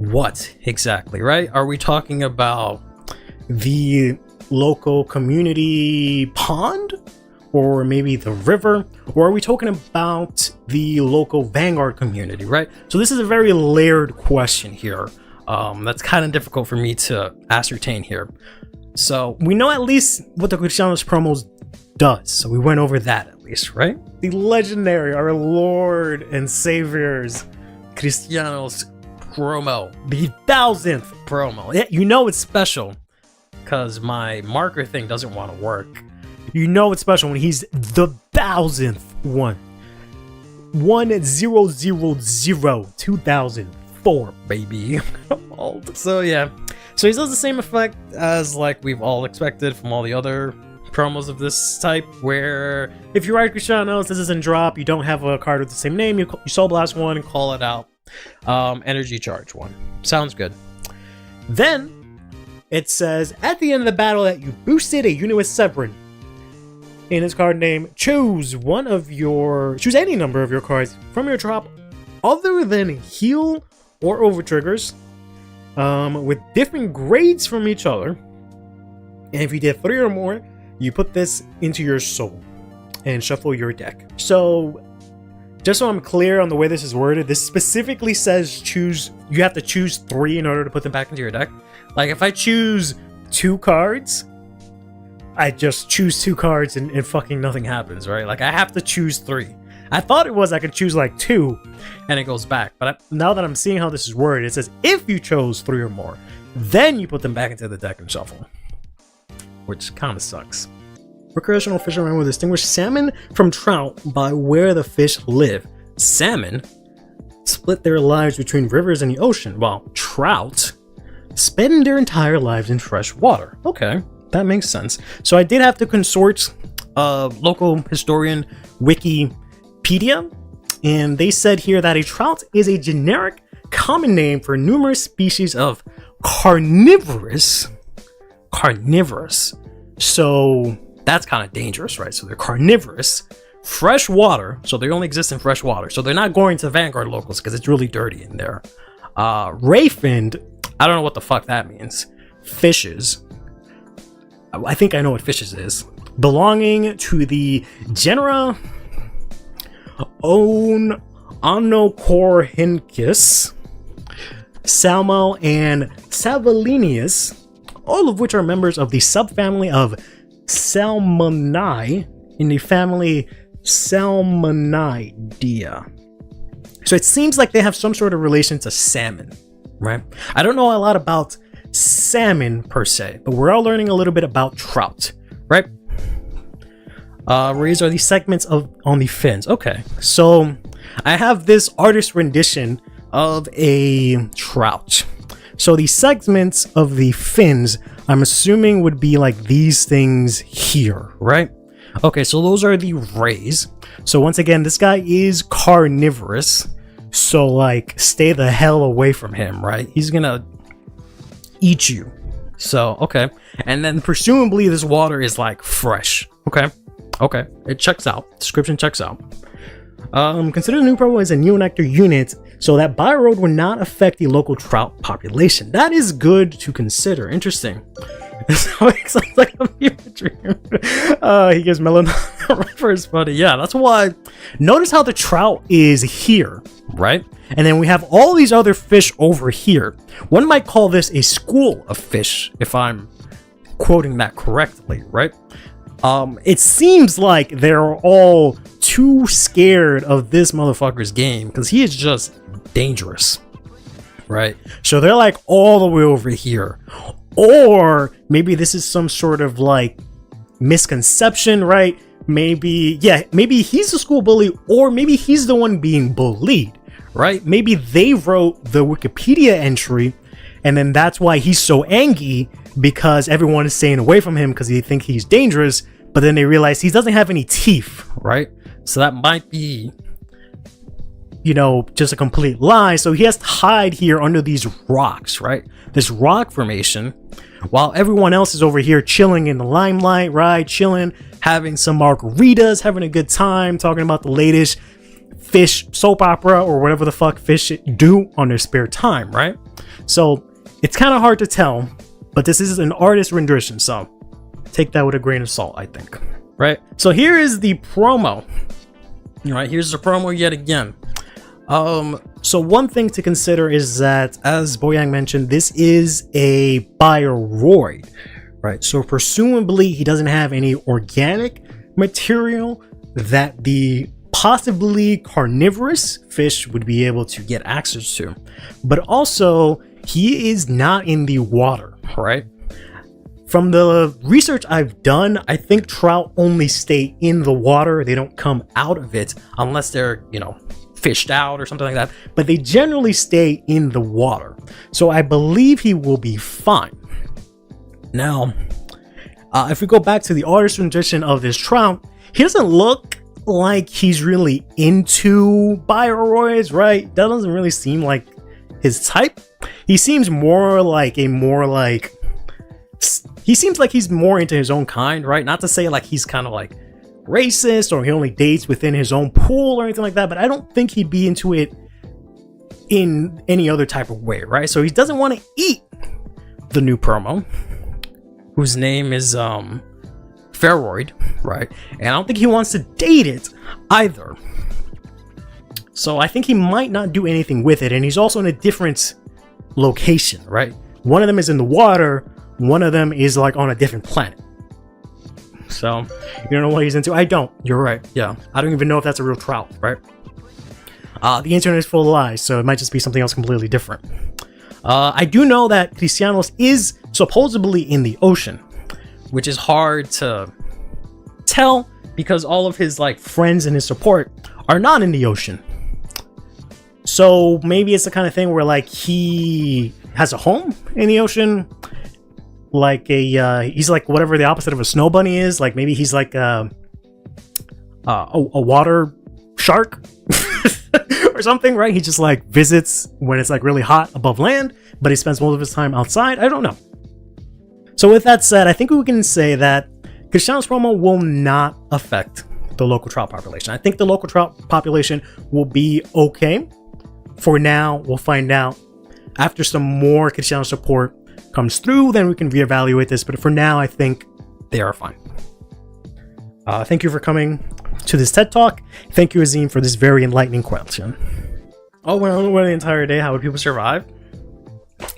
what exactly, right? Are we talking about the local community pond, or maybe the river, or are we talking about the local Vanguard community, right? So this is a very layered question here. That's kind of difficult for me to ascertain here. So we know at least what the Cristiano's promos does. So we went over that at least, right? The legendary, our Lord and Savior's Cristiano's promo, the 1000th promo. Yeah, you know it's special because my marker thing doesn't want to work. You know it's special when he's the 1000th one. 2004, baby. I'm old. So yeah. So he does the same effect as like we've all expected from all the other promos of this type, where if you ride Cristiano, this isn't drop, you don't have a card with the same name, you Soul Blast one and call it out. Energy Charge one. Sounds good. Then it says, at the end of the battle that you boosted a unit with Severin in his card name, choose any number of your cards from your drop other than heal or over triggers, with different grades from each other. And if you did 3 or more, you put this into your soul and shuffle your deck. So just so I'm clear on the way this is worded, this specifically says you have to choose 3 in order to put them back into your deck. Like if I choose 2 cards, I just choose 2 cards and fucking nothing happens, right? Like I have to choose 3. I thought it was I could choose like 2 and it goes back. But now that I'm seeing how this is worded, it says if you chose 3 or more, then you put them back into the deck and shuffle. Which kind of sucks. Recreational fishermen will distinguish salmon from trout by where the fish live. Salmon split their lives between rivers and the ocean, while trout spend their entire lives in fresh water. Okay, that makes sense. So I did have to consort local historian Wikipedia, and they said here that a trout is a generic common name for numerous species of carnivorous. So that's kind of dangerous, right? So they're carnivorous, fresh water, so they only exist in fresh water. So they're not going to Vanguard locals because it's really dirty in there. Rayfinned, I don't know what the fuck that means. Fishes, I think I know what fishes is. Belonging to the genera Onocorhynchus, Salmo, and Savillinius, all of which are members of the subfamily of Salmonidae in the family Salmonidea. So it seems like they have some sort of relation to salmon, right? I don't know a lot about salmon per se, but we're all learning a little bit about trout, right? Rays are the segments on the fins. Okay, so I have this artist rendition of a trout. So the segments of the fins, I'm assuming would be like these things here, right? Okay, so those are the rays. So once again, this guy is carnivorous. So like, stay the hell away from him, right? He's gonna eat you. So, okay. And then presumably this water is like fresh. Okay. Okay, it checks out. Description checks out. Consider the new promo as a neonectar unit so that Byroad would not affect the local trout population. That is good to consider. Interesting. So it sounds like a fever dream. He gives melanoma for his buddy. Yeah, that's why. Notice how the trout is here, right? And then we have all these other fish over here. One might call this a school of fish, if I'm quoting that correctly, right? It seems like they're all too scared of this motherfucker's game because he is just dangerous, right? So they're like all the way over here. Or maybe this is some sort of like misconception, right? Maybe he's the school bully, or maybe he's the one being bullied, right? Maybe they wrote the Wikipedia entry and then that's why he's so angry, because everyone is staying away from him because they think he's dangerous, but then they realize he doesn't have any teeth, right? So that might be, you know, just a complete lie. So he has to hide here under these rocks, right? This rock formation, while everyone else is over here chilling in the limelight, right? Chilling, having some margaritas, having a good time, talking about the latest fish soap opera or whatever the fuck fish do on their spare time, right? So it's kind of hard to tell, but this is an artist rendition, so take that with a grain of salt, I think. Right? So here is the promo. All right, here's the promo yet again. So one thing to consider is that, as Boyang mentioned, this is a bioroid, right? So presumably he doesn't have any organic material that the possibly carnivorous fish would be able to get access to, but also he is not in the water, right? From the research I've done, I think trout only stay in the water. They don't come out of it unless they're, fished out or something like that, but they generally stay in the water. So I believe he will be fine. Now, if we go back to the artist rendition of this trout, he doesn't look like he's really into bioroids, right? That doesn't really seem like his type. He seems more like he seems like he's more into his own kind, right? Not to say like he's kind of like racist or he only dates within his own pool or anything like that, but I don't think he'd be into it in any other type of way, right? So he doesn't want to eat the new promo, whose name is Feroid, right? And I don't think he wants to date it either. So I think he might not do anything with it, and he's also in a different location, right? One of them is in the water, one of them is like on a different planet. So you don't know what he's into. I don't. You're right. Yeah, I don't even know if that's a real trout, right? The internet is full of lies, so it might just be something else completely different. I do know that Cristianos is supposedly in the ocean, which is hard to tell because all of his like friends and his support are not in the ocean. So maybe it's the kind of thing where like he has a home in the ocean, like he's like whatever the opposite of a snow bunny is. Like maybe he's like a water shark or something, right? He just like visits when it's like really hot above land, but he spends most of his time outside. I don't know. So with that said, I think we can say that Cristiano's promo will not affect the local trout population. I think the local trout population will be okay. For now, we'll find out after some more Cristiano support comes through, then we can reevaluate this. But for now, I think they are fine. Thank you for coming to this TED Talk. Thank you, Azim, for this very enlightening question. Oh, well, the entire day, how would people survive?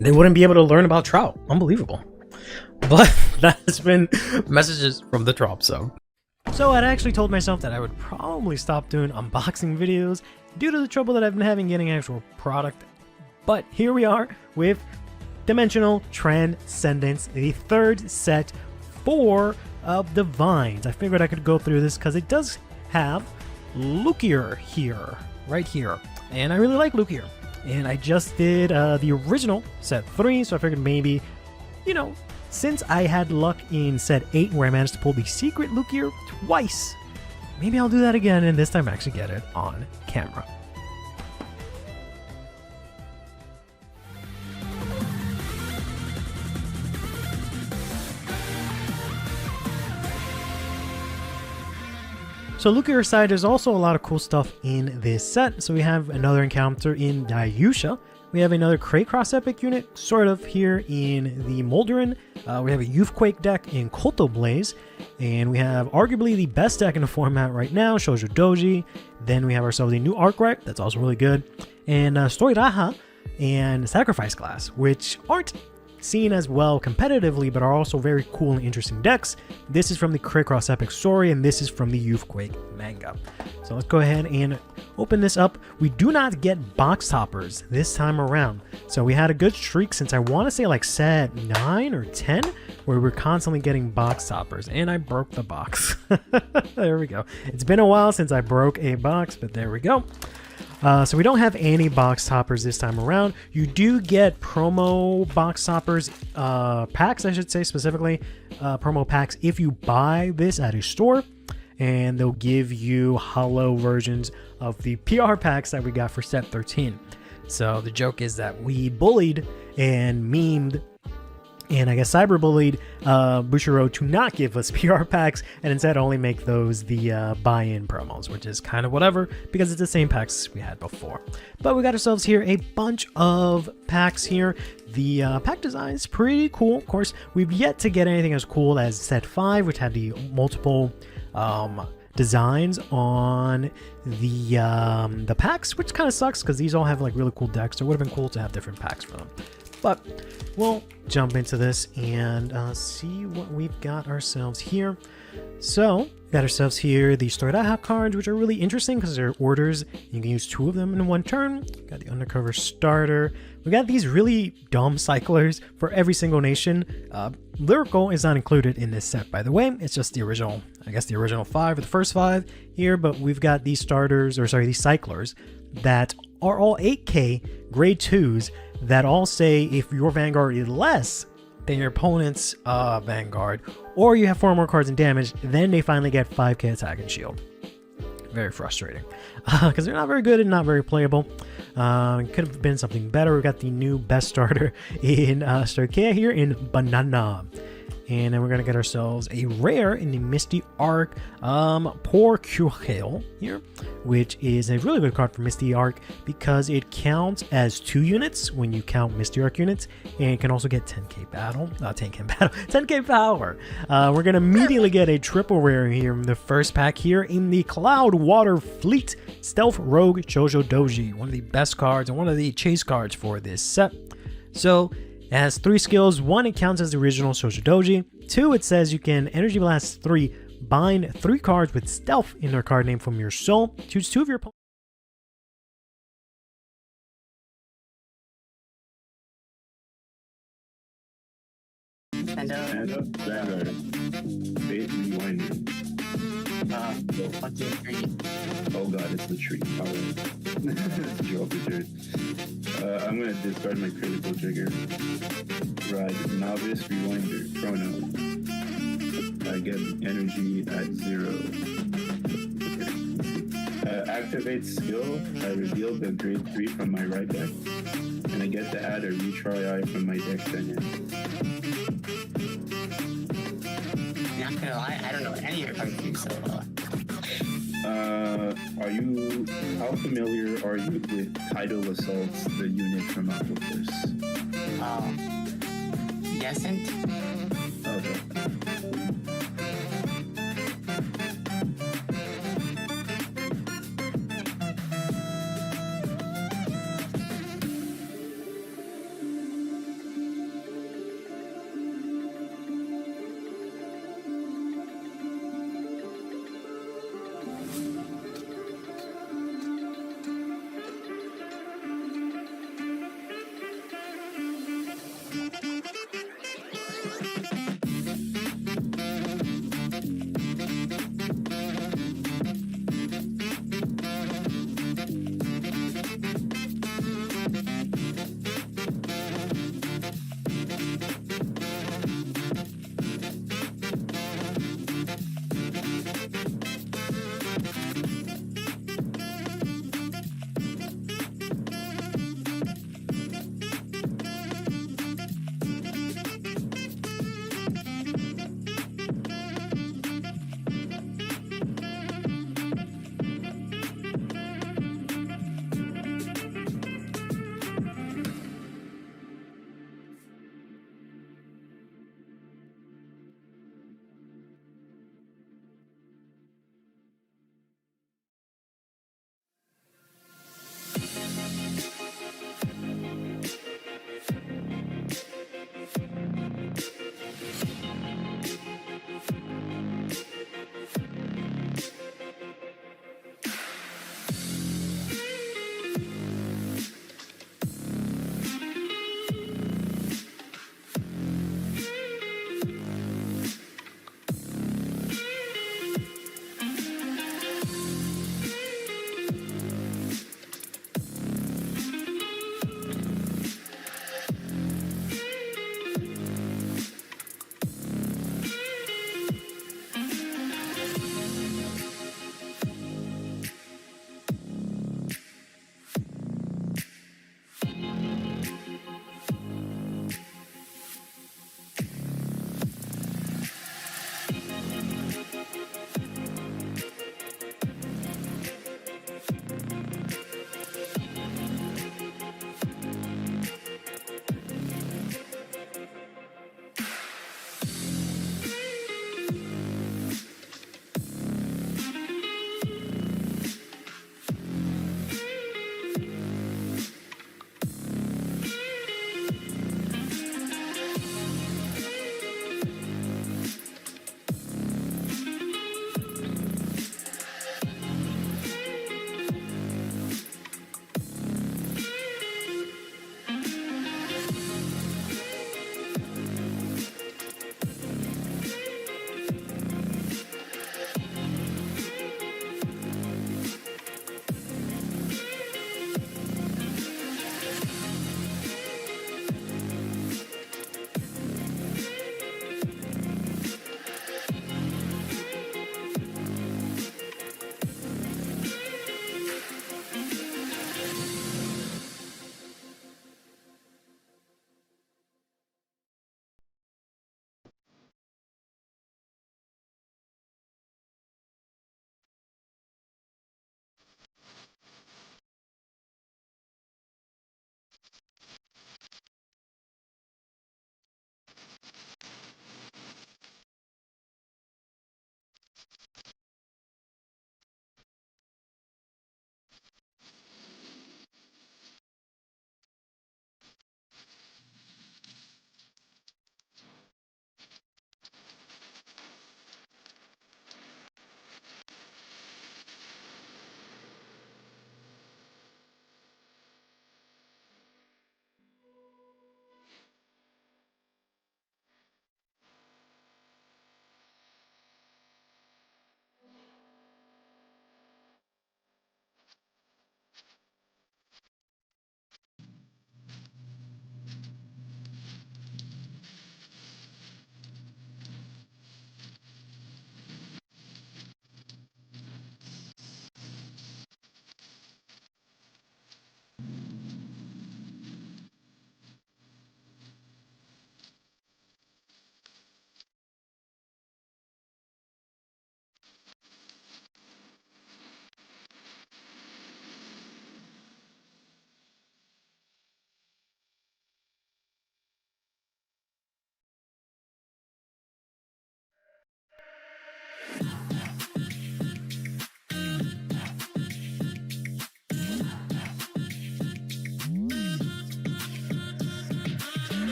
They wouldn't be able to learn about trout. Unbelievable. But that has been messages from the TheDropZone. So I'd actually told myself that I would probably stop doing unboxing videos due to the trouble that I've been having getting actual product. But here we are with Dimensional Transcendence, the third set 4 of the vines. I figured I could go through this because it does have Lukier here, right here. And I really like Lukier. And I just did the original set 3, so I figured maybe, since I had luck in set 8 where I managed to pull the secret Lukier twice, maybe I'll do that again and this time actually get it on camera. So Lukier side, there's also a lot of cool stuff in this set. So we have another encounter in Dayusha. We have another Craycross Epic unit, sort of, here in the Molderin. We have a Youthquake deck in Koto Blaze. And we have arguably the best deck in the format right now, Shoujo Doji. Then we have ourselves a new Arkwreck, that's also really good. And Stoiraha and Sacrifice Glass, which aren't seen as well competitively, but are also very cool and interesting decks. This is from the Craycross Epic story, and this is from the Youthquake manga. So let's go ahead and open this up. We do not get box toppers this time around. So we had a good streak since I want to say like set 9 or 10, where we're constantly getting box toppers, and I broke the box. There we go. It's been a while since I broke a box, but there we go. So we don't have any box toppers this time around. You do get promo box toppers, packs, I should say specifically, promo packs if you buy this at a store, and they'll give you hollow versions of the PR packs that we got for set 13. So the joke is that we bullied and memed And I guess cyberbullied Bushiro to not give us PR packs and instead only make those the buy-in promos, which is kind of whatever because it's the same packs we had before. But we got ourselves here a bunch of packs here. The pack design is pretty cool. Of course, we've yet to get anything as cool as set 5, which had the multiple designs on the packs, which kind of sucks because these all have like really cool decks. So it would have been cool to have different packs for them. But we'll jump into this and see what we've got ourselves here. So, got ourselves here the Storaha cards, which are really interesting because they're orders. You can use 2 of them in one turn. Got the Undercover Starter. We got these really dumb cyclers for every single nation. Lyrical is not included in this set, by the way. It's just the original, I guess the original 5 or the first 5 here. But we've got these starters, or sorry, these cyclers that are all 8K grade 2s that all say if your Vanguard is less than your opponent's Vanguard, or you have 4 more cards in damage, then they finally get 5K attack and shield. Very frustrating because they're not very good and not very playable. Could have been something better. We got the new best starter in Starkea here in Banana. And then we're going to get ourselves a rare in the Misty Arc Poor Curhail here, which is a really good card for Misty Arc because it counts as 2 units when you count Misty Arc units, and it can also get 10k battle, not 10k battle, 10k power. We're going to immediately get a triple rare here in the first pack here in the Cloud Water Fleet Stealth Rogue Jojo Doji, one of the best cards and one of the chase cards for this set. So it has 3 skills. 1, it counts as the original Social Doji. 2, it says you can Energy Blast 3, bind 3 cards with Stealth in their card name from your soul. Choose 2 of your opponents. Stand up, Vanguard. Bait Rewinder. 1, 2, 3. Oh god, it's the tree. Alright. Draw the turn. I'm gonna discard my critical trigger. Ride Novice Rewinder. Chrono. I get energy at 0. Activate skill. I reveal the grade 3 from my right deck. And I get to add a retry eye from my deck then. Not gonna lie, I don't know any of your cards so well. How familiar are you with Tidal Assaults, the unit from Aquaforce? Yesent? Okay.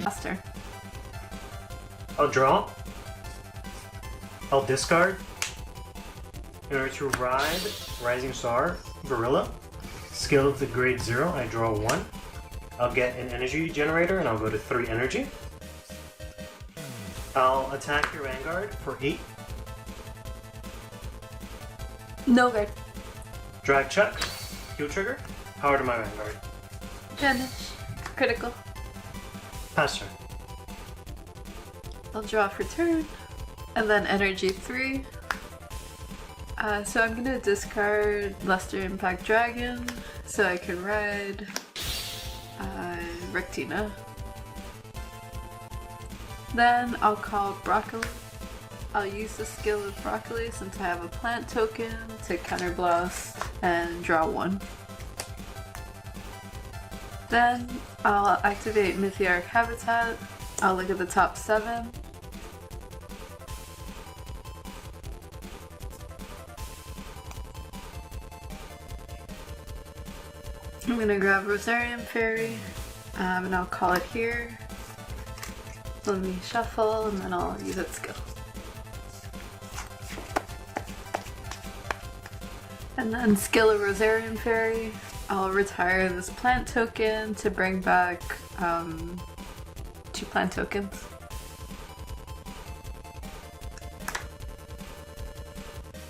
Master. I'll draw. I'll discard. In order to ride Rising Star, Gorilla. Skill of the grade 0, I draw 1. I'll get an energy generator and I'll go to 3 energy. I'll attack your Vanguard for 8. No guard. Drag check. Heal trigger. Power to my Vanguard. Advantage. Critical. Pass turn. I'll draw for turn. And then energy 3. So I'm gonna discard Luster Impact Dragon so I can ride Rectina. Then I'll call Broccoli. I'll use the skill of Broccoli since I have a plant token to counterblast and draw 1. Then I'll activate Mythiarch Habitat. I'll look at the top 7. I'm gonna grab Rosarium Fairy, and I'll call it here. Let me shuffle, and then I'll use its skill. And then skill of Rosarium Fairy, I'll retire this plant token to bring back 2 plant tokens.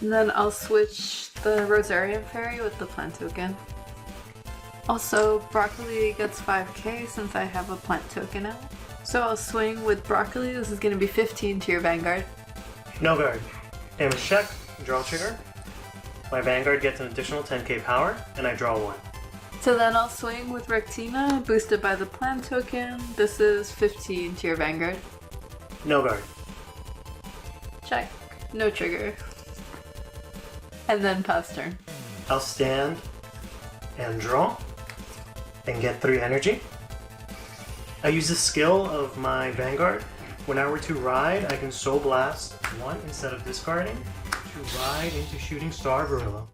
And then I'll switch the Rosarium Fairy with the plant token. Also, Broccoli gets 5k since I have a plant token out. So I'll swing with Broccoli. This is going to be 15 to your Vanguard. No guard. Damage check. Draw trigger. My Vanguard gets an additional 10k power, and I draw 1. So then I'll swing with Rectina, boosted by the plant token. This is 15 to your Vanguard. No guard. Check. No trigger. And then pass turn. I'll stand and draw and get 3 energy. I use the skill of my Vanguard. When I were to ride, I can Soul Blast 1 instead of discarding to ride into Shooting Star Gorilla.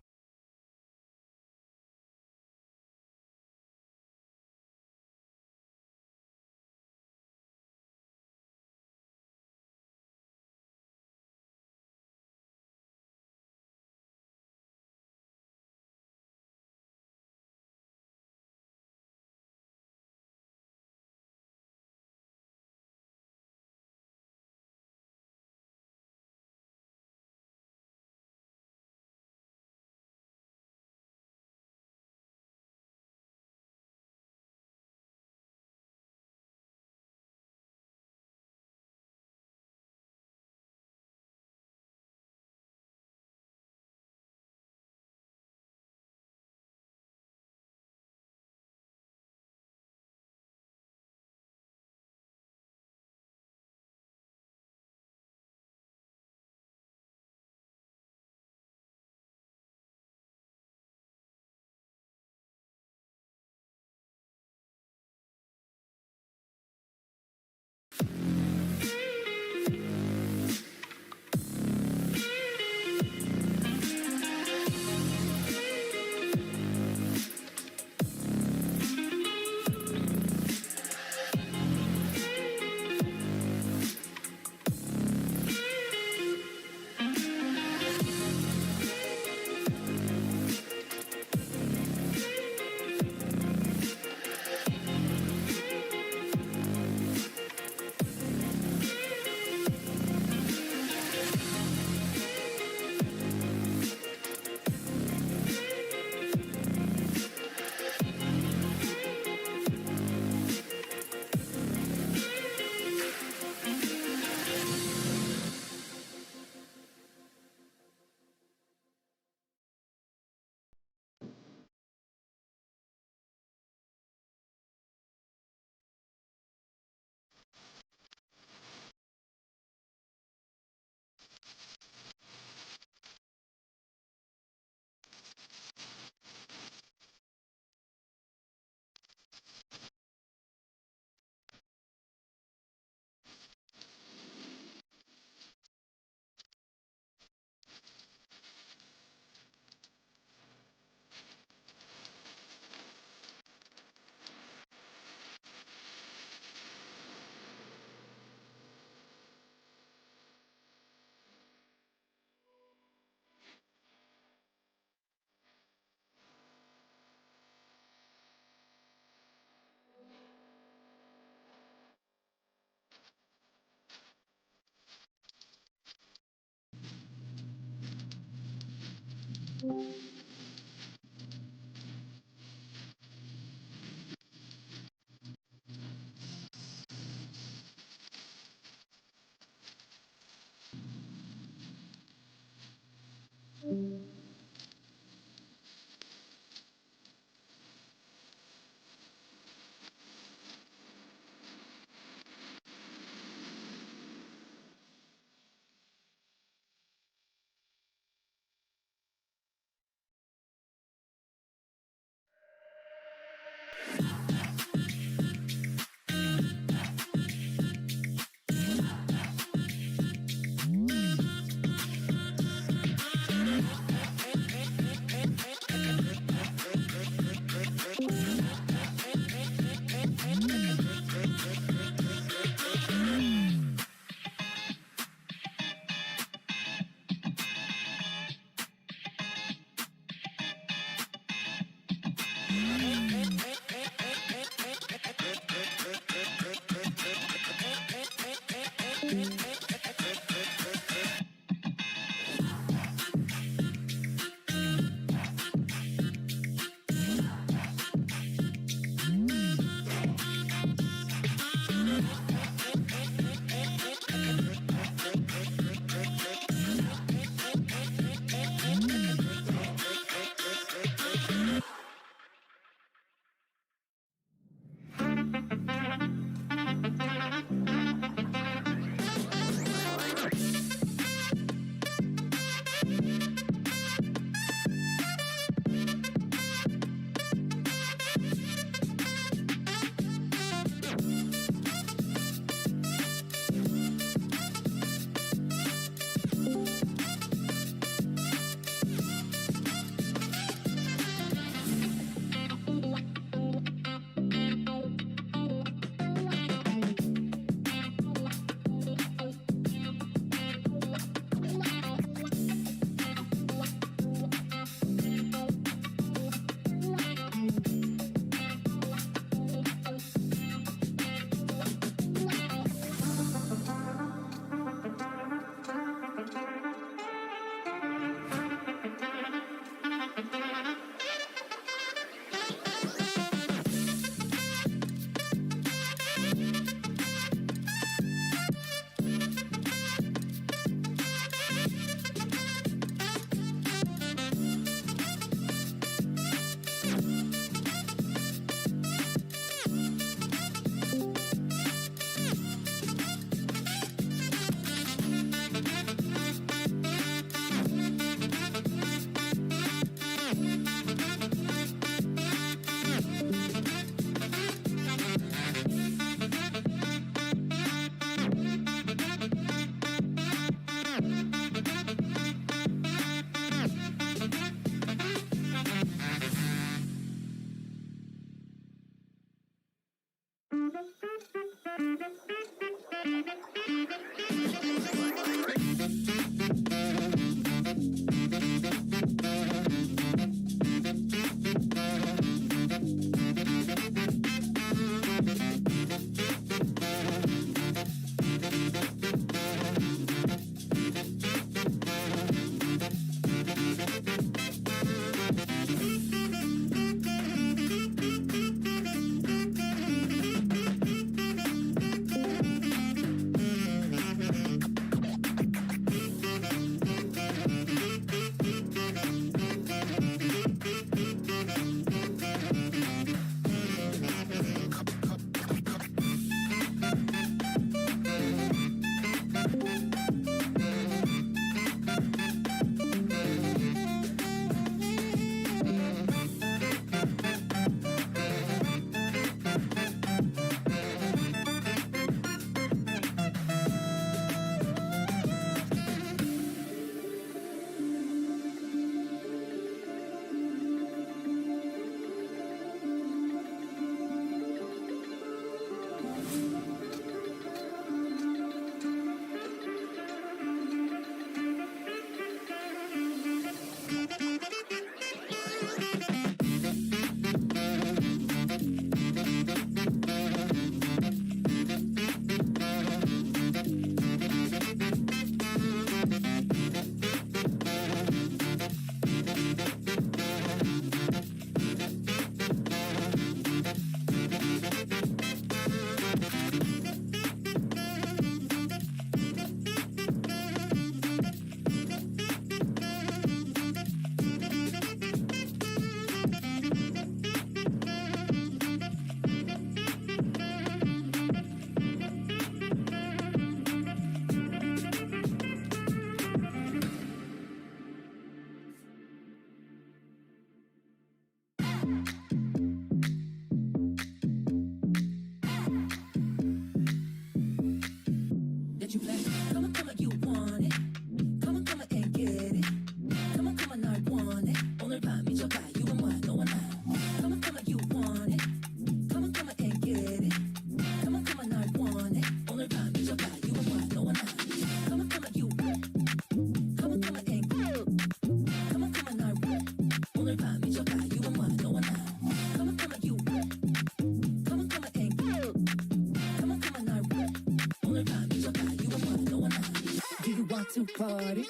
to party?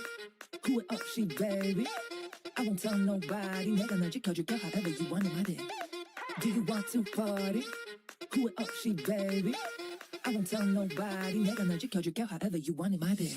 Who it up, she baby? I won't tell nobody. 내가 널 지켜줄게 however you want it, my dear. Do you want to party? Who it up, she baby? I won't tell nobody. 내가 널 지켜줄게 however you want it, my dear.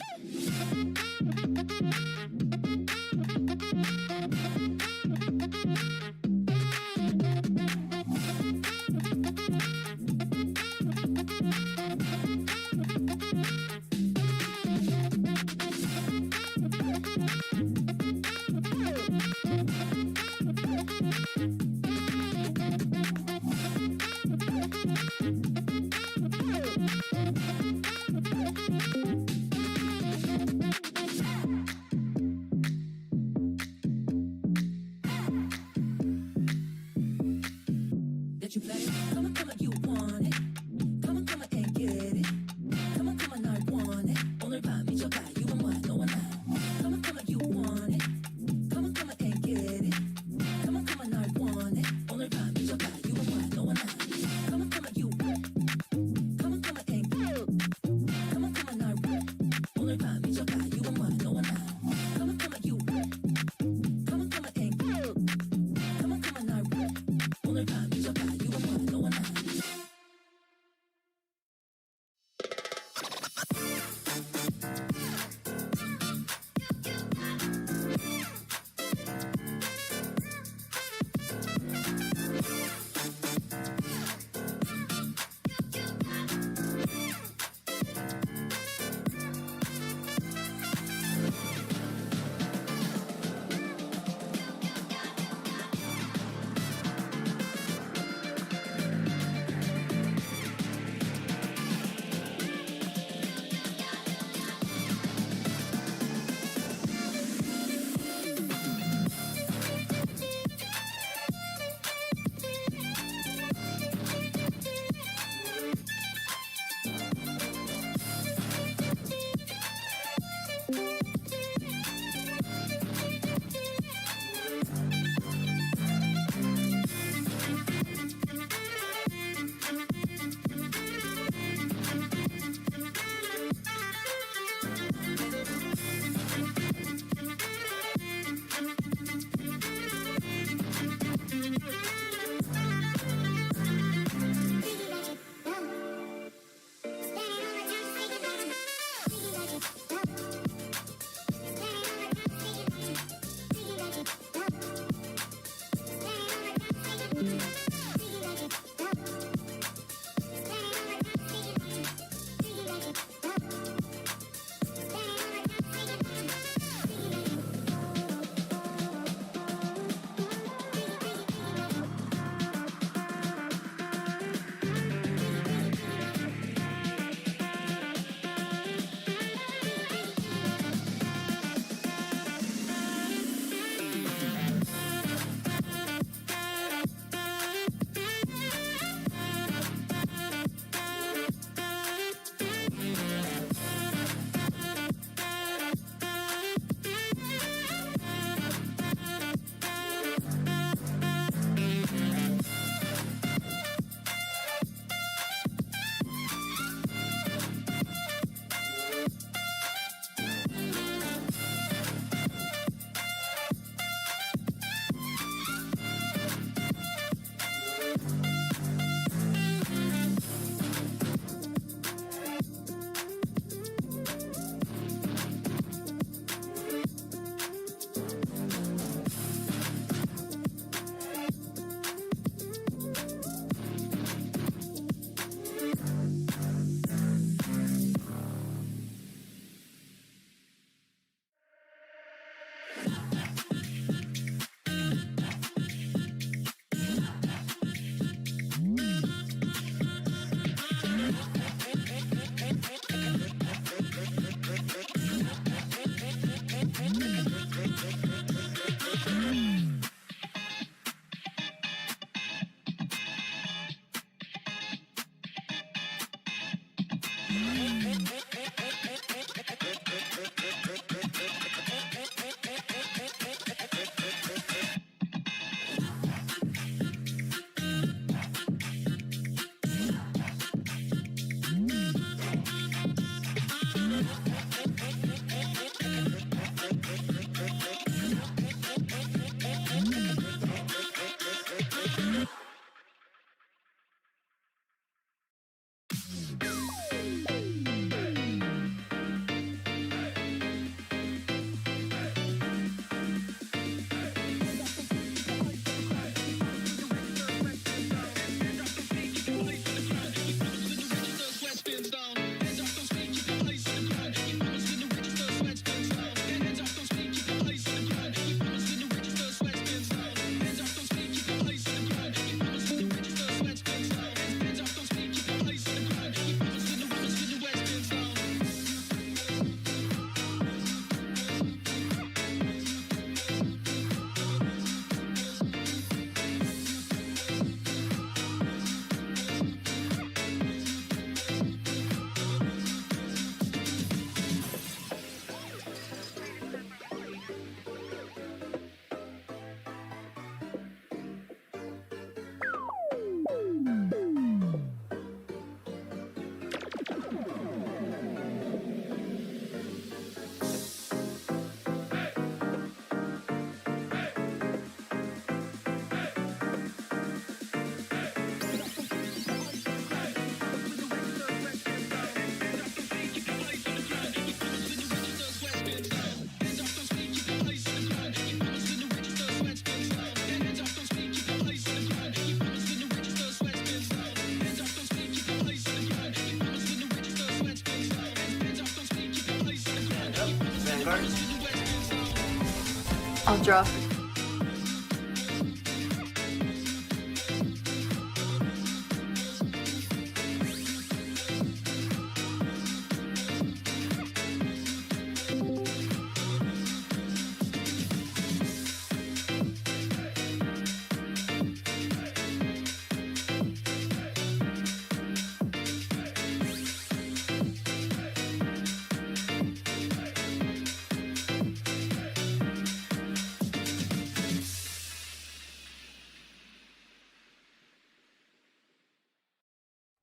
Vanguard? I'll drop it.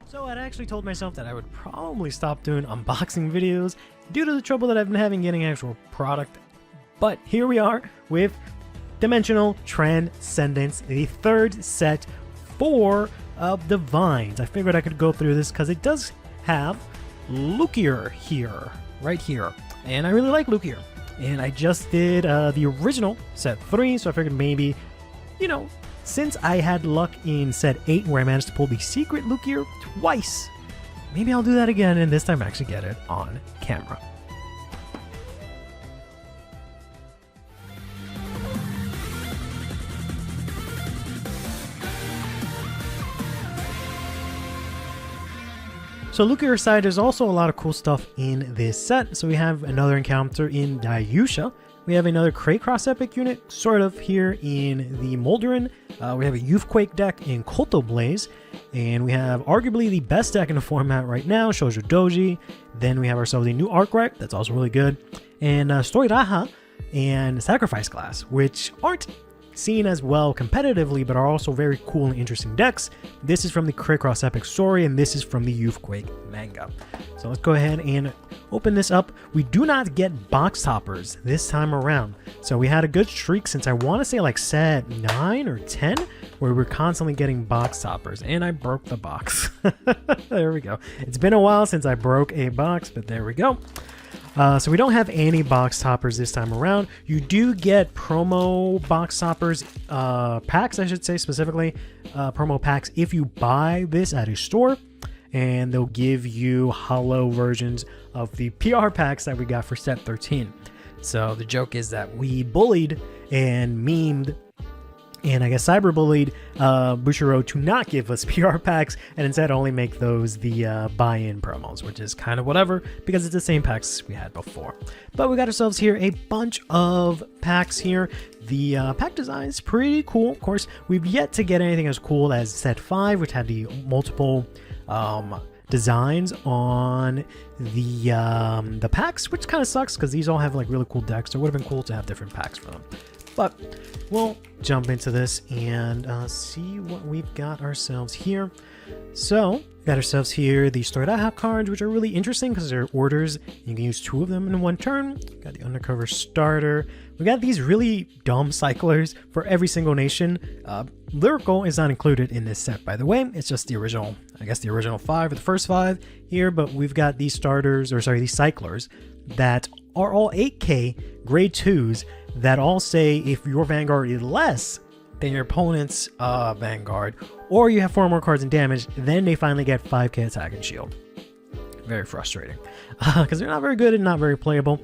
So I'd actually told myself that I would probably stop doing unboxing videos due to the trouble that I've been having getting actual product. But here we are with Dimensional Transcendence, the third set for the Vines. I figured I could go through this because it does have Lukier here, right here. And I really like Lukier. And I just did the original set 3, so I figured maybe, you know, since I had luck in set 8 where I managed to pull the secret Lukier twice, maybe I'll do that again and this time actually get it on camera. So Lukier side, there's also a lot of cool stuff in this set. So we have another encounter in Dayusha. We have another Craycross Epic unit, sort of, here in the Molderin. We have a Youthquake deck in Kolto Blaze. And we have arguably the best deck in the format right now, Shoujo Doji. Then we have ourselves a new Arkwright, that's also really good. And Story Raha and Sacrifice Glass, which aren't seen as well competitively, but are also very cool and interesting decks. This is from the Craycross Epic story, and this is from the Youthquake manga. So let's go ahead and open this up. We do not get box toppers this time around. So we had a good streak since I want to say like set 9 or 10, where we're constantly getting box toppers, and I broke the box. There we go. It's been a while since I broke a box, but there we go. So we don't have any box toppers this time around. You do get promo box toppers, packs, I should say specifically, promo packs if you buy this at a store, and they'll give you hollow versions of the PR packs that we got for set 13. So the joke is that we bullied and memed and I guess cyberbullied Bushiro to not give us PR packs and instead only make those the buy-in promos, which is kind of whatever because it's the same packs we had before. But we got ourselves here a bunch of packs here. The pack design is pretty cool. Of course, we've yet to get anything as cool as set 5, which had the multiple designs on the packs, which kind of sucks because these all have like really cool decks. So it would have been cool to have different packs for them. But we'll jump into this and see what we've got ourselves here. So we got ourselves here the Storaha cards, which are really interesting because they're orders. You can use 2 of them in one turn. Got the Undercover Starter. We got these really dumb cyclers for every single nation. Lyrical is not included in this set, by the way. It's just the original, I guess the original 5 or the first 5 here. But we've got these starters, or sorry, these cyclers that are all 8K grade 2s that all say if your Vanguard is less than your opponent's Vanguard, or you have 4 more cards in damage, then they finally get 5k attack and shield. Very frustrating because they're not very good and not very playable.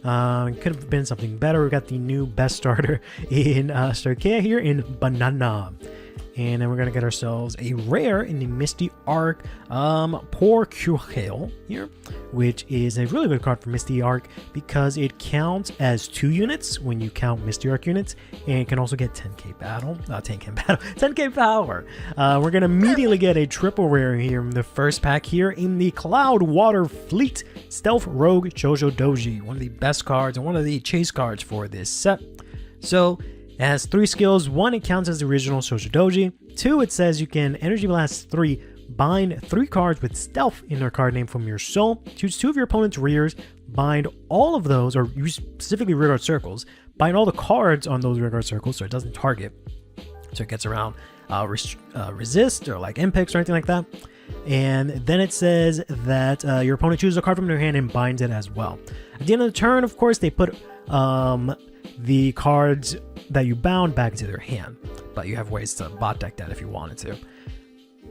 Could have been something better. We've got the new best starter in Starkea here in Banana. And then we're going to get ourselves a rare in the Misty Arc, Poor Curhail here, which is a really good card for Misty Arc because it counts as 2 units when you count Misty Arc units, and it can also get 10k battle, 10k power. We're going to immediately get a triple rare here in the first pack here in the Cloud Water Fleet Stealth Rogue Shoujo Doji, one of the best cards and one of the chase cards for this set. So it has 3 skills. 1, it counts as the original Shoujo Doji. 2, it says you can Energy Blast 3, bind 3 cards with Stealth in their card name from your soul. Choose 2 of your opponent's rears, bind all of those, or use specifically rearguard circles. Bind all the cards on those rearguard circles so it doesn't target. So it gets around resist or like impacts or anything like that. And then it says that your opponent chooses a card from their hand and binds it as well. At the end of the turn, of course, they put the cards that you bound back into their hand, but you have ways to bot deck that if you wanted to.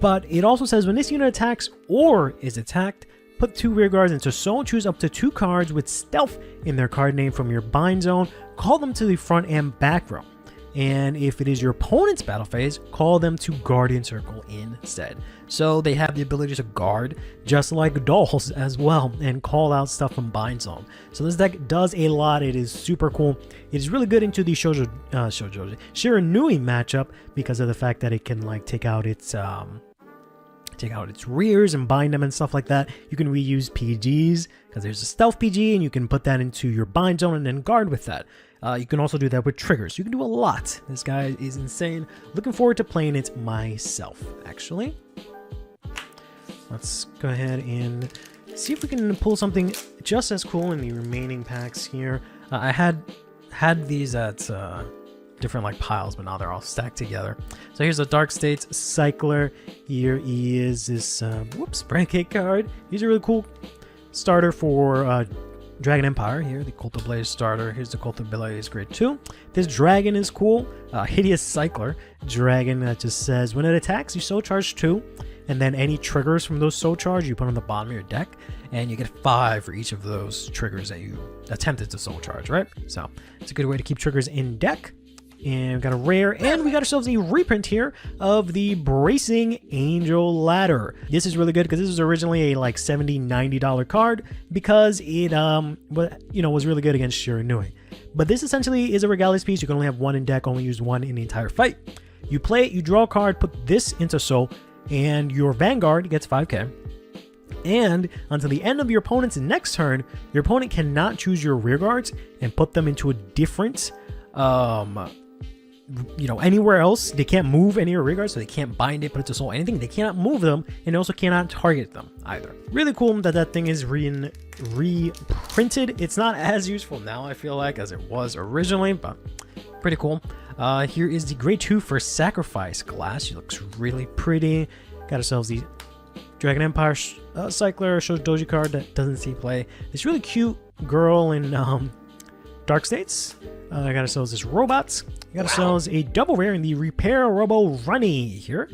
But it also says when this unit attacks or is attacked, put 2 rear guards into soul, choose up to 2 cards with stealth in their card name from your bind zone, call them to the front and back row. And if it is your opponent's battle phase, call them to Guardian Circle instead. So they have the ability to guard, just like dolls as well, and call out stuff from bind zone. So this deck does a lot. It is super cool. It is really good into the Shiranui matchup because of the fact that it can like take out its rears and bind them and stuff like that. You can reuse PGs because there's a stealth PG and you can put that into your bind zone and then guard with that. You can also do that with triggers. You can do a lot. This guy is insane. Looking forward to playing it myself, actually. Let's go ahead and see if we can pull something just as cool in the remaining packs here. I had these at different like piles, but now they're all stacked together. So here's a Dark States Cycler. Here is this Brand card. He's a really cool starter for Dragon Empire. Here, the Cult of Blaze starter. Here's the Cult of Blaze grade 2. This dragon is cool. Hideous Cycler dragon that just says when it attacks, you soul charge 2, and then any triggers from those soul charge you put on the bottom of your deck, and you get 5 for each of those triggers that you attempted to soul charge, right? So it's a good way to keep triggers in deck. And we got a rare, and we got ourselves a reprint here of the Bracing Angel Ladder. This is really good because this was originally a like $70-$90 card because it was really good against Shiranui. But this essentially is a Regalis piece. You can only have 1 in deck, only use 1 in the entire fight. You play it, you draw a card, put this into soul, and your Vanguard gets 5k. And until the end of your opponent's next turn, your opponent cannot choose your rear guards and put them into a different anywhere else. They can't move any of your rear guards, so they can't bind it, put it to soul, anything. They cannot move them, and also cannot target them either. Really cool that thing is reprinted. It's not as useful now, I feel like, as it was originally, but pretty cool. Here is the grade 2 for Sacrifice Glass. She looks really pretty. Got ourselves the Dragon Empire Cycler, shows Doji card that doesn't see play. This really cute girl in Dark States. I got ourselves this robot. We got ourselves a double rare in the Repair Robo Runny here.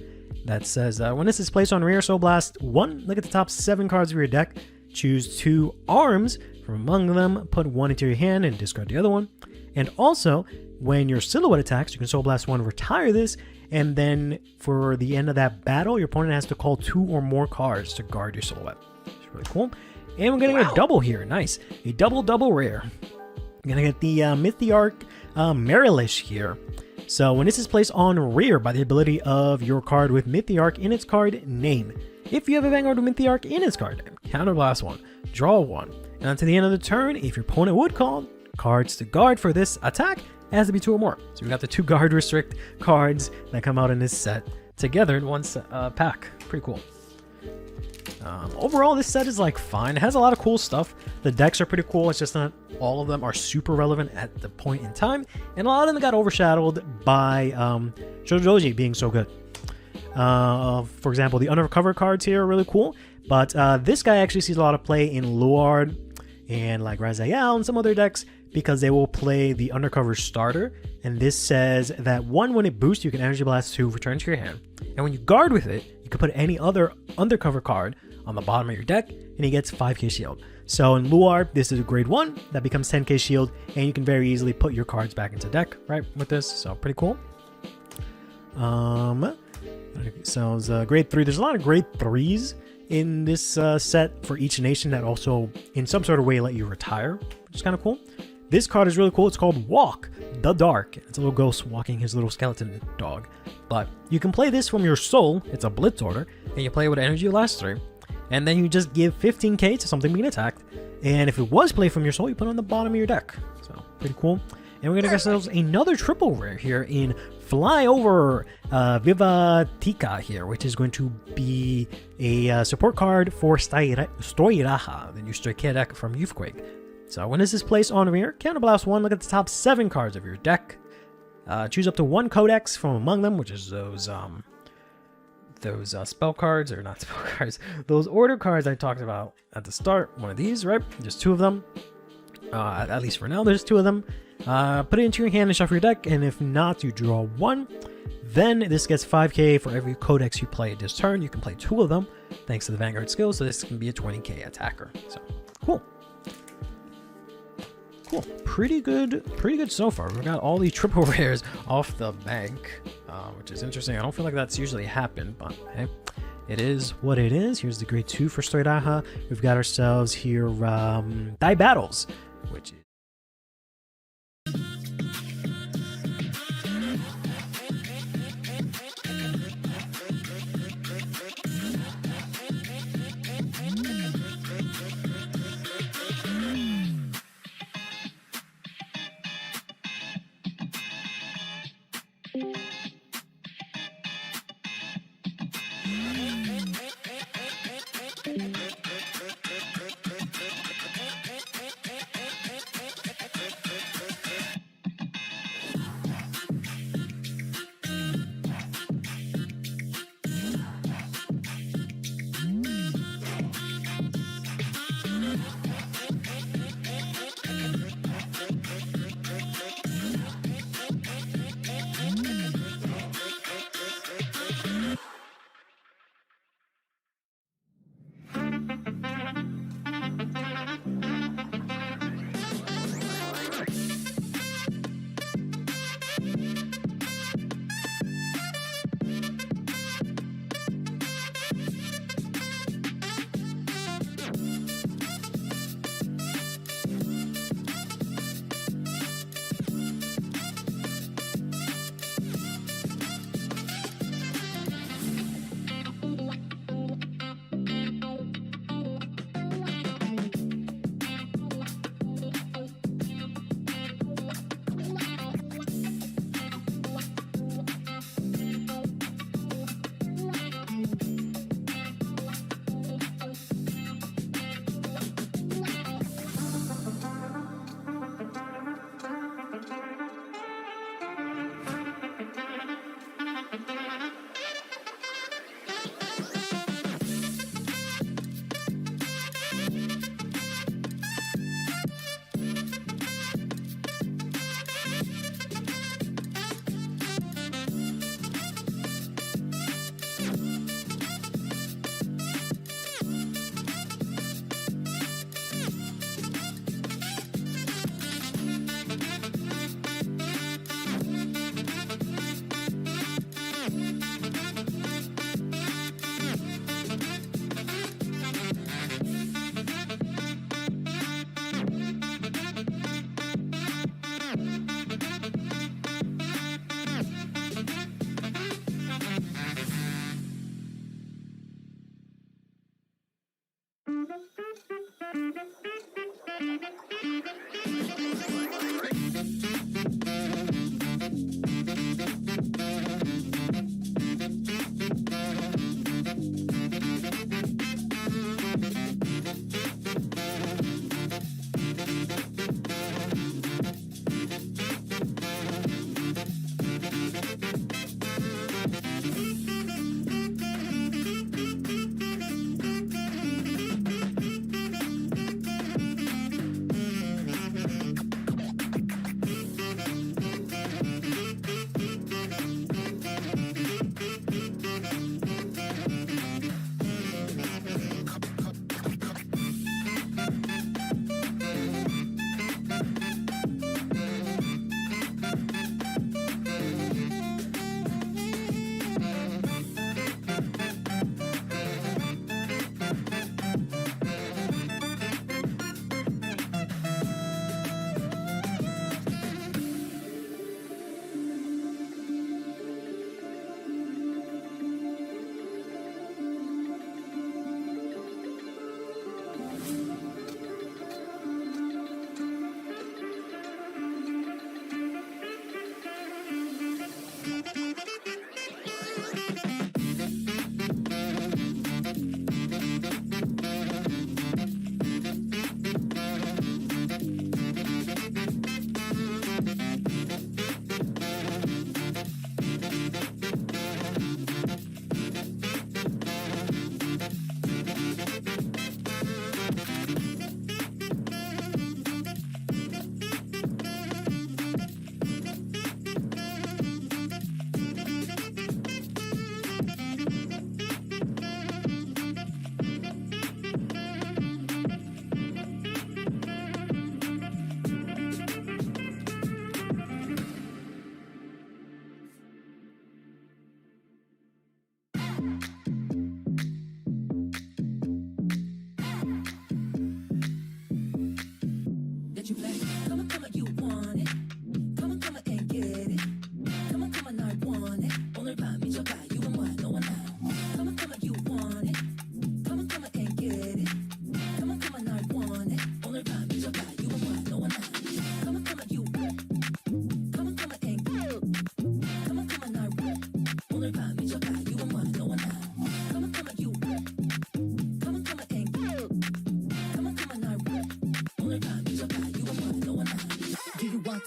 That says, when this is placed on rare Soul Blast 1, look at the top 7 cards of your deck. Choose 2 arms from among them, put 1 into your hand and discard the other one. And also, when your silhouette attacks, you can Soul Blast 1, retire this, and then for the end of that battle, your opponent has to call 2 or more cards to guard your silhouette. It's really cool. And we're getting a double here. Nice. A double rare. We're gonna get the Mythiarch Marilish here. So when this is placed on rear by the ability of your card with Mythiarch in its card name, if you have a Vanguard with Mythiarch in its card name, counterblast 1, draw 1, and until the end of the turn, if your opponent would call cards to guard for this attack, it has to be 2 or more. So we got the 2 guard restrict cards that come out in this set together in one pack. Pretty cool. Overall, this set is like fine. It has a lot of cool stuff. The decks are pretty cool. It's just not all of them are super relevant at the point in time, and a lot of them got overshadowed by Shoujoji being so good. For example, the undercover cards here are really cool, but this guy actually sees a lot of play in Luard and like Raziel and some other decks because they will play the undercover starter, and this says that 1, when it boosts, you can Energy Blast 2, return to your hand, and when you guard with it, you can put any other undercover card on the bottom of your deck, and he gets 5k shield. So in Luard, this is a grade 1 that becomes 10k shield, and you can very easily put your cards back into deck, right, with this. So pretty cool. So grade 3. There's a lot of grade 3s in this set for each nation that also, in some sort of way, let you retire, which is kind of cool. This card is really cool. It's called Walk the Dark. It's a little ghost walking his little skeleton dog. But you can play this from your soul. It's a blitz order, and you play it with energy last 3. And then you just give 15k to something being attacked. And if it was played from your soul, you put it on the bottom of your deck. So pretty cool. And we're gonna get ourselves another triple rare here in Flyover Vivatica here, which is going to be a support card for Stoiraha, the new Stray Cat deck from Youthquake. So when this is placed on rear, counterblast 1, look at the top 7 cards of your deck. Choose up to 1 codex from among them, which is those spell cards, or not spell cards, those order cards I talked about at the start. One of these, right? Just 2 of them. At least for now, there's 2 of them. Put it into your hand and shuffle your deck, and if not, you draw 1. Then this gets 5k for every codex you play this turn. You can play 2 of them thanks to the Vanguard skill, so this can be a 20k attacker. So cool. Cool. Pretty good so far. We got all these triple rares off the bank, which is interesting. I don't feel like that's usually happened, but hey, it is what it is. Here's the grade 2 for Straight Aha. We've got ourselves here Die Battles, which is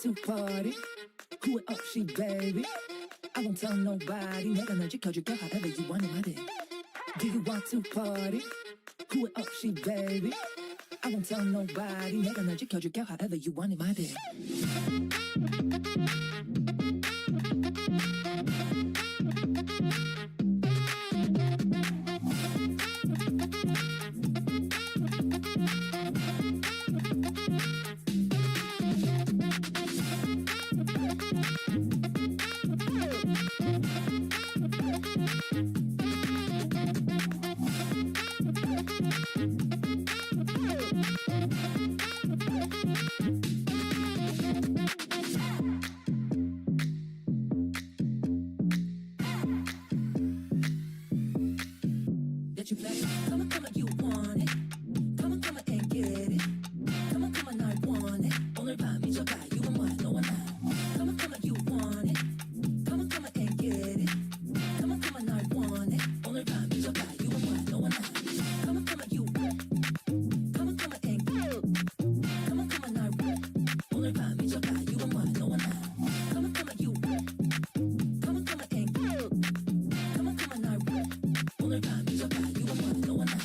to party? Who it up, she baby? I won't tell nobody. 내가 널 지켜줄게 however you want it, my day. Do you want to party? Who it up, she baby? I won't tell nobody. 내가 널 지켜줄게 however you want it, my day. That you play. Come on, you want it. Come on, and get it. Come on, I want it. 오늘 밤 잊어봐, you and what, no one else. Come on, you want it. Come on, and get it. Come on, I want it. 오늘 밤 잊어봐, you and what, no one else. Come on, you. Come on, and get it. Come on, I want it. 오늘 밤 잊어봐, you and what, no one else. Come on, you. Come on, and get it. Come on, I want it. 오늘 밤 잊어봐, you and what, no one else.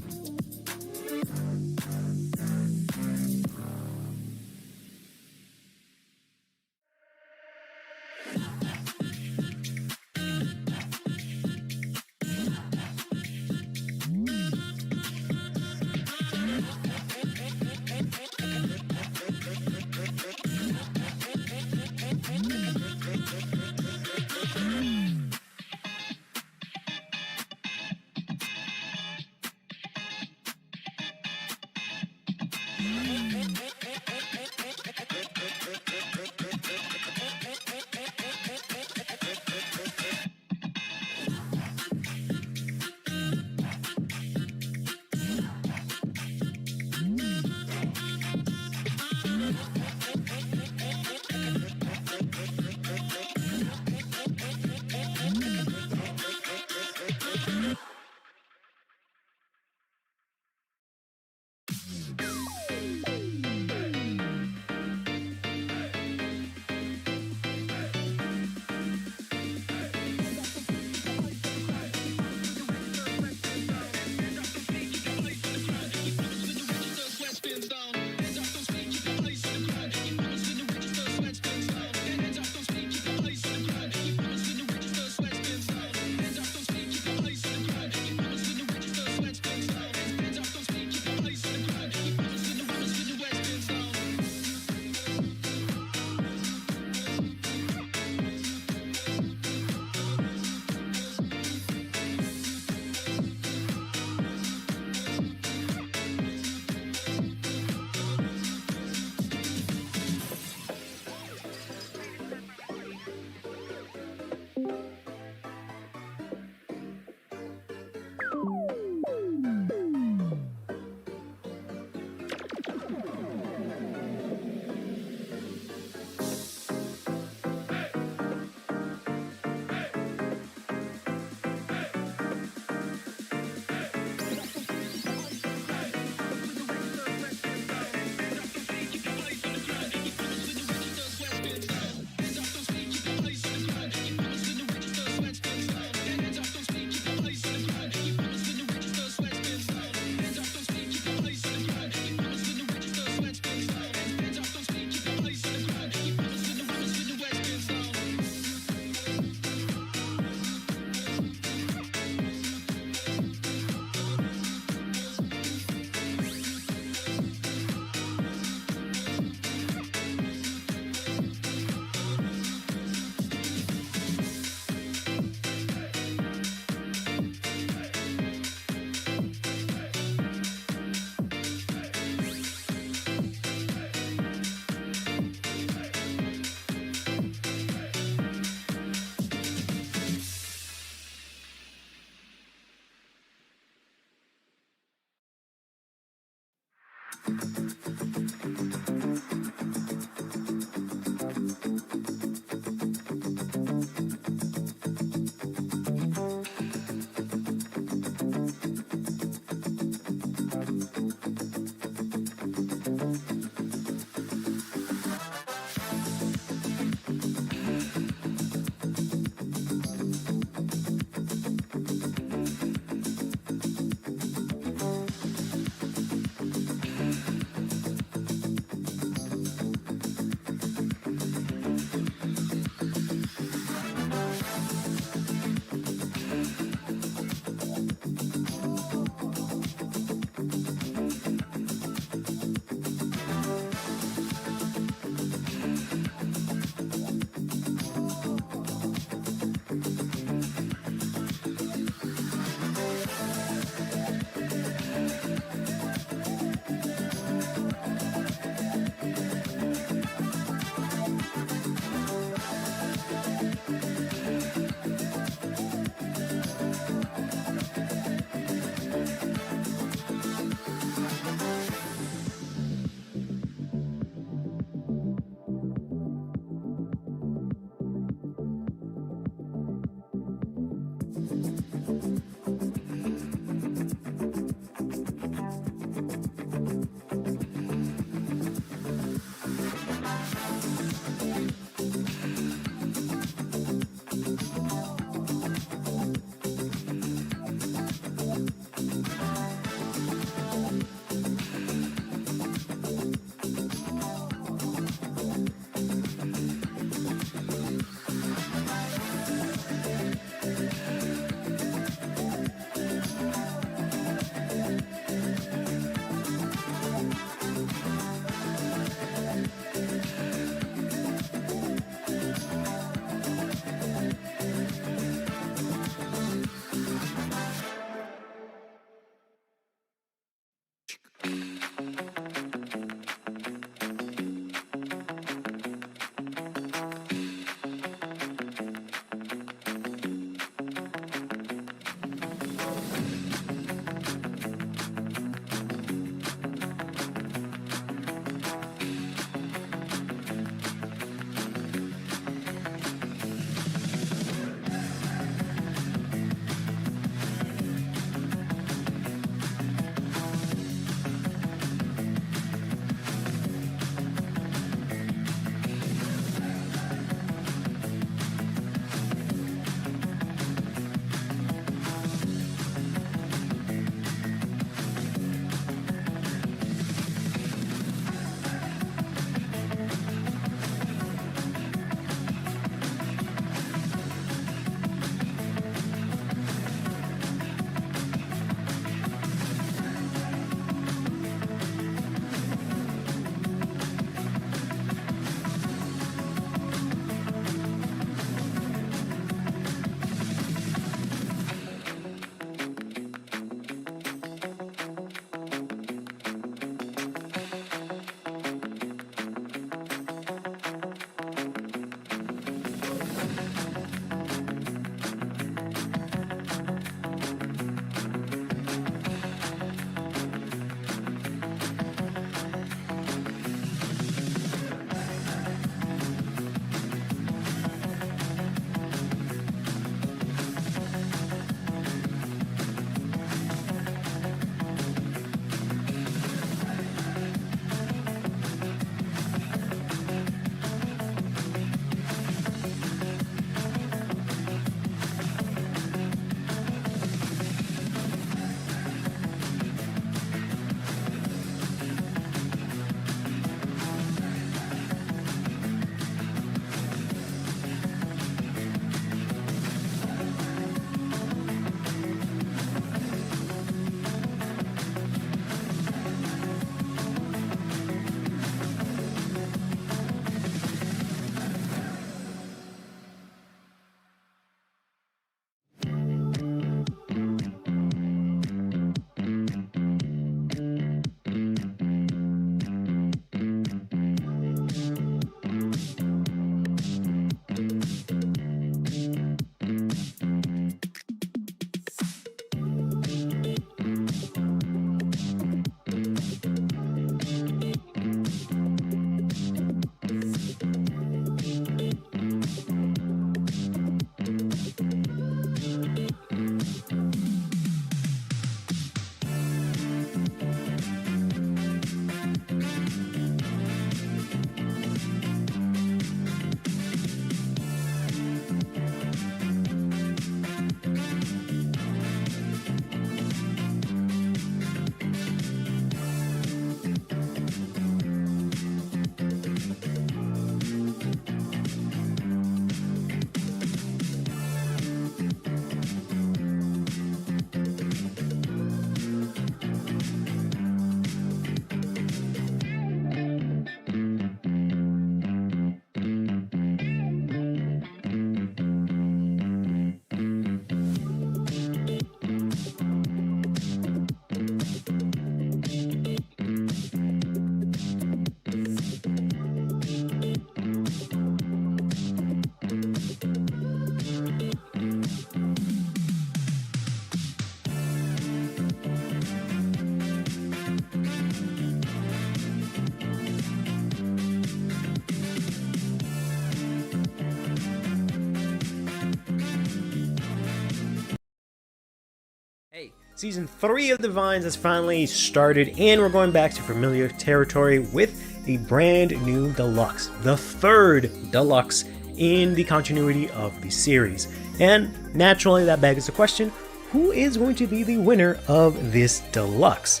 Season 3 of The Vines has finally started, and we're going back to familiar territory with a brand new deluxe, the third deluxe in the continuity of the series. And naturally, that begs the question, who is going to be the winner of this deluxe?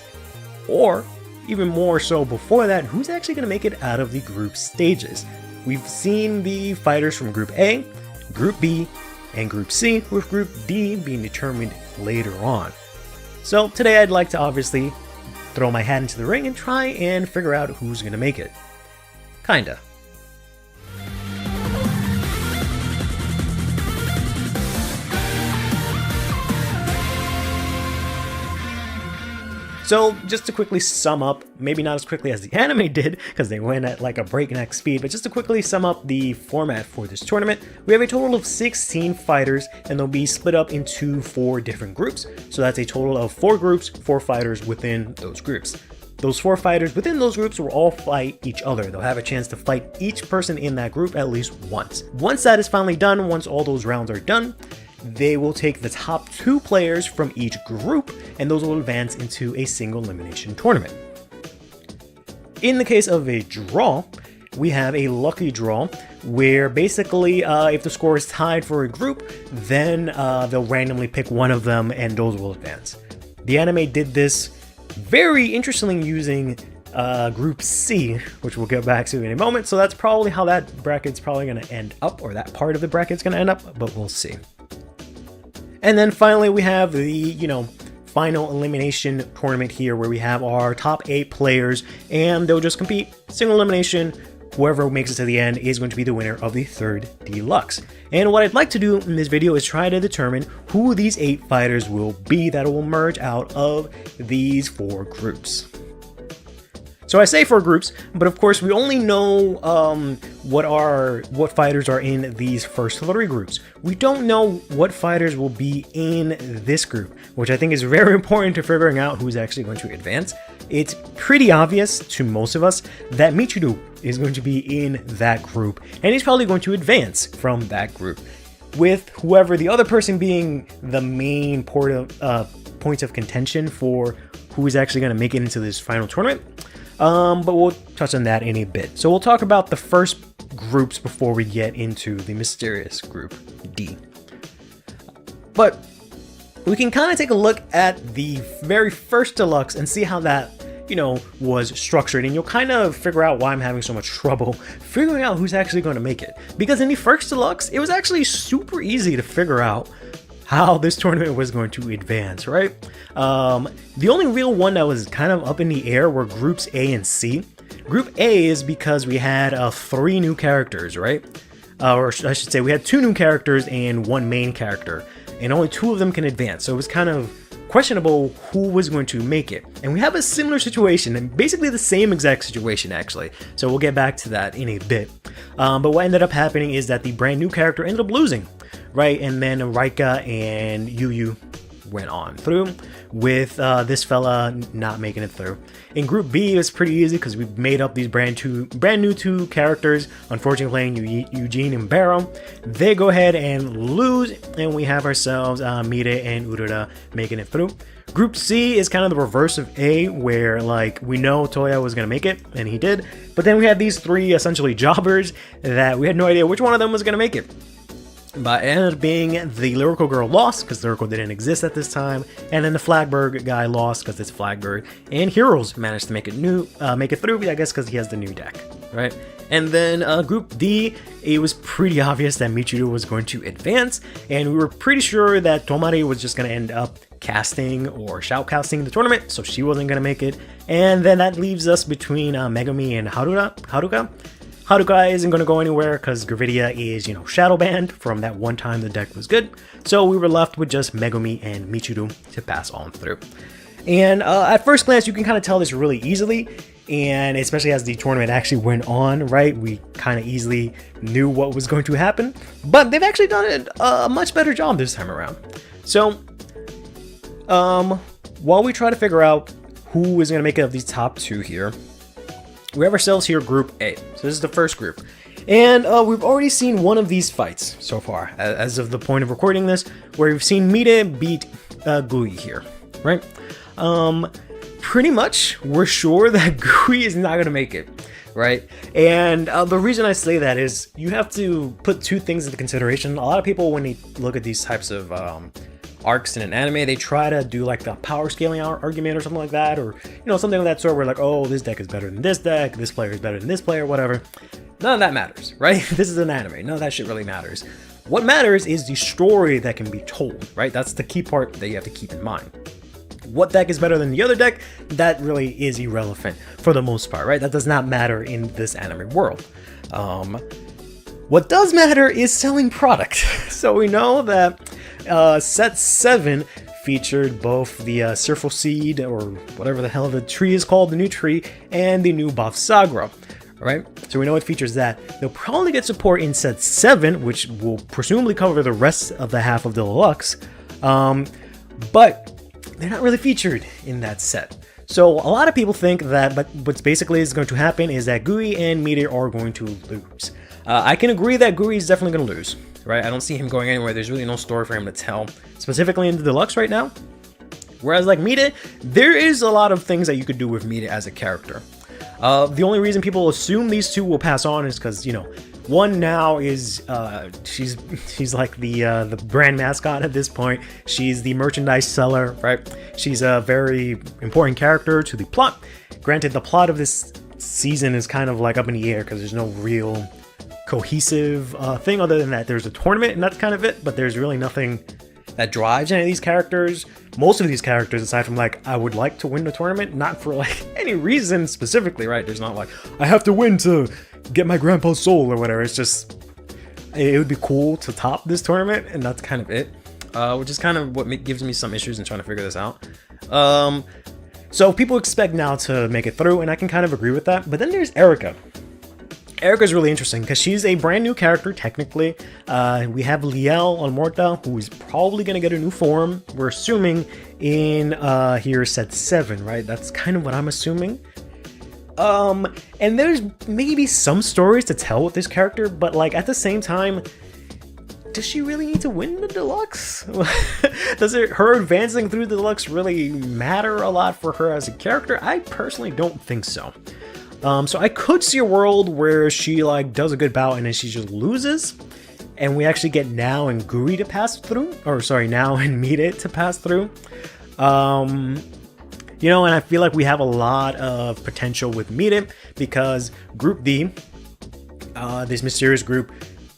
Or, even more so before that, who's actually going to make it out of the group stages? We've seen the fighters from Group A, Group B, and Group C, with Group D being determined later on. So today I'd like to obviously throw my hat into the ring and try and figure out who's going to make it. Kinda. So, just to quickly sum up, maybe not as quickly as the anime did, because they went at like a breakneck speed, but just to quickly sum up the format for this tournament, we have a total of 16 fighters, and they'll be split up into 4 different groups. So that's a total of 4 groups, 4 fighters within those groups. Those 4 fighters within those groups will all fight each other. They'll have a chance to fight each person in that group at least once. Once that is finally done, once all those rounds are done, they will take the top 2 players from each group, and those will advance into a single elimination tournament. In the case of a draw, we have a lucky draw where basically if the score is tied for a group, then they'll randomly pick one of them and those will advance. The anime did this very interestingly using Group C, which we'll get back to in a moment, so that's probably how that bracket's probably going to end up, or that part of the bracket's going to end up, but we'll see. And then finally we have the, final elimination tournament here where we have our top 8 players and they'll just compete single elimination. Whoever makes it to the end is going to be the winner of the third deluxe. And what I'd like to do in this video is try to determine who these 8 fighters will be that will emerge out of these 4 groups. So I say 4 groups, but of course we only know what fighters are in these first 3 groups. We don't know what fighters will be in this group, which I think is very important to figuring out who's actually going to advance. It's pretty obvious to most of us that Michiru is going to be in that group, and he's probably going to advance from that group, with whoever the other person being the main point of contention for who is actually going to make it into this final tournament. But we'll touch on that in a bit. So we'll talk about the first groups before we get into the mysterious group D. But we can kind of take a look at the very first deluxe and see how that, was structured, and you'll kind of figure out why I'm having so much trouble figuring out who's actually going to make it. Because in the first deluxe, it was actually super easy to figure out how this tournament was going to advance, right? The only real one that was kind of up in the air were groups A and C. Group A is because we had 3 new characters, right? Or I should say we had 2 new characters and 1 main character, and only 2 of them can advance, so it was kind of questionable who was going to make it. And we have a similar situation, and basically the same exact situation actually, so we'll get back to that in a bit. But what ended up happening is that the brand new character ended up losing, right? And then Raika and Yu went on through, with this fella not making it through. In Group B, it was pretty easy because we made up these brand new 2 characters, unfortunately playing Eugene and Barrow. They go ahead and lose, and we have ourselves Mire and Urura making it through. Group C is kind of the reverse of A, where we know Toya was going to make it, and he did. But then we had these 3 essentially jobbers that we had no idea which one of them was going to make it. But it ended up being the Lyrical Girl lost because Lyrical didn't exist at this time, and then the Flagberg guy lost because it's Flagberg, and Heroes managed to make it through, I guess because he has the new deck, right? And then Group D, it was pretty obvious that Michiru was going to advance, and we were pretty sure that Tomari was just going to end up casting or shoutcasting the tournament, so she wasn't going to make it. And then that leaves us between Megumi and Haruka. Haruka isn't going to go anywhere because Gravidia is, shadow banned from that one time the deck was good. So we were left with just Megumi and Michiru to pass on through. And at first glance, you can kind of tell this really easily. And especially as the tournament actually went on, right? We kind of easily knew what was going to happen. But they've actually done a much better job this time around. So, while we try to figure out who is going to make it of these top 2 here, we have ourselves here Group A. So this is the first group. And we've already seen one of these fights so far, as of the point of recording this, where we've seen Mire beat Gui here. right? Pretty much we're sure that GUI is not gonna make it, right? And the reason I say that is you have to put two things into consideration. A lot of people, when they look at these types of arcs in an anime, they try to do like the power scaling argument or something like that, or something of that sort, where like, oh, this deck is better than this deck, this player is better than this player, whatever. None of that matters, right? This is an anime. None of that shit really matters. What matters is the story that can be told, right? That's the key part that you have to keep in mind. What deck is better than the other deck, that really is irrelevant for the most part, right? That does not matter in this anime world. What does matter is selling product. So we know that set 7 featured both the Surfo Seed, or whatever the hell the tree is called, the new tree, and the new buff Sagra, right? So we know it features that. They'll probably get support in set 7, which will presumably cover the rest of the half of the deluxe, but they're not really featured in that set. So a lot of people think that, but what's basically is going to happen is that GUI and Mide are going to lose. I can agree that GUI is definitely going to lose, right? I don't see him going anywhere. There's really no story for him to tell, specifically in the deluxe right now. Whereas like Mide, there is a lot of things that you could do with Mide as a character. The only reason people assume these two will pass on is because, one now is she's like the brand mascot at this point. She's the merchandise seller, right? She's a very important character to the plot. Granted, the plot of this season is kind of like up in the air because there's no real cohesive thing other than that there's a tournament and that's kind of it, but there's really nothing that drives any of these characters. Most of these characters, aside from like, I would like to win the tournament, not for like any reason specifically, right? There's not like, I have to win to get my grandpa's soul or whatever. It's just, it would be cool to top this tournament, and that's kind of it, which is kind of what gives me some issues in trying to figure this out. So people expect now to make it through, and I can kind of agree with that. But then there's Erica. Erica's really interesting because she's a brand new character, technically. We have Liel on Morta, who is probably going to get a new form. We're assuming in here set 7, right? That's kind of what I'm assuming. And there's maybe some stories to tell with this character, but like at the same time, does she really need to win the deluxe? Does her advancing through the deluxe really matter a lot for her as a character? I personally don't think so. So I could see a world where she like does a good bout and then she just loses, and we actually get Now and Guri to pass through, or sorry, Now and Mide to pass through. And I feel like we have a lot of potential with Mide because Group D, this mysterious group,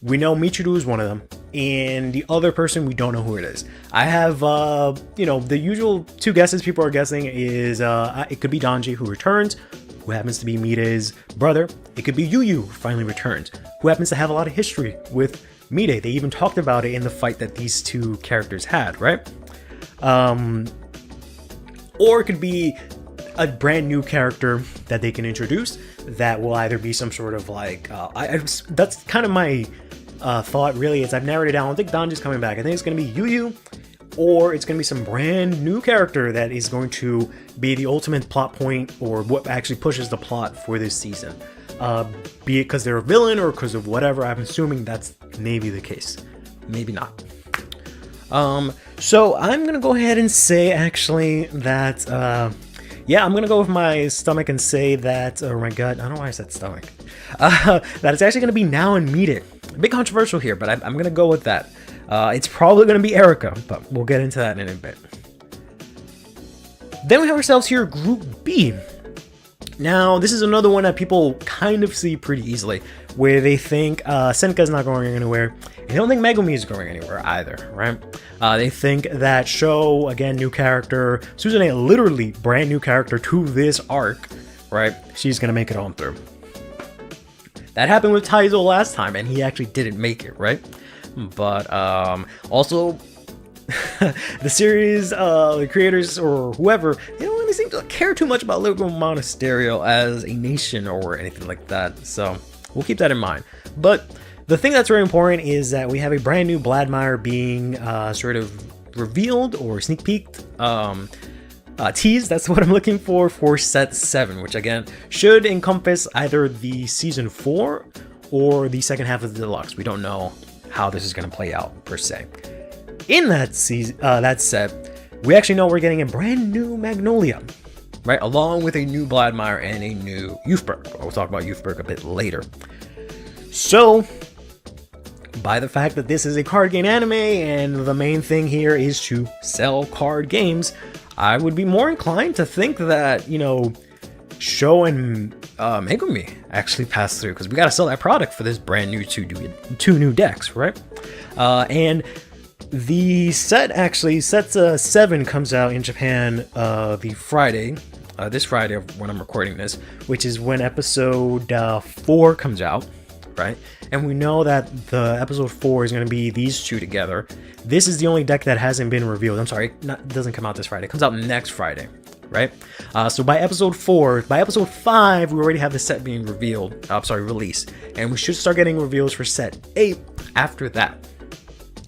we know Michiru is one of them, and the other person we don't know who it is. I have the usual two guesses people are guessing is it could be Danji, who returns, who happens to be Mide's brother. It could be Yu, who finally returns, who happens to have a lot of history with Mide. They even talked about it in the fight that these two characters had, right? Or it could be a brand new character that they can introduce that will either be some sort of like that's kind of my thought really, is I've narrowed it down. I don't think Danji's coming back. I think it's going to be Yu, or it's going to be some brand new character that is going to be the ultimate plot point, or what actually pushes the plot for this season. Be it because they're a villain or because of whatever. I'm assuming that's maybe the case. Maybe not. So I'm going to go ahead and say actually that, I'm going to go with my stomach and say that, or my gut, I don't know why I said stomach, that it's actually going to be Now and Mide. A bit controversial here, but I'm going to go with that. It's probably going to be Erica, but we'll get into that in a bit. Then we have ourselves here Group B. Now, this is another one that people kind of see pretty easily, where they think Senka's not going anywhere, and they don't think Megumi is going anywhere either, right? They think that Sho, again, new character, Suzune, literally brand new character to this arc, right? She's going to make it on through. That happened with Taizo last time, and he actually didn't make it, right? But also, the series, the creators or whoever, they don't really seem to care too much about Little Monasterio as a nation or anything like that. So we'll keep that in mind. But the thing that's very important is that we have a brand new Bladmeyer being sort of revealed or sneak peeked. Tease, that's what I'm looking for set 7, which again should encompass either the season 4 or the second half of the deluxe. We don't know how this is going to play out per se. In that season, that set, we actually know we're getting a brand new Magnolia, right? Along with a new Bladmire and a new Youthberg. We'll talk about Youthberg a bit later. So, by the fact that this is a card game anime and the main thing here is to sell card games, I would be more inclined to think that, you know, Sho and Megumi actually passed through, because we got to sell that product for this brand new two new decks, right? And the set actually, set 7 comes out in Japan the Friday, this Friday when I'm recording this, which is when episode 4 comes out, right? And we know that the episode 4 is going to be these two together. This is the only deck that hasn't been revealed. I'm sorry, it doesn't come out this Friday. It comes out next Friday, right? So by episode 5, we already have the set being revealed. Released. And we should start getting reveals for set 8 after that,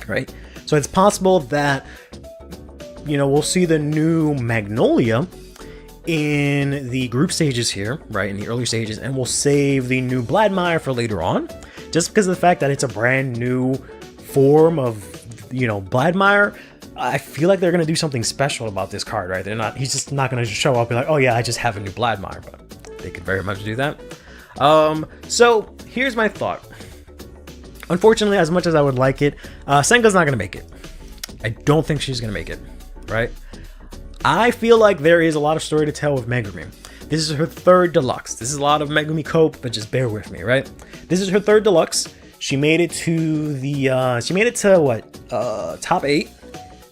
right? So it's possible that, you know, we'll see the new Magnolia in the group stages here, right, in the early stages, and we'll save the new Bladmire for later on, just because of the fact that it's a brand new form of, you know, Bladmire. I feel like they're going to do something special about this card, right? He's just not going to show up and be like, oh yeah, I just have a new Bladmire, but they could very much do that. So here's my thought. Unfortunately, as much as I would like it, Senga's not going to make it. I don't think she's going to make it, right? I feel like there is a lot of story to tell with Megumi. This is her 3rd deluxe. This is a lot of Megumi Cope, but just bear with me, right? This is her 3rd deluxe. She made it to the, top 8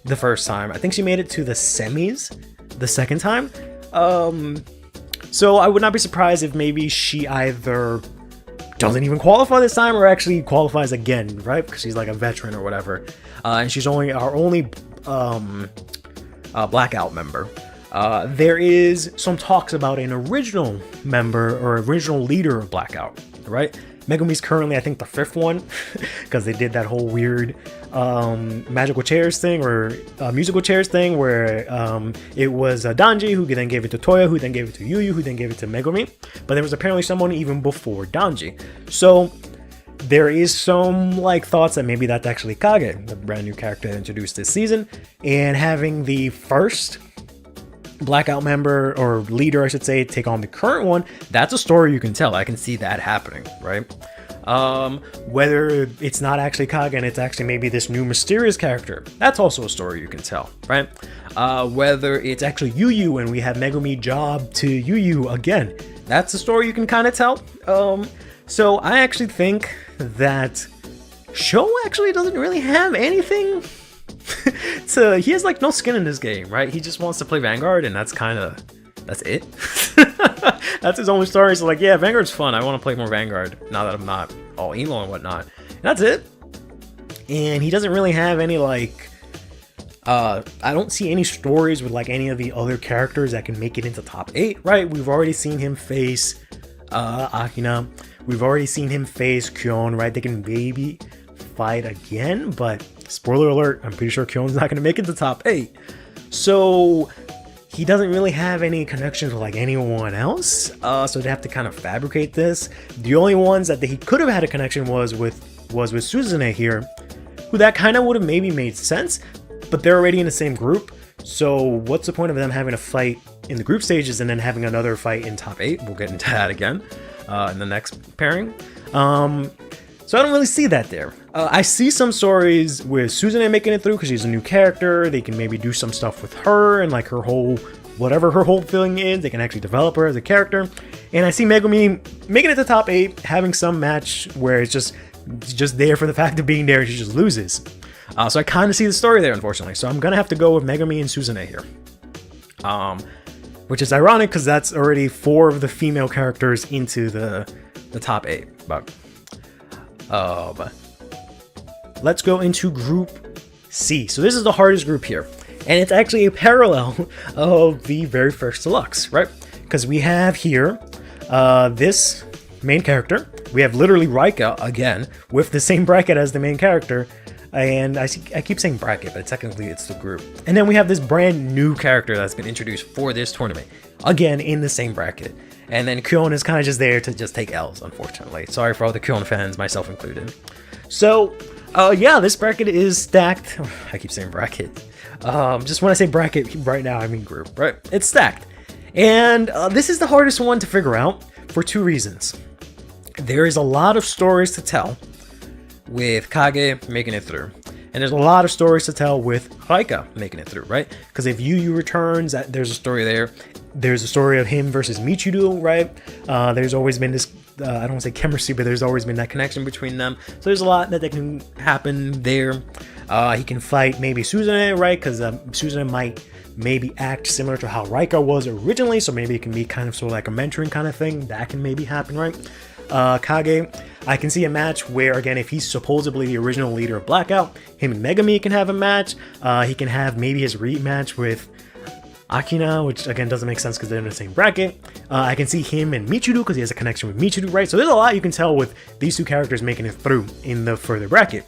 the first time. I think she made it to the semis the second time. So I would not be surprised if maybe she either doesn't even qualify this time or actually qualifies again, right? Because she's like a veteran or whatever. And she's our only Blackout member. There is some talks about an original member or original leader of Blackout, right? Megumi's currently, I think, the 5th one, because they did that whole weird magical chairs thing, or musical chairs thing, where it was Danji, who then gave it to Toya, who then gave it to Yuyu, who then gave it to Megumi. But there was apparently someone even before Danji. So there is some like thoughts that maybe that's actually Kage, the brand new character introduced this season, and having the first Blackout member, or leader I should say, take on the current one. That's a story you can tell. I can see that happening, right? Whether it's not actually Kage and it's actually maybe this new mysterious character, that's also a story you can tell, right? Whether it's actually Yuyu and we have Megumi job to Yuyu again, that's a story you can kind of tell. So I actually think that Sho actually doesn't really have anything he has like no skin in this game, right? He just wants to play Vanguard, and that's it. That's his only story. So like, yeah, Vanguard's fun. I want to play more Vanguard now that I'm not all emo and whatnot. And that's it. And he doesn't really have any like I don't see any stories with like any of the other characters that can make it into top 8, right? We've already seen him face Akina. We've already seen him face Kyon, right? They can maybe fight again, but spoiler alert, I'm pretty sure Kyon's not going to make it to top 8. So he doesn't really have any connections with like anyone else. So they have to kind of fabricate this. The only ones that he could have had a connection was with Suzune here, who that kind of would have maybe made sense, but they're already in the same group. So what's the point of them having a fight in the group stages and then having another fight in top 8? We'll get into that again in the next pairing. So I don't really see that there. I see some stories with Suzune making it through because she's a new character. They can maybe do some stuff with her and like her whole, whatever her whole feeling is, they can actually develop her as a character. And I see Megumi making it to top 8, having some match where it's just there for the fact of being there and she just loses. So I kind of see the story there, unfortunately. So I'm going to have to go with Megumi and Suzune here. Which is ironic because that's already 4 of the female characters into the top 8. But let's go into Group C. So this is the hardest group here. And it's actually a parallel of the very first deluxe, right? Because we have here this main character. We have literally Raika again with the same bracket as the main character. And I keep saying bracket, but technically it's the group. And then we have this brand new character that's been introduced for this tournament. Again, in the same bracket. And then Kyon is kind of just there to just take L's, unfortunately. Sorry for all the Kyon fans, myself included. So, yeah, this bracket is stacked. I keep saying bracket. Just when I say bracket right now, I mean group, right? It's stacked. And this is the hardest one to figure out for two reasons. There is a lot of stories to tell with Kage making it through. And there's a lot of stories to tell with Raika making it through, right? Because if Yu returns, there's a story there. There's a story of him versus Michiru, right? There's always been this, I don't want to say chemistry, but there's always been that connection between them. So there's a lot that can happen there. He can fight maybe Suzune, right? Because Suzune might maybe act similar to how Raika was originally. So maybe it can be kind of sort of like a mentoring kind of thing. That can maybe happen, right? Kage, I can see a match where, again, if he's supposedly the original leader of Blackout, him and Megami can have a match. He can have maybe his rematch with Akina, which again doesn't make sense because they're in the same bracket. I can see him and Michiru because he has a connection with Michiru, right? So there's a lot you can tell with these two characters making it through in the further bracket.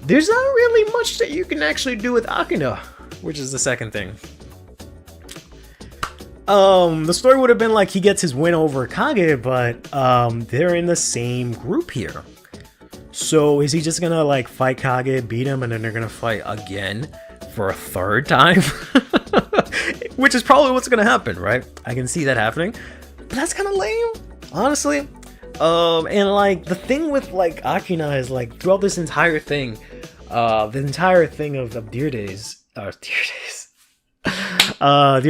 There's not really much that you can actually do with Akina, which is the second thing. The story would have been like he gets his win over Kage, but they're in the same group here. So is he just gonna like fight Kage, beat him, and then they're gonna fight again for a third time? Which is probably what's gonna happen, right? I can see that happening. But that's kind of lame, honestly. And like the thing with like Akina is like throughout this entire thing, the entire thing of Dear Days, Dear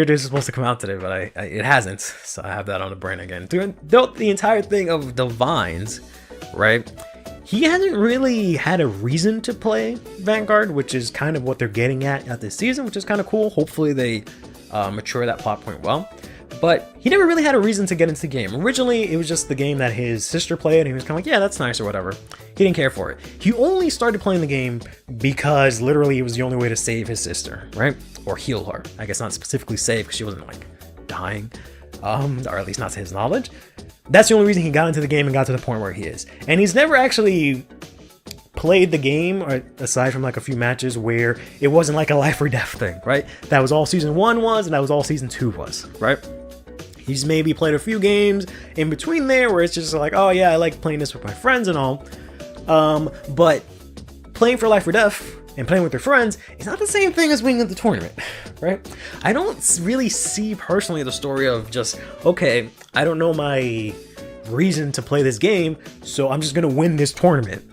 Days is supposed to come out today, but it hasn't, so I have that on the brain again. Throughout the entire thing of the Vines, right? He hasn't really had a reason to play Vanguard, which is kind of what they're getting at this season, which is kind of cool. Hopefully they mature that plot point well. But he never really had a reason to get into the game. Originally, it was just the game that his sister played, and he was kind of like, yeah, that's nice or whatever. He didn't care for it. He only started playing the game because literally it was the only way to save his sister, right? Or heal her. I guess not specifically save because she wasn't like dying, or at least not to his knowledge. That's the only reason he got into the game and got to the point where he is. And he's never actually played the game, or aside from like a few matches where it wasn't like a life or death thing, right? That was all season 1 was, and that was all season 2 was, right? He's maybe played a few games in between there where it's just like, oh yeah, I like playing this with my friends and all. But playing for life or death and playing with your friends is not the same thing as winning the tournament, right? I don't really see personally the story of just, okay, I don't know my reason to play this game, so I'm just gonna win this tournament.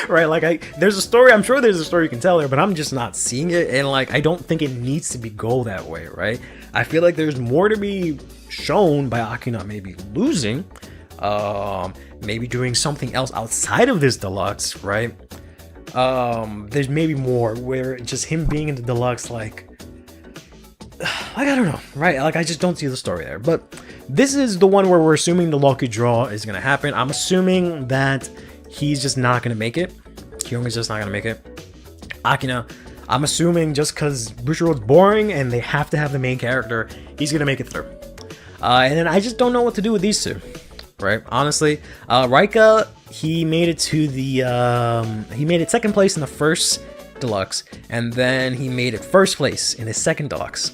Right? Like there's a story, I'm sure there's a story you can tell there, but I'm just not seeing it, and like I don't think it needs to go that way, right? I feel like there's more to be shown by Akina maybe losing, maybe doing something else outside of this deluxe, right? There's maybe more where just him being in the deluxe, like I don't know, right? Like I just don't see the story there. But this is the one where we're assuming the lucky draw is gonna happen. I'm assuming that he's just not gonna make it. Kyomi's just not gonna make it. Akina, I'm assuming just because Bushiroad's boring and they have to have the main character, he's gonna make it through. And then I just don't know what to do with these two, right? Honestly, Raika, he made it to the he made it second place in the first deluxe, and then he made it first place in his second deluxe.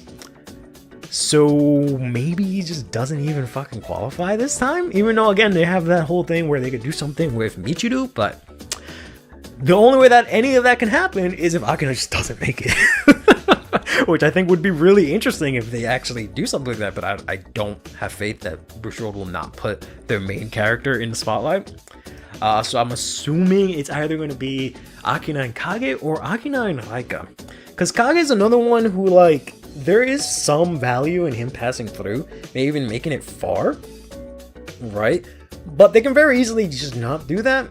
So maybe he just doesn't even fucking qualify this time, even though again they have that whole thing where they could do something with Michiru, but the only way that any of that can happen is if Akina just doesn't make it. Which I think would be really interesting if they actually do something like that, but I don't have faith that Bushiroad will not put their main character in the spotlight. So I'm assuming it's either going to be Akina and Kage or Akina and Raika. Because Kage is another one who, like, there is some value in him passing through, maybe even making it far, right? But they can very easily just not do that.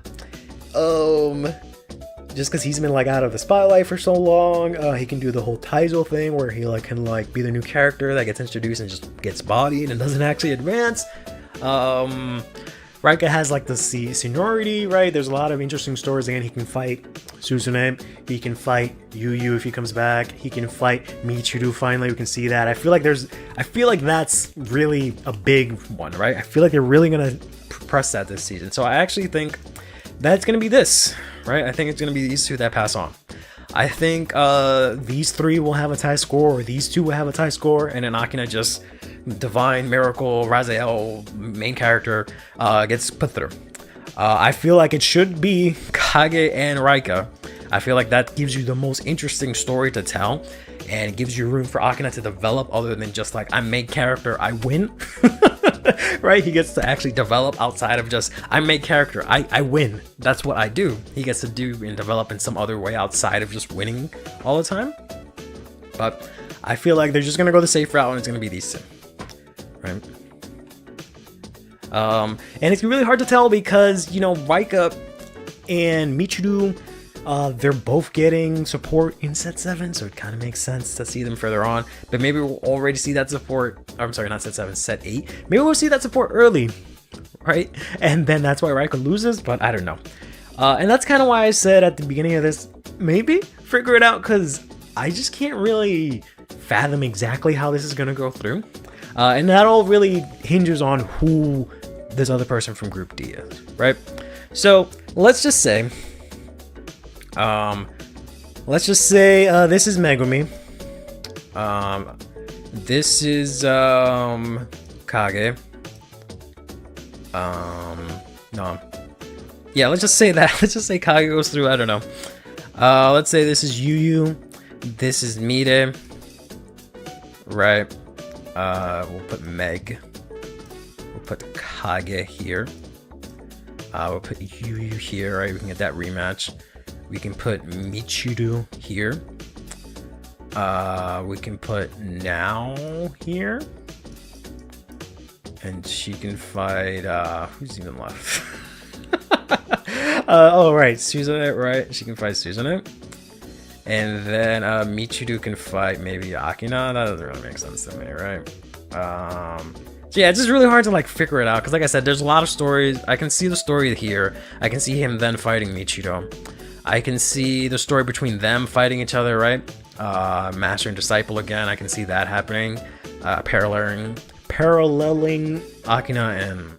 Just because he's been like out of the spotlight for so long. He can do the whole Taizo thing where he like can like be the new character that gets introduced and just gets bodied and doesn't actually advance. Raika has like the seniority, right? There's a lot of interesting stories. Again, he can fight Suzune, he can fight Yu if he comes back, he can fight Michiru finally, we can see that. I feel like that's really a big one, right? I feel like they're really gonna press that this season. So I actually think that's gonna be this, right? I think it's gonna be these two that pass on. I think these three will have a tie score, or these two will have a tie score, and then Akina just Divine, Miracle, Raziel, main character, gets put through. I feel like it should be Kage and Raika. I feel like that gives you the most interesting story to tell, and it gives you room for Akina to develop other than just like, I'm main character, I win. Right? He gets to actually develop outside of just, I'm main character, I win. That's what I do. He gets to do and develop in some other way outside of just winning all the time. But I feel like they're just gonna go the safe route and it's gonna be these two. Right? And it's really hard to tell because, you know, Raika and Michiru, they're both getting support in set 7, so it kind of makes sense to see them further on. But maybe we'll already see that support. I'm sorry, not set 7, set 8. Maybe we'll see that support early, right? And then that's why Raika loses, but I don't know. And that's kind of why I said at the beginning of this, maybe figure it out, because I just can't really fathom exactly how this is going to go through. And that all really hinges on who this other person from Group D is, right? So let's just say, this is Megumi. This is Kage. No. Yeah, let's just say that. Let's just say Kage goes through. I don't know. Let's say this is Yu. This is Mide. Right. We'll put Meg. We'll put Kage here. We'll put Yu here, right? We can get that rematch. We can put Michiru here. We can put Now here. And she can fight, who's even left? Oh, right, Suzune, right? She can fight Suzune. And then Michiru can fight maybe Akina. That doesn't really make sense to me, right? So yeah, it's just really hard to like figure it out because, like I said, there's a lot of stories. I can see the story here. I can see him then fighting Michiru. I can see the story between them fighting each other, right? Master and disciple again. I can see that happening. Paralleling Akina and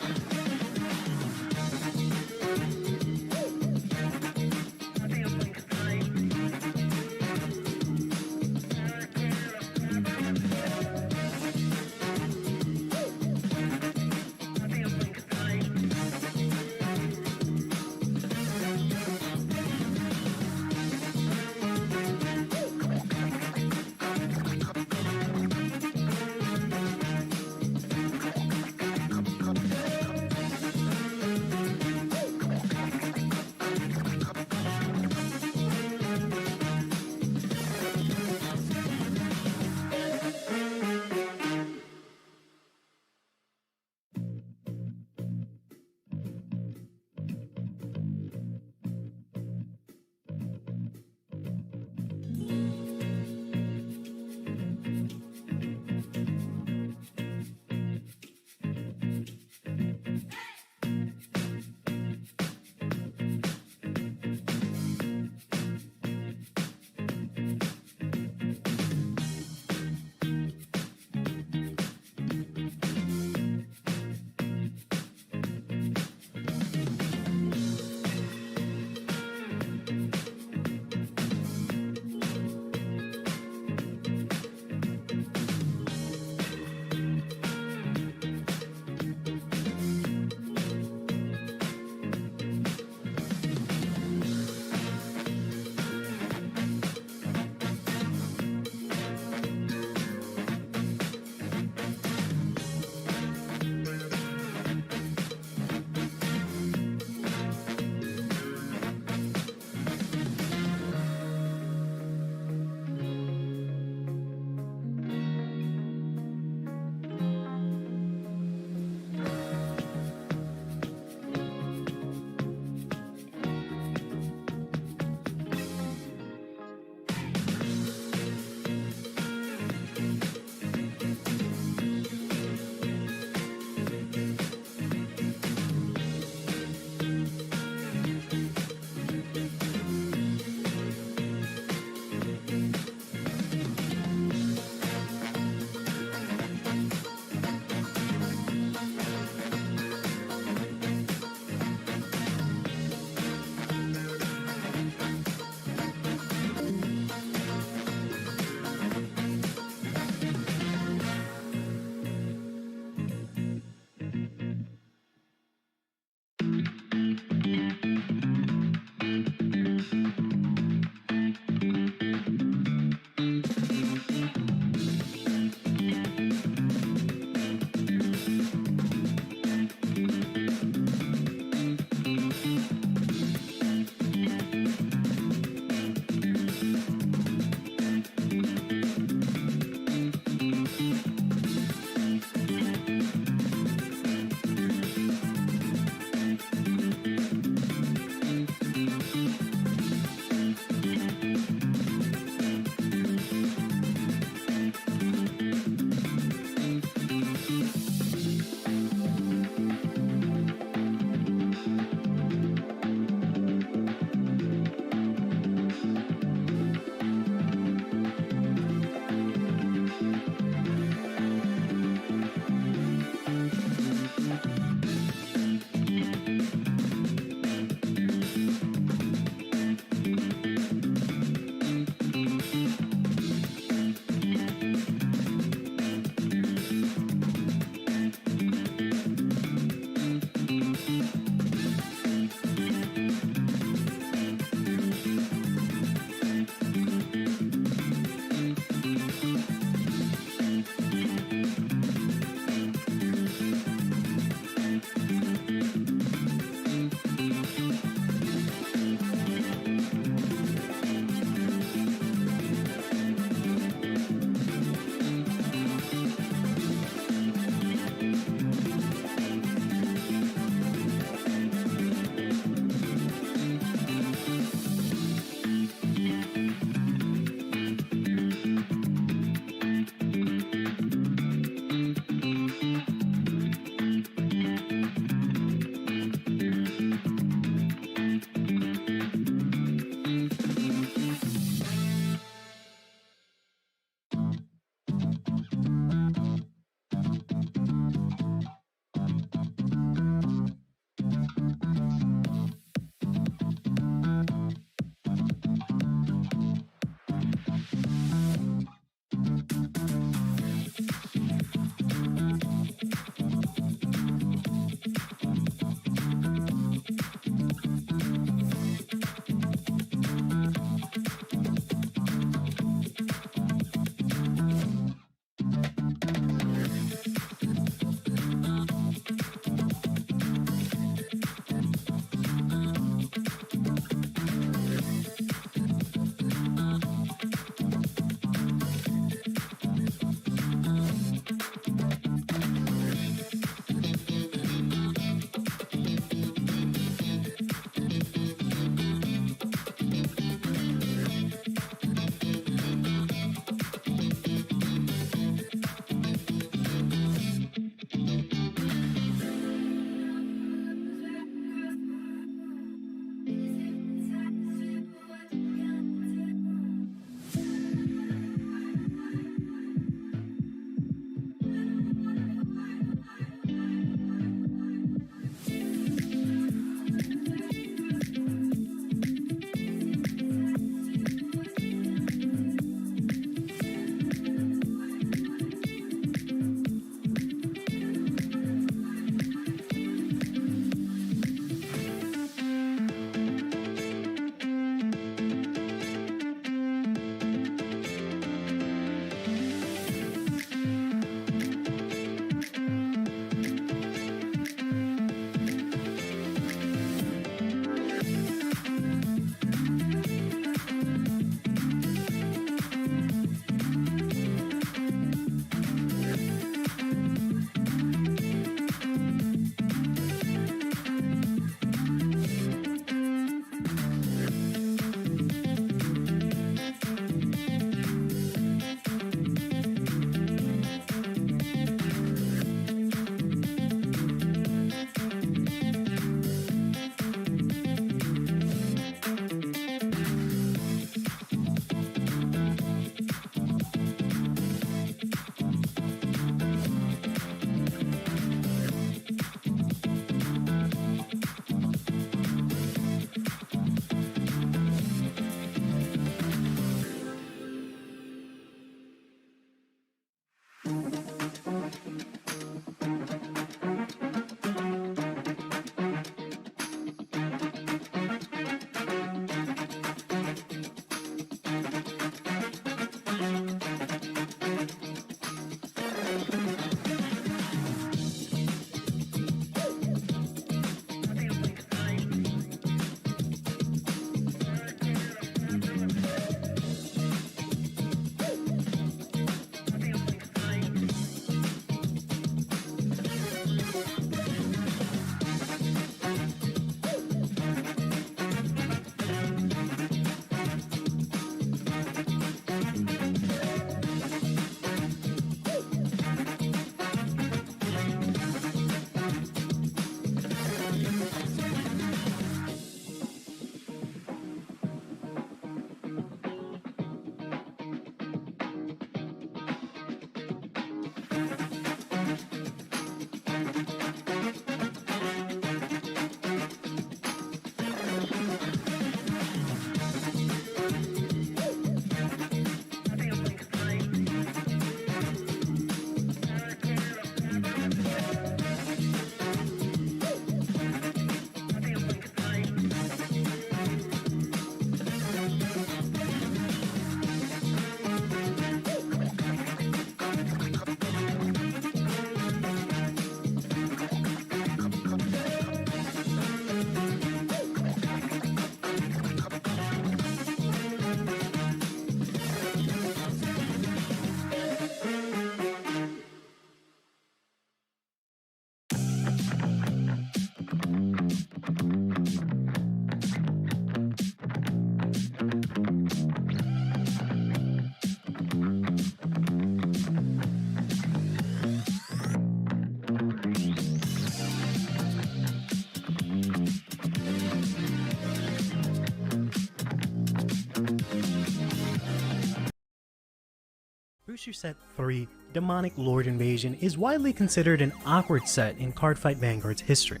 Booster Set 3, Demonic Lord Invasion, is widely considered an awkward set in Cardfight Vanguard's history.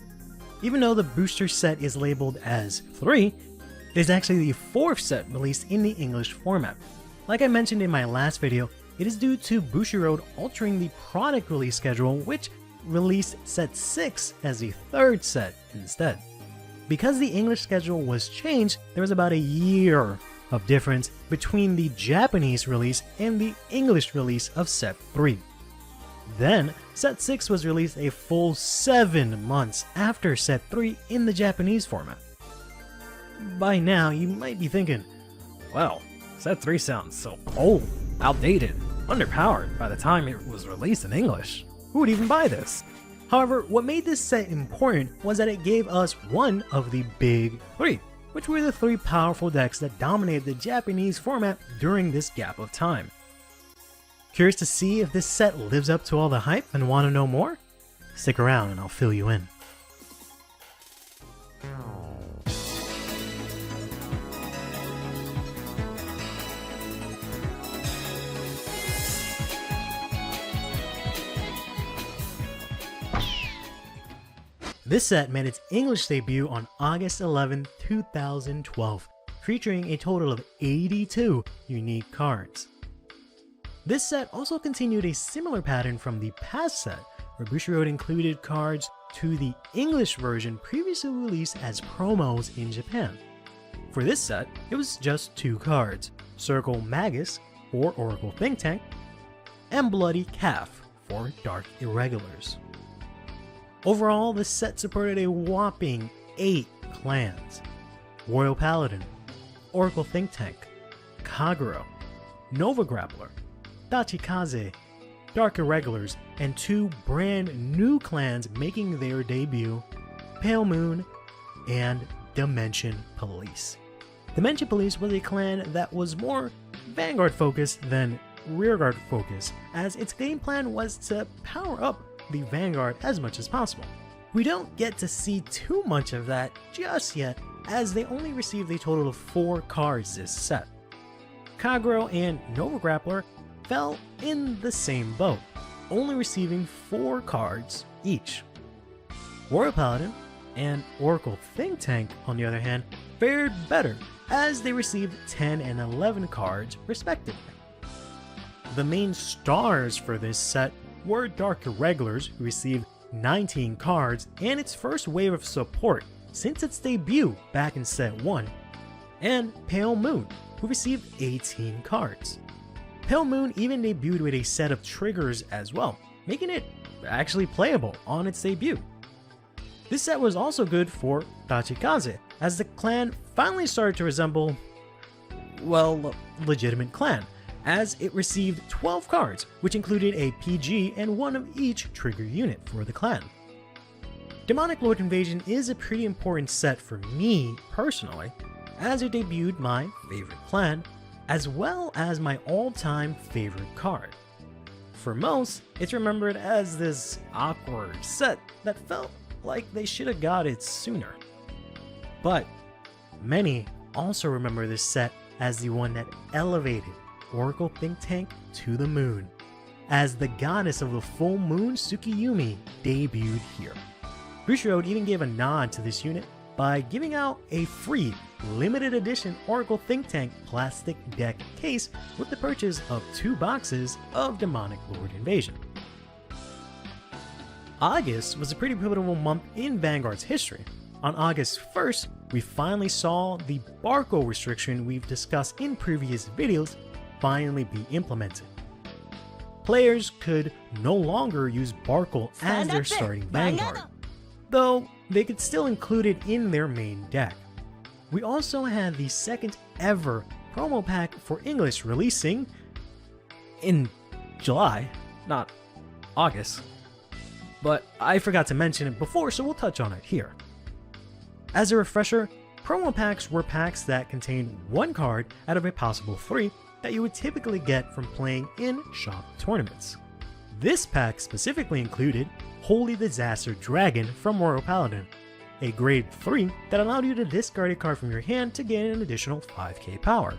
Even though the booster set is labeled as 3, it is actually the 4th set released in the English format. Like I mentioned in my last video, it is due to Bushiroad altering the product release schedule, which released Set 6 as the 3rd set instead. Because the English schedule was changed, there was about a year of difference between the Japanese release and the English release of Set 3. Then, Set 6 was released a full 7 months after Set 3 in the Japanese format. By now, you might be thinking, well, Set 3 sounds so old, outdated, underpowered by the time it was released in English. Who would even buy this? However, what made this set important was that it gave us one of the big 3, which were the 3 powerful decks that dominated the Japanese format during this gap of time. Curious to see if this set lives up to all the hype and want to know more? Stick around and I'll fill you in. This set made its English debut on August 11, 2012, featuring a total of 82 unique cards. This set also continued a similar pattern from the past set, where Bushiroad included cards to the English version previously released as promos in Japan. For this set, it was just 2 cards, Circle Magus for Oracle Think Tank, and Bloody Calf for Dark Irregulars. Overall, this set supported a whopping 8 clans: Royal Paladin, Oracle Think Tank, Kagero, Nova Grappler, Dachikaze, Dark Irregulars, and 2 brand new clans making their debut, Pale Moon and Dimension Police. Dimension Police was a clan that was more Vanguard focused than Rearguard focused, as its game plan was to power up the Vanguard as much as possible. We don't get to see too much of that just yet, as they only received a total of 4 cards this set. Kagero and Nova Grappler fell in the same boat, only receiving 4 cards each. Royal Paladin and Oracle Think Tank, on the other hand, fared better, as they received 10 and 11 cards respectively. The main stars for this set were Dark Irregulars, who received 19 cards and its first wave of support since its debut back in Set 1, and Pale Moon, who received 18 cards. Pale Moon even debuted with a set of triggers as well, making it actually playable on its debut. This set was also good for Tachikaze, as the clan finally started to resemble, well, legitimate clan, as it received 12 cards, which included a PG and one of each trigger unit for the clan. Demonic Lord Invasion is a pretty important set for me personally, as it debuted my favorite clan, as well as my all-time favorite card. For most, it's remembered as this awkward set that felt like they should have got it sooner. But many also remember this set as the one that elevated Oracle Think Tank to the moon, as the goddess of the full moon Tsukiyumi debuted here. Bushiroad even gave a nod to this unit by giving out a free limited edition Oracle Think Tank plastic deck case with the purchase of 2 boxes of Demonic Lord Invasion. August was a pretty pivotal month in Vanguard's history. On August 1st, we finally saw the barcode restriction we've discussed in previous videos finally be implemented. Players could no longer use Barkle as their starting Vanguard, though they could still include it in their main deck. We also had the second ever promo pack for English releasing in July, not August. But I forgot to mention it before, so we'll touch on it here. As a refresher, promo packs were packs that contained 1 card out of a possible 3 that you would typically get from playing in shop tournaments. This pack specifically included Holy Disaster Dragon from Royal Paladin, a grade 3 that allowed you to discard a card from your hand to gain an additional 5k power.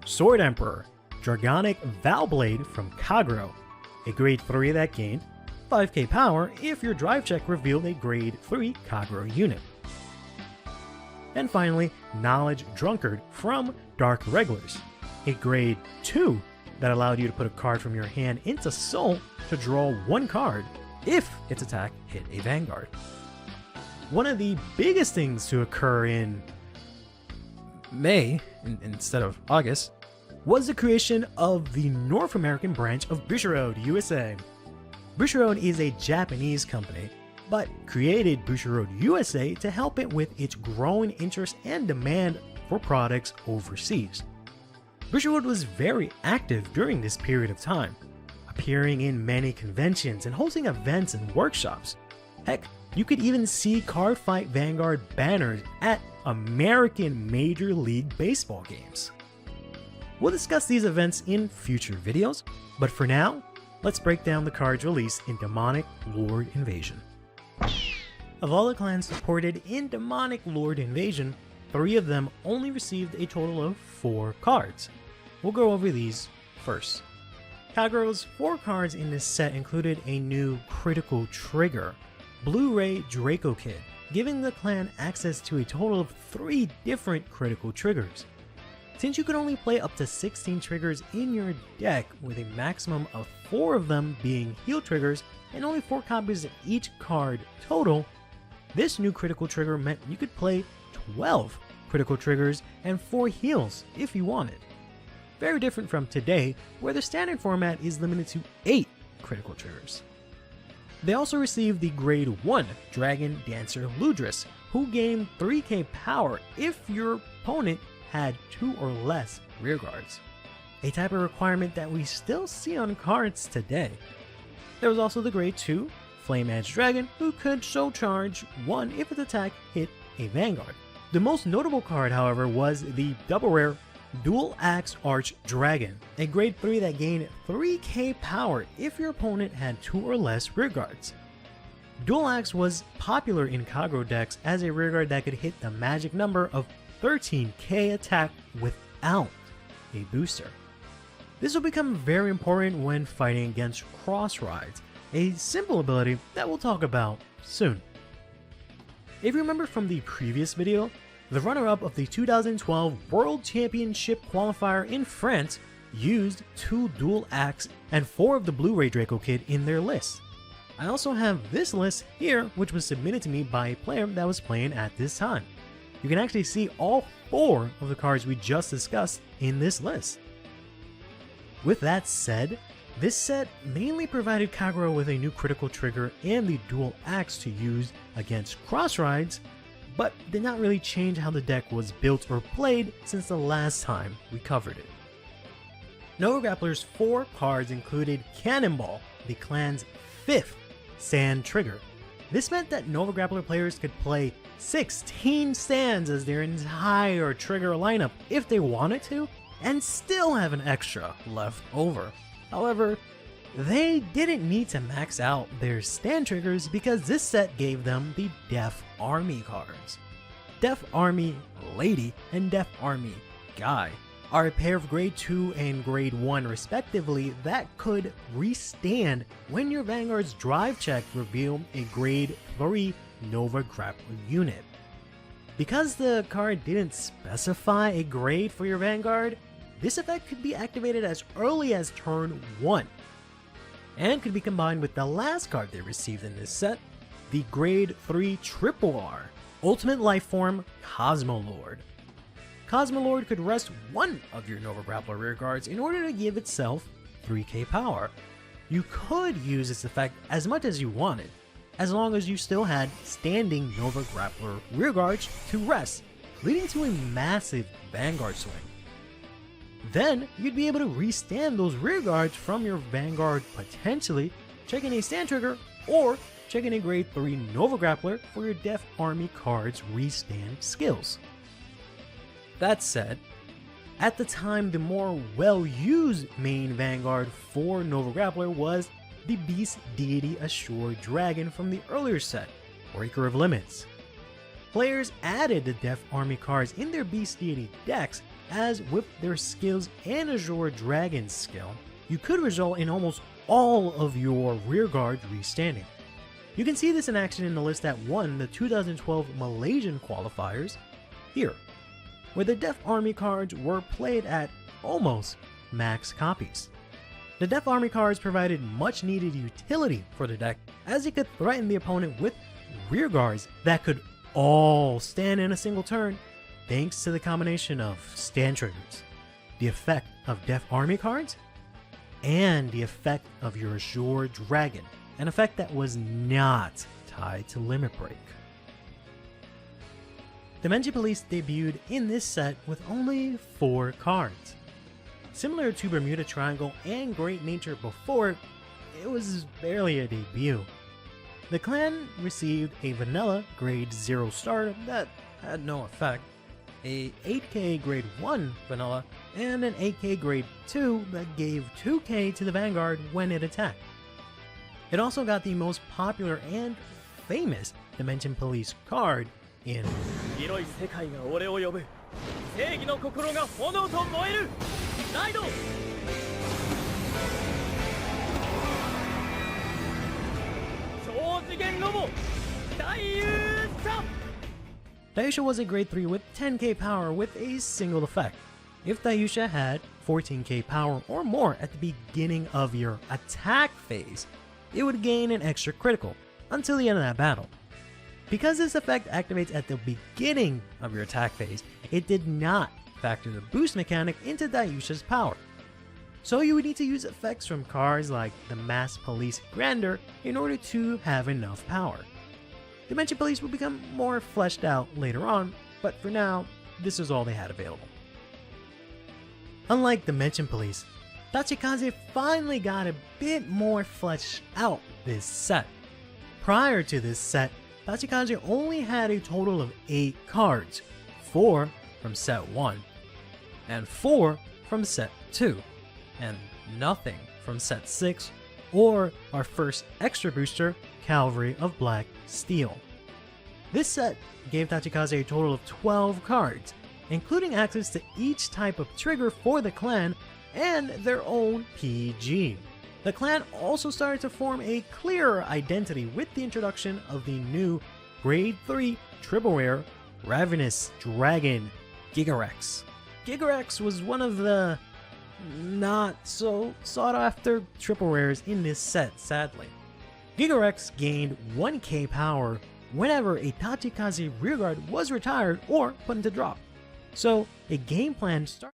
Sword Emperor, Dragonic Valblade from Kagero, a grade 3 that gained 5k power if your drive check revealed a grade 3 Kagero unit. And finally, Knowledge Drunkard from Dark Regulars, a grade 2 that allowed you to put a card from your hand into Soul to draw 1 card if its attack hit a Vanguard. One of the biggest things to occur in May instead of August was the creation of the North American branch of Bushiroad USA. Bushiroad is a Japanese company, but created Bushiroad USA to help it with its growing interest and demand for products overseas. Bushiroad was very active during this period of time, appearing in many conventions and hosting events and workshops. Heck, you could even see Cardfight Vanguard banners at American Major League Baseball games. We'll discuss these events in future videos, but for now, let's break down the cards released in Demonic Lord Invasion. Of all the clans supported in Demonic Lord Invasion, 3 of them only received a total of 4 cards. We'll go over these first. Kagero's 4 cards in this set included a new critical trigger, Blu-ray Draco Kid, giving the clan access to a total of 3 different critical triggers. Since you could only play up to 16 triggers in your deck with a maximum of 4 of them being heal triggers and only 4 copies of each card total, this new critical trigger meant you could play 12 critical triggers and 4 heals if you wanted. Very different from today, where the standard format is limited to 8 critical triggers. They also received the grade 1 Dragon Dancer Ludris, who gained 3k power if your opponent had 2 or less rearguards, a type of requirement that we still see on cards today. There was also the grade 2 Flame Edge Dragon, who could show charge 1 if its attack hit a Vanguard. The most notable card, however, was the double rare Dual Axe Arch Dragon, a grade 3 that gained 3k power if your opponent had 2 or less rearguards. Dual Axe was popular in Kagero decks as a rearguard that could hit the magic number of 13k attack without a booster. This will become very important when fighting against Cross Rides, a simple ability that we'll talk about soon. If you remember from the previous video, the runner-up of the 2012 World Championship qualifier in France used 2 Dual Axe and 4 of the Blu-ray Draco Kid in their list. I also have this list here, which was submitted to me by a player that was playing at this time. You can actually see all 4 of the cards we just discussed in this list. With that said, this set mainly provided Kagura with a new critical trigger and the dual axe to use against cross rides, but did not really change how the deck was built or played since the last time we covered it. Nova Grappler's 4 cards included Cannonball, the clan's 5th stand trigger. This meant that Nova Grappler players could play 16 stands as their entire trigger lineup if they wanted to, and still have an extra left over. However, they didn't need to max out their stand triggers because this set gave them the Deaf Army cards. Deaf Army Lady and Deaf Army Guy are a pair of grade 2 and grade 1 respectively that could restand when your Vanguard's drive check revealed a grade 3 Nova Grappler unit. Because the card didn't specify a grade for your Vanguard, this effect could be activated as early as turn 1, and could be combined with the last card they received in this set, the grade 3 Triple R, Ultimate Lifeform Cosmolord. Cosmolord could rest one of your Nova Grappler rear guards in order to give itself 3k power. You could use this effect as much as you wanted, as long as you still had standing Nova Grappler rear guards to rest, leading to a massive Vanguard swing. Then, you'd be able to restand those rear guards from your Vanguard, potentially checking a stand trigger or checking a grade 3 Nova Grappler for your Deaf Army card's restand skills. That said, at the time the more well-used main Vanguard for Nova Grappler was the Beast Deity Assured Dragon from the earlier set, Breaker of Limits. Players added the Deaf Army cards in their Beast Deity decks, as with their skills and Azure Dragon's skill, you could result in almost all of your rear guards restanding. You can see this in action in the list that won the 2012 Malaysian qualifiers here, where the Deaf Army cards were played at almost max copies. The Deaf Army cards provided much needed utility for the deck, as it could threaten the opponent with rear guards that could all stand in a single turn, thanks to the combination of stand triggers, the effect of Deaf Army cards, and the effect of your Azure Dragon, an effect that was not tied to Limit Break. Dimension Police debuted in this set with only 4 cards. Similar to Bermuda Triangle and Great Nature before, it was barely a debut. The clan received a vanilla grade 0 starter that had no effect, a 8k grade 1 vanilla, and an 8k grade 2 that gave 2k to the Vanguard when it attacked. It also got the most popular and famous Dimension Police card in 広い世界が俺を呼ぶ正義の心が炎と燃えるライド超次元ロボ大勇者 Dayusha was a grade 3 with 10k power with a single effect. If Dayusha had 14k power or more at the beginning of your attack phase, it would gain an extra critical until the end of that battle. Because this effect activates at the beginning of your attack phase, it did not factor the boost mechanic into Dayusha's power. So you would need to use effects from cards like the Mass Police Grandeur in order to have enough power. Dimension Police will become more fleshed out later on, but for now, this is all they had available. Unlike Dimension Police, Tachikaze finally got a bit more fleshed out this set. Prior to this set, Tachikaze only had a total of 8 cards, 4 from set 1, and 4 from set 2, and nothing from set 6 or our first extra booster, Cavalry of Black Steel. This set gave Tachikaze a total of 12 cards, including access to each type of trigger for the clan and their own PG. The clan also started to form a clearer identity with the introduction of the new Grade 3 Triple Rare Ravenous Dragon Gigarex. Gigarex was one of the not so sought after triple rares in this set, sadly. Gigarex gained 1k power whenever a Tachikaze rearguard was retired or put into drop, so a game plan started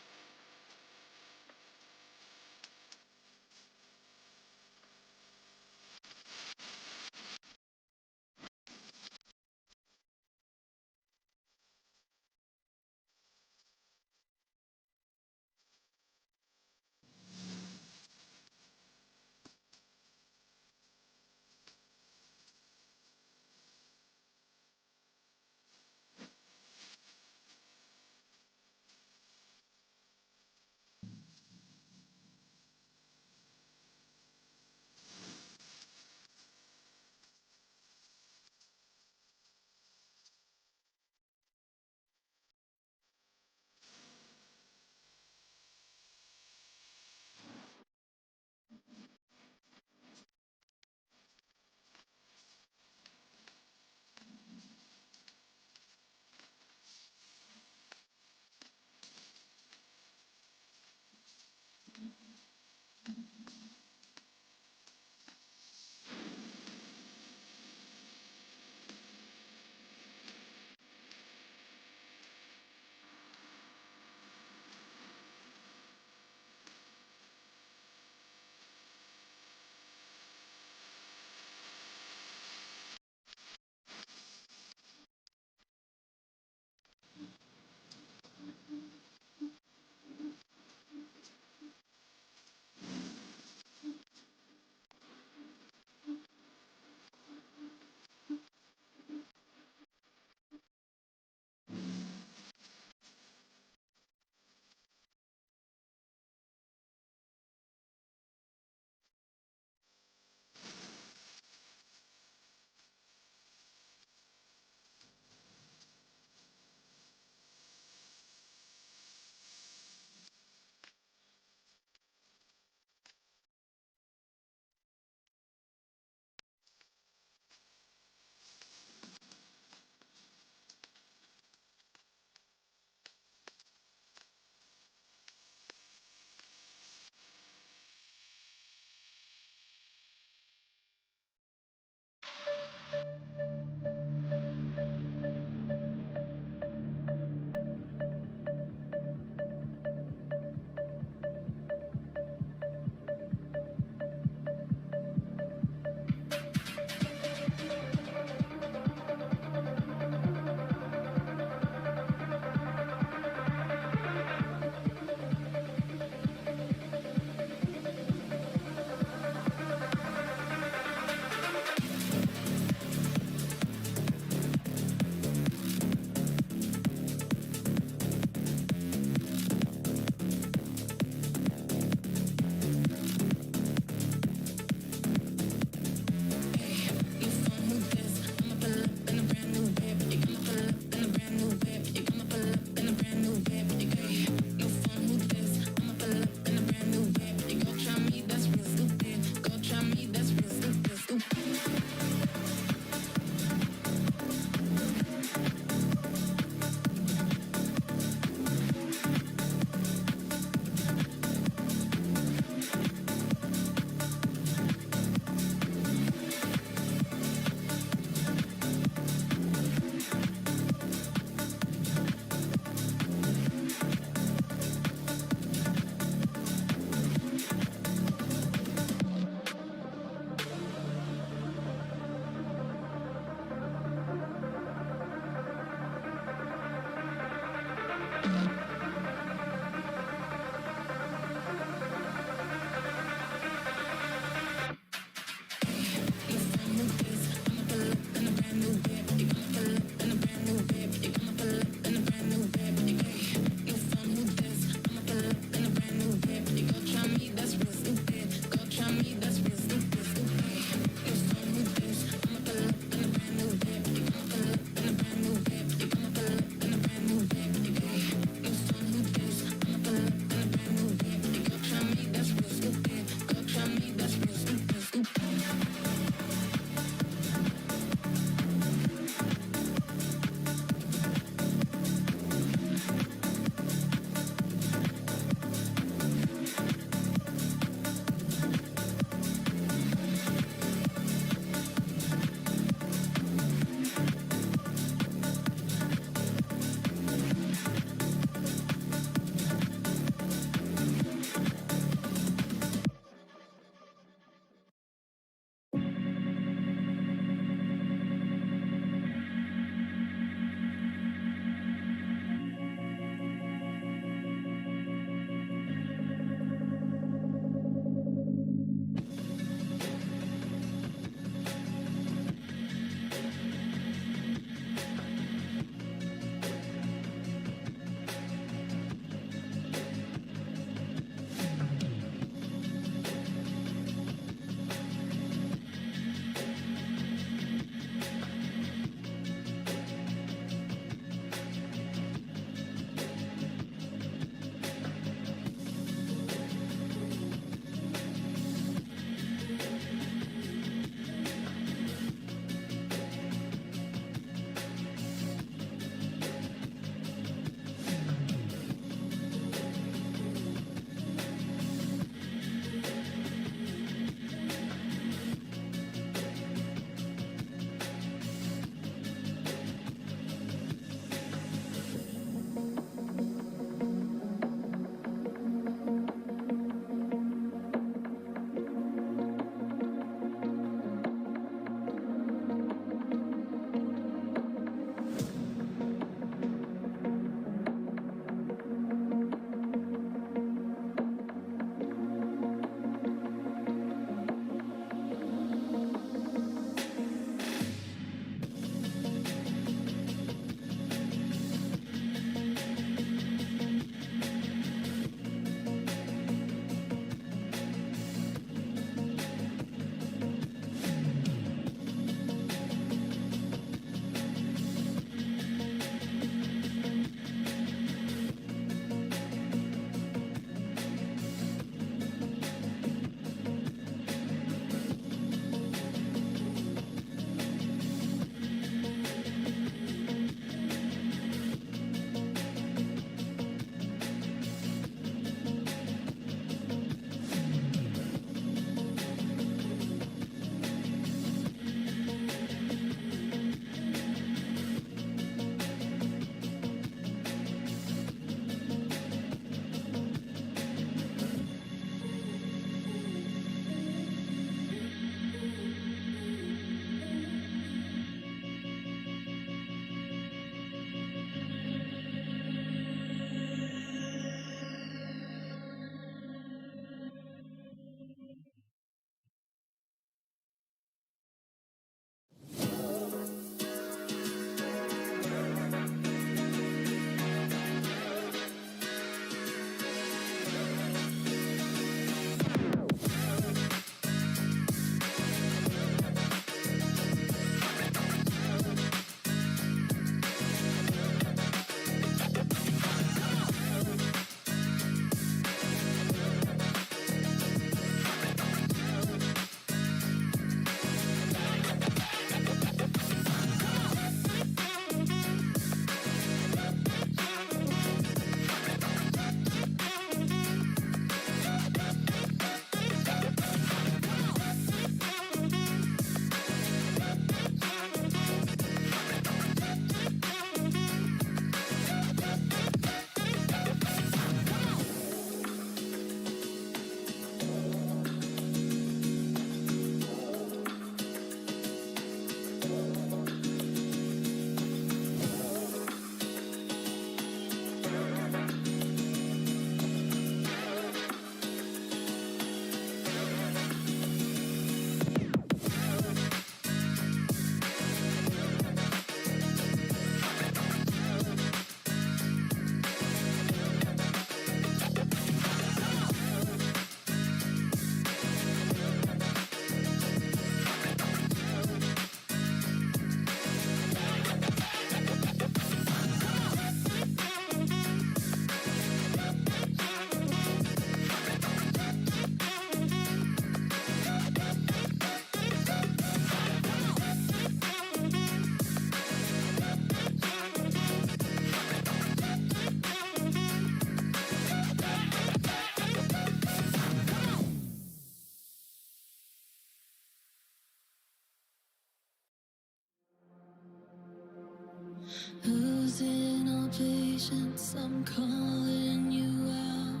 Losing all patience, I'm calling you out.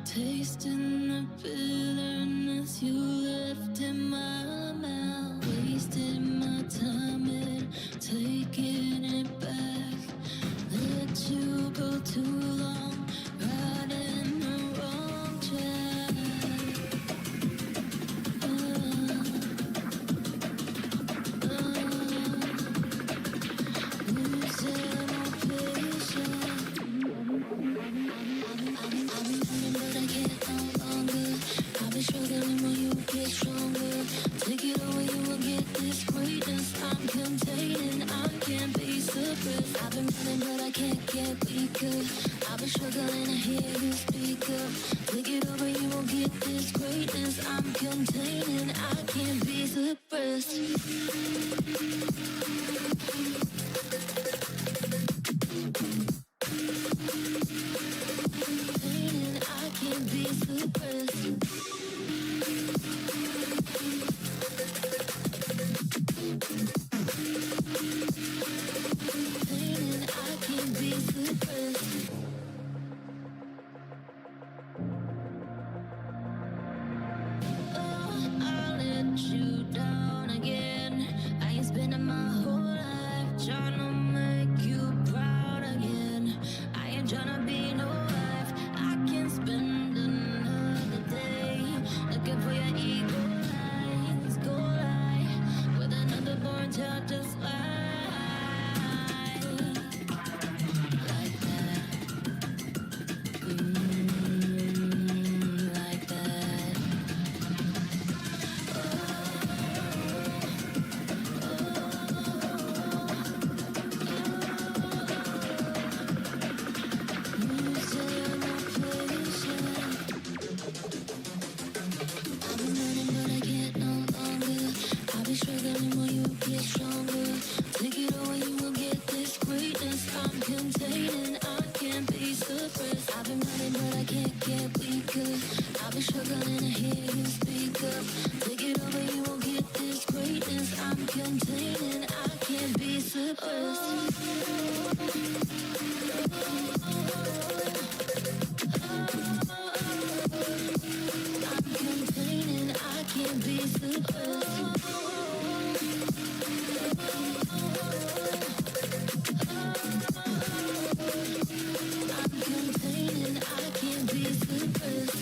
Tasting the bitterness you left in my mouth. Wasting my time and taking it back. Let you go too long, riding the wrong track. Losing all patience. I've been running, but I can't no longer. I've been struggling when you get stronger. Take it away, you will get this greatness. I'm containing, I can't be suppressed. I've been running, but I can't get weaker. I've been struggling to hear you speak up. Take it over, you won't get this greatness. I'm containing, I can't be suppressed. Containing, I can't be suppressed. Containing, I can't be suppressed. Oh, I let you down again. I ain't spending my whole life trying to make you proud again. I ain't trying to be no wife. I can spend another day looking for your ego lines. Go lie with another born child just like that. Like that. Losing my patience. I've been running, but I can't no longer. I've been struggling while you get stronger. Take it away, you will get this greatness. I'm containing, I can't be suppressed. I've been running, but I can't get weaker. I've been struggling to hear you speak up. Take it over, you won't get this greatness. I'm containing, I can't be suppressed. I'm containing, I can't be suppressed. I'm containing, I can't be suppressed.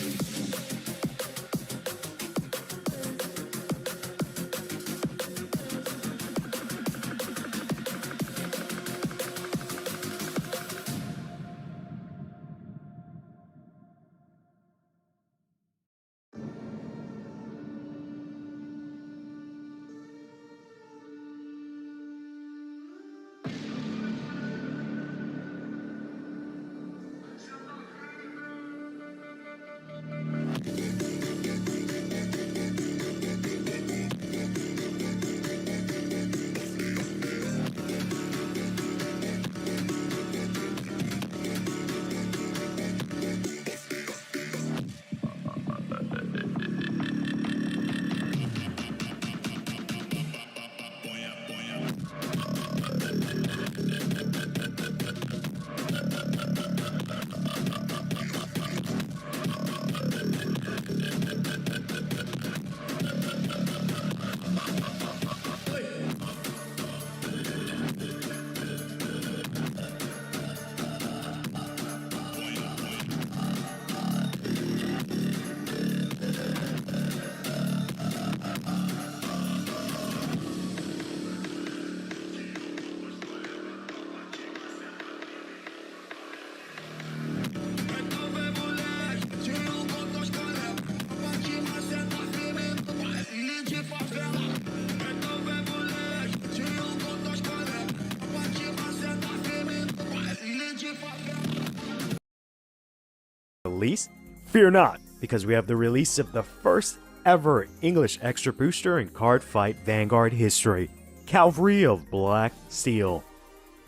Release? Fear not, because we have the release of the first ever English extra booster in Card Fight Vanguard history, Cavalry of Black Steel.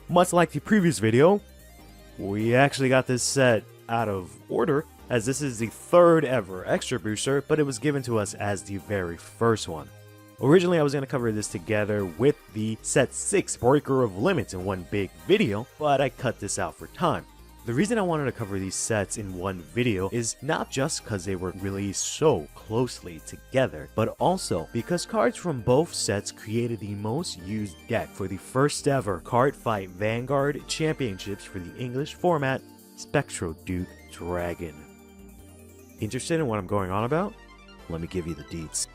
Much like the previous video, we actually got this set out of order, as this is the third ever extra booster, but it was given to us as the very first one. Originally, I was going to cover this together with the Set 6 Breaker of Limits in one big video, but I cut this out for time. The reason I wanted to cover these sets in one video is not just because they were released so closely together, but also because cards from both sets created the most used deck for the first ever Cardfight Vanguard Championships for the English format, Spectro Duke Dragon. Interested in what I'm going on about? Let me give you the deets.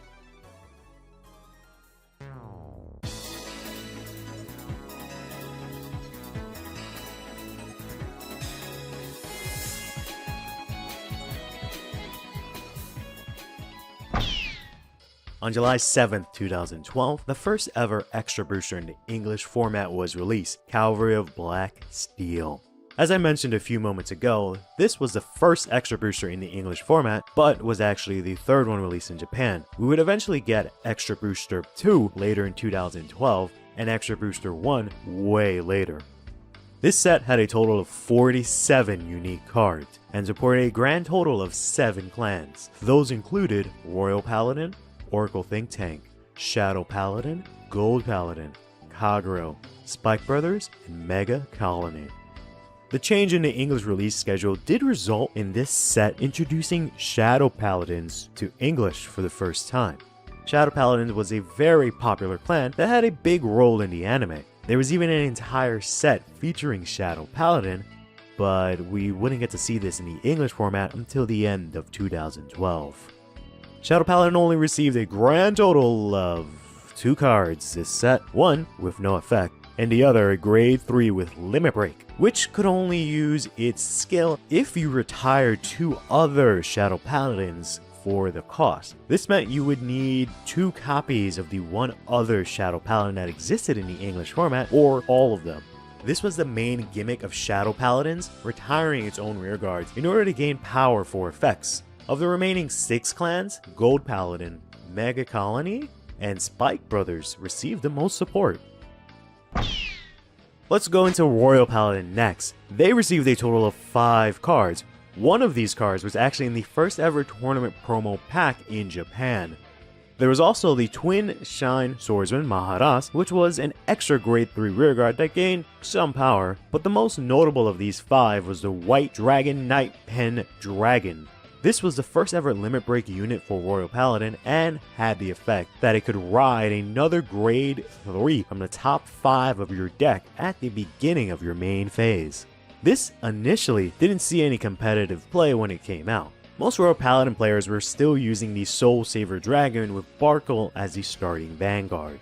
On July 7th, 2012, the first ever extra booster in the English format was released, Cavalry of Black Steel. As I mentioned a few moments ago, this was the first extra booster in the English format, but was actually the third one released in Japan. We would eventually get Extra Booster 2 later in 2012, and Extra Booster 1 way later. This set had a total of 47 unique cards, and supported a grand total of 7 clans. Those included Royal Paladin, Oracle Think Tank, Shadow Paladin, Gold Paladin, Kagero, Spike Brothers, and Mega Colony. The change in the English release schedule did result in this set introducing Shadow Paladins to English for the first time. Shadow Paladins was a very popular clan that had a big role in the anime. There was even an entire set featuring Shadow Paladin, but we wouldn't get to see this in the English format until the end of 2012. Shadow Paladin only received a grand total of 2 cards this set, one with no effect, and the other a grade 3 with Limit Break, which could only use its skill if you retired 2 other Shadow Paladins for the cost. This meant you would need 2 copies of the one other Shadow Paladin that existed in the English format, or all of them. This was the main gimmick of Shadow Paladins, retiring its own rearguards in order to gain power for effects. Of the remaining 6 clans, Gold Paladin, Mega Colony, and Spike Brothers received the most support. Let's go into Royal Paladin next. They received a total of 5 cards. One of these cards was actually in the first ever tournament promo pack in Japan. There was also the Twin Shine Swordsman Maharas, which was an extra grade 3 rearguard that gained some power, but the most notable of these 5 was the White Dragon Knight Pen Dragon. This was the first ever limit break unit for Royal Paladin and had the effect that it could ride another grade 3 from the top 5 of your deck at the beginning of your main phase. This initially didn't see any competitive play when it came out. Most Royal Paladin players were still using the Soul Saver Dragon with Barkle as the starting vanguard.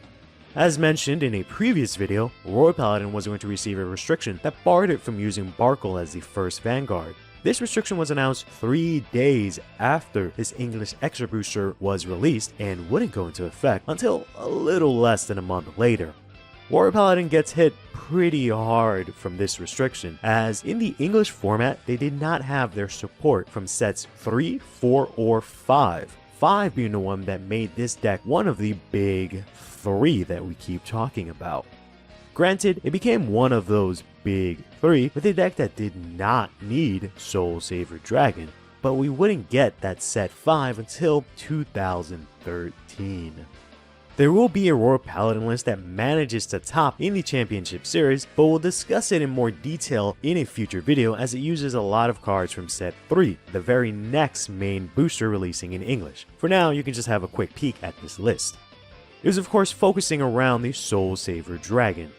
As mentioned in a previous video, Royal Paladin was going to receive a restriction that barred it from using Barkle as the first vanguard. This restriction was announced 3 days after this English extra booster was released and wouldn't go into effect until a little less than a month later. Royal Paladin gets hit pretty hard from this restriction, as in the English format they did not have their support from sets 3, 4, or 5. 5 being the one that made this deck one of the big 3 that we keep talking about. Granted, it became one of those big 3 with a deck that did not need Soul Saver Dragon, but we wouldn't get that set 5 until 2013. There will be a Royal Paladin list that manages to top in the Championship Series, but we'll discuss it in more detail in a future video as it uses a lot of cards from set 3, the very next main booster releasing in English. For now, you can just have a quick peek at this list. It was of course focusing around the Soul Saver Dragon.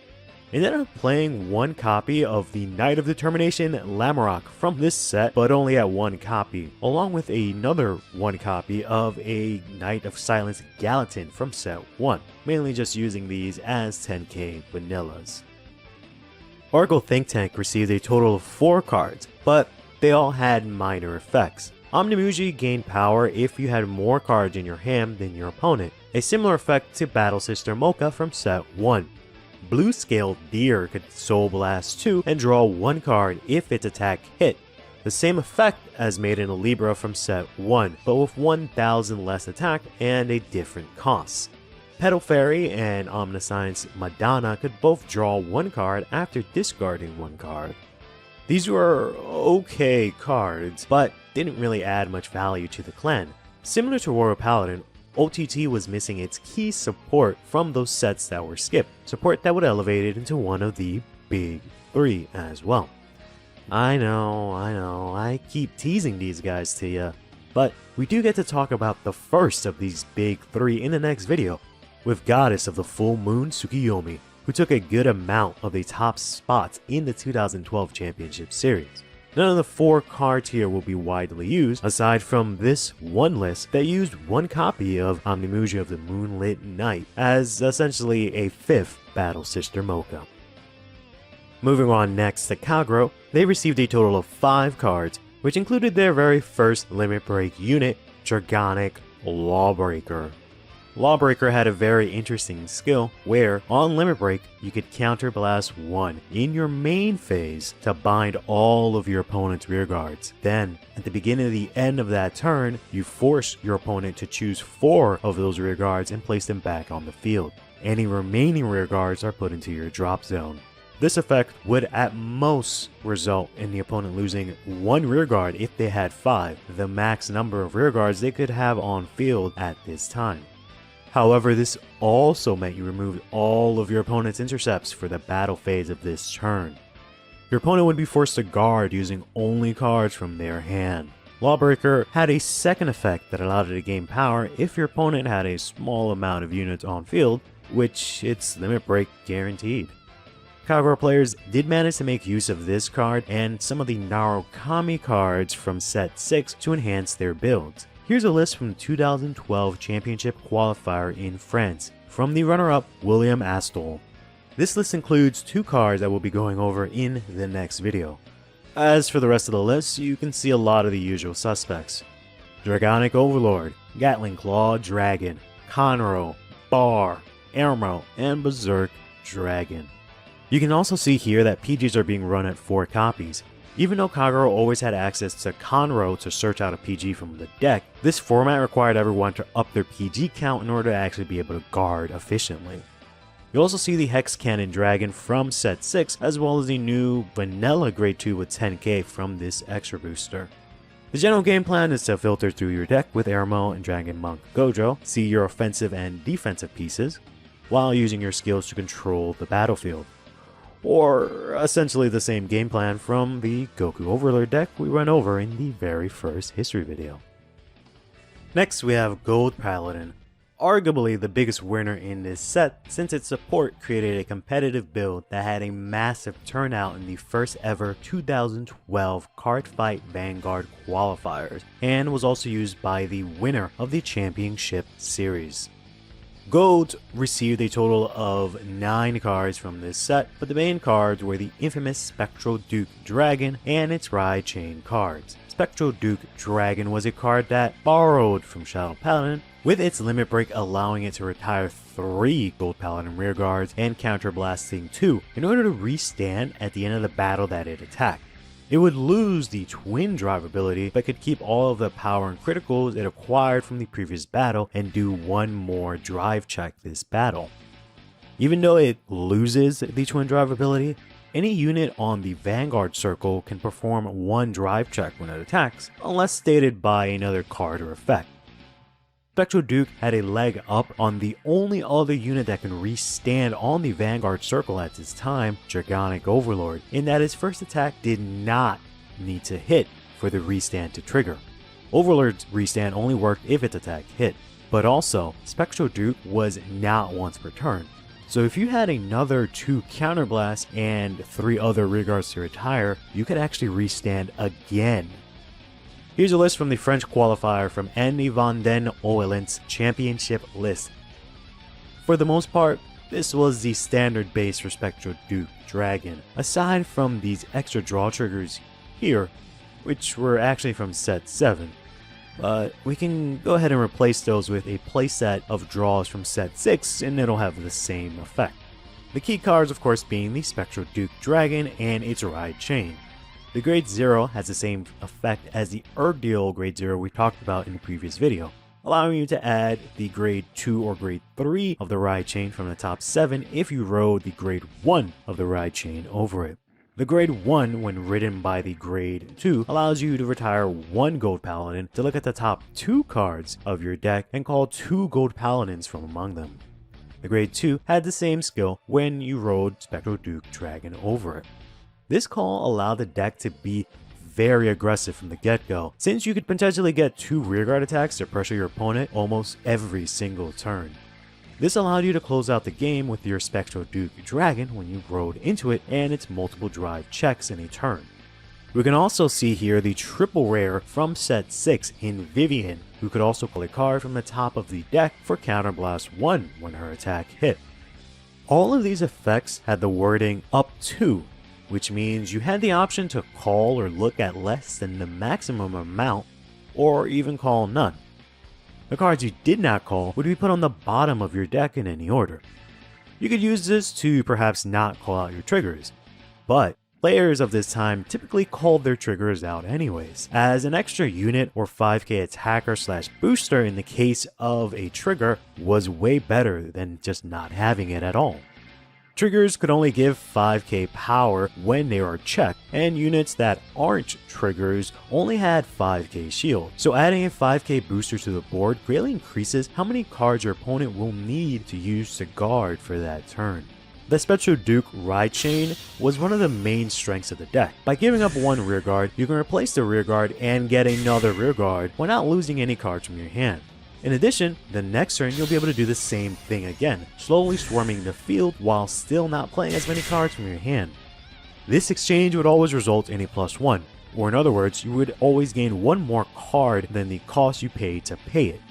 Ended up playing 1 copy of the Knight of Determination Lamarok from this set, but only at 1 copy, along with another 1 copy of a Knight of Silence Gallatin from set 1, mainly just using these as 10k vanillas. Oracle Think Tank received a total of 4 cards, but they all had minor effects. Omnimuji gained power if you had more cards in your hand than your opponent, a similar effect to Battle Sister Mocha from set 1. Blue Scaled Deer could Soul Blast 2 and draw 1 card if its attack hit. The same effect as Maiden of Libra from set 1, but with 1,000 less attack and a different cost. Petal Fairy and Omniscience Madonna could both draw 1 card after discarding 1 card. These were okay cards, but didn't really add much value to the clan. Similar to Royal Paladin, OTT was missing its key support from those sets that were skipped, support that would elevate it into one of the big three as well. I know, I keep teasing these guys to you, but we do get to talk about the first of these big three in the next video, with Goddess of the Full Moon Tsukiyomi, who took a good amount of the top spots in the 2012 Championship Series. None of the 4 cards here will be widely used, aside from this one list that used one copy of Omnimuji of the Moonlit Night as essentially a 5th Battle Sister Mocha. Moving on next to Kagero, they received a total of 5 cards, which included their very first Limit Break unit, Dragonic Lawbreaker. Lawbreaker had a very interesting skill where, on Limit Break, you could counterblast 1 in your main phase to bind all of your opponent's rearguards. Then, at the beginning of the end of that turn, you force your opponent to choose 4 of those rearguards and place them back on the field. Any remaining rearguards are put into your drop zone. This effect would at most result in the opponent losing 1 rearguard if they had 5, the max number of rearguards they could have on field at this time. However, this also meant you removed all of your opponent's intercepts for the battle phase of this turn. Your opponent would be forced to guard using only cards from their hand. Lawbreaker had a second effect that allowed it to gain power if your opponent had a small amount of units on field, which its Limit Break guaranteed. Kagero players did manage to make use of this card and some of the Narukami cards from set 6 to enhance their builds. Here's a list from the 2012 Championship Qualifier in France, from the runner-up William Astol. This list includes 2 cards that we'll be going over in the next video. As for the rest of the list, you can see a lot of the usual suspects. Dragonic Overlord, Gatling Claw Dragon, Conroe, Bar, Ermo, and Berserk Dragon. You can also see here that PGs are being run at 4 copies. Even though Kagero always had access to Conroe to search out a PG from the deck, this format required everyone to up their PG count in order to actually be able to guard efficiently. You also see the Hex Cannon Dragon from set 6, as well as the new Vanilla Grade 2 with 10k from this extra booster. The general game plan is to filter through your deck with Ermo and Dragon Monk Gojo, see your offensive and defensive pieces, while using your skills to control the battlefield. Or essentially the same game plan from the Goku Overlord deck we went over in the very first history video. Next we have Gold Paladin, arguably the biggest winner in this set since its support created a competitive build that had a massive turnout in the first ever 2012 Cardfight Vanguard qualifiers and was also used by the winner of the Championship Series. Gold received a total of 9 cards from this set, but the main cards were the infamous Spectral Duke Dragon and its Ride Chain cards. Spectral Duke Dragon was a card that borrowed from Shadow Paladin, with its Limit Break allowing it to retire 3 Gold Paladin rearguards and counterblasting 2 in order to restand at the end of the battle that it attacked. It would lose the Twin Drive ability, but could keep all of the power and criticals it acquired from the previous battle and do 1 more drive check this battle. Even though it loses the Twin Drive ability, any unit on the Vanguard circle can perform 1 drive check when it attacks, unless stated by another card or effect. Spectral Duke had a leg up on the only other unit that can restand on the Vanguard circle at this time, Dragonic Overlord, in that his first attack did not need to hit for the restand to trigger. Overlord's restand only worked if its attack hit, but also Spectral Duke was not once per turn. So if you had another 2 counterblasts and 3 other rearguards to retire, you could actually restand again. Here's a list from the French qualifier from Andy van den Oelent's Championship list. For the most part, this was the standard base for Spectral Duke Dragon, aside from these extra draw triggers here, which were actually from set 7. But we can go ahead and replace those with a playset of draws from set 6 and it'll have the same effect. The key cards of course being the Spectral Duke Dragon and its Ride Chain. The Grade 0 has the same effect as the Ergdeal Grade 0 we talked about in the previous video, allowing you to add the Grade 2 or Grade 3 of the Ride Chain from the top 7 if you rode the Grade 1 of the Ride Chain over it. The grade 1, when written by the grade 2, allows you to retire 1 gold paladin to look at the top 2 cards of your deck and call 2 gold paladins from among them. The grade 2 had the same skill when you rode Spectral Duke Dragon over it. This call allowed the deck to be very aggressive from the get-go, since you could potentially get 2 rearguard attacks to pressure your opponent almost every single turn. This allowed you to close out the game with your Spectral Duke Dragon when you rode into it and its multiple drive checks in a turn. We can also see here the triple rare from set 6 in Vivian, who could also pull a card from the top of the deck for Counterblast 1 when her attack hit. All of these effects had the wording up to, which means you had the option to call or look at less than the maximum amount, or even call none. The cards you did not call would be put on the bottom of your deck in any order. You could use this to perhaps not call out your triggers, but players of this time typically called their triggers out anyways, as an extra unit or 5k attacker / booster in the case of a trigger was way better than just not having it at all. Triggers could only give 5k power when they are checked, and units that aren't triggers only had 5k shield, so adding a 5k booster to the board greatly increases how many cards your opponent will need to use to guard for that turn. The Spectral Duke Ride Chain was one of the main strengths of the deck. By giving up 1 rearguard, you can replace the rearguard and get another rearguard while not losing any cards from your hand. In addition, the next turn you'll be able to do the same thing again, slowly swarming the field while still not playing as many cards from your hand. This exchange would always result in a +1, or in other words, you would always gain 1 more card than the cost you paid to pay it.